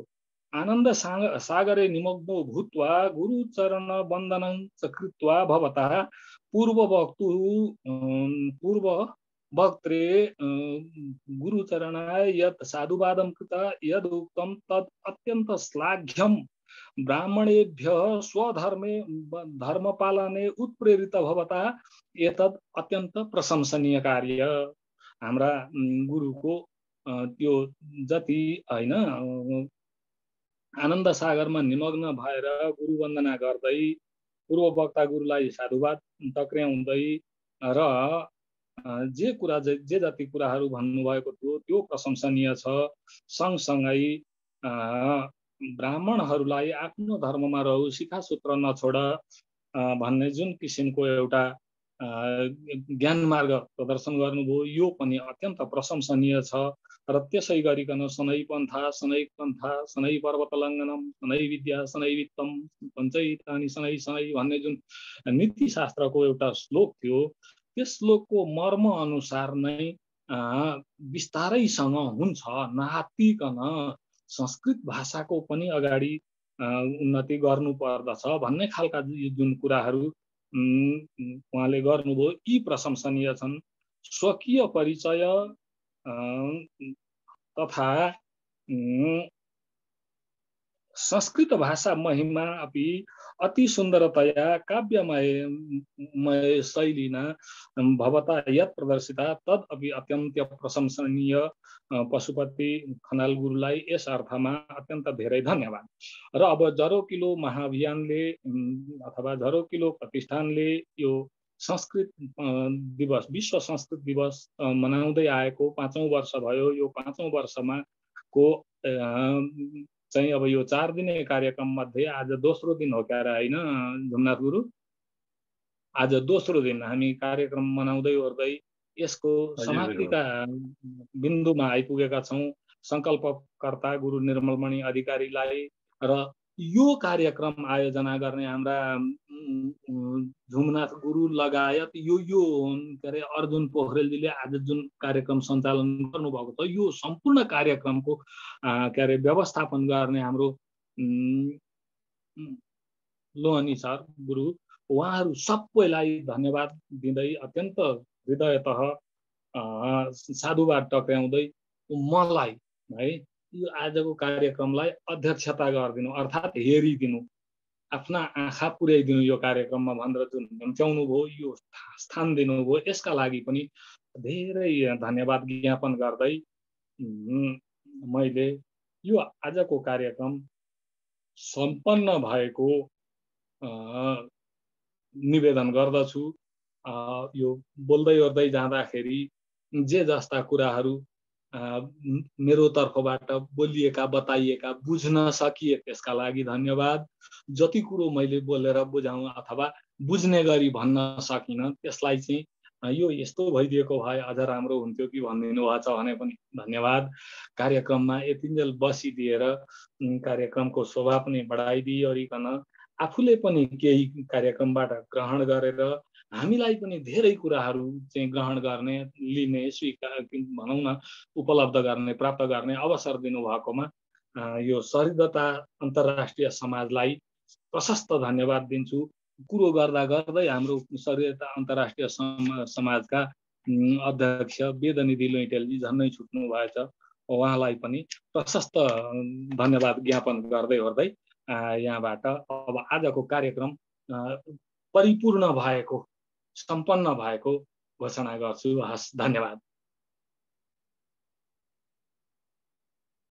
आनन्द सागरे निमग्नो भूत्वा गुरुचरण वन्दनं च कृत्वा भवतः पूर्ववक्त्रे गुरुचरणाय यत् साधुवादं कृता यदुक्तं तत् अत्यन्त श्लाघ्यं ब्राह्मणेभ्यः स्वधर्मे धर्मपालने उत्प्रेरित भवता एतद् अत्यन्त प्रशंसनीय कार्य। हाम्रा गुरुको त्यो जति हैन आनन्द सागरमा निमग्न भएर गुरु वन्दना गर्दै पूर्ववक्ता गुरुलाई साधुवाद टक्र्याउँदै र जे जति कुराहरू भन्नुभएको थियो त्यो प्रशंसनीय छ। सँगसँगै ब्राह्मणहरूलाई आफ्नो धर्ममा रहु, शिखा सूत्र नछोड भन्ने जुन किसिमको एउटा ज्ञान मार्ग प्रदर्शन गर्नुभयो, यो पनि अत्यन्त प्रशंसनीय छ। र त्यसै गरिकन सनै पन्था सनै पर्वत लङ्घनम सनै विद्या सनै वित्तम पञ्चैतानि सनै सनै भन्ने जुन नीति शास्त्रको एउटा श्लोक थियो, त्यस श्लोकको मर्म अनुसार नै विस्तारैसँग हुन्छ, नहात्तिकन संस्कृत भाषाको पनि अगाडि उन्नति गर्नु पर्दछ भन्ने खालका जुन कुराहरू उहाँले गर्नुभयो, यी प्रशंसनीय छन्। स्वकीय परिचय तथा संस्कृत भाषा महिमा अपि अति सुन्दरतया काव्यमय शैलिना भवता यत् प्रदर्शिता तद् अपि अत्यन्त प्रशंसनीय। पशुपति खनाल गुरुलाई यस अर्थमा अत्यन्त धेरै धन्यवाद। र अब झरोकिलो महाअभियानले अथवा झरोकिलो प्रतिष्ठानले यो संस्कृत दिवस, विश्व संस्कृत दिवस मनाउँदै आएको 5औं वर्ष भयो। यो 5औं वर्षमा को चाहिँ अब यो 4 दिने कार्यक्रम मध्ये आज दोस्रो दिन हो क्या हैन झुमनाथ गुरु? आज दोस्रो दिन हामी कार्यक्रम मनाउँदै ओर्दै यसको समाप्तिका बिन्दुमा आइपुगेका छौं। संकल्पकर्ता गुरु निर्मलमणि अधिकारीलाई र यो कार्यक्रम आयोजना गर्ने हाम्रा झुमनाथ गुरु लगायत यो के अरे अर्जुन पोखरेलजीले आज जुन कार्यक्रम सञ्चालन गर्नुभएको छ, यो सम्पूर्ण कार्यक्रमको के अरे व्यवस्थापन गर्ने हाम्रो लोहनी सर गुरु, उहाँहरू सबैलाई धन्यवाद दिँदै अत्यन्त हृदयतः साधुवाद टक्र्याउँदै मलाई है यो आजको कार्यक्रमलाई अध्यक्षता गरिदिनु अर्थात् हेरिदिनु, आफ्ना आँखा पुर्याइदिनु यो कार्यक्रममा भनेर जुन हम्च्याउनु भयो, यो स्थान दिनुभयो, यसका लागि पनि धेरै धन्यवाद ज्ञापन गर्दै मैले यो आजको कार्यक्रम सम्पन्न भएको निवेदन गर्दछु। यो बोल्दै ओर्दै जाँदाखेरि जे जस्ता कुराहरू मेरो तर्फबाट बोलिएका बताइएका बुझ्न सकिए त्यसका लागि धन्यवाद। जति कुरो मैले बोलेर बुझाउँ अथवा बुझ्ने गरी भन्न सकिन त्यसलाई चाहिँ यो यस्तो भइदिएको भए अझ राम्रो हुन्थ्यो कि भनिदिनु भएको छ भने पनि धन्यवाद। कार्यक्रममा यतिन्जेल बसिदिएर कार्यक्रमको शोभा पनि बढाइदिइकन आफूले पनि केही कार्यक्रमबाट ग्रहण गरेर हामीलाई पनि धेरै कुराहरू चाहिँ ग्रहण गर्ने, लिने, स्वीकार भनौँ न उपलब्ध गर्ने, प्राप्त गर्ने अवसर दिनुभएकोमा यो सहृदता अन्तर्राष्ट्रिय समाजलाई प्रशस्त धन्यवाद दिन्छु। कुरो गर्दा गर्दै हाम्रो सहृदता अन्तर्राष्ट्रिय समाजका अध्यक्ष वेदनिधि लैटेलजी झन्नै छुट्नु भएछ, उहाँलाई पनि प्रशस्त धन्यवाद ज्ञापन गर्दै गर्दै यहाँबाट अब आजको कार्यक्रम परिपूर्ण भएको, सम्पन्न भएको घोषणा गर्छु। हस्, धन्यवाद।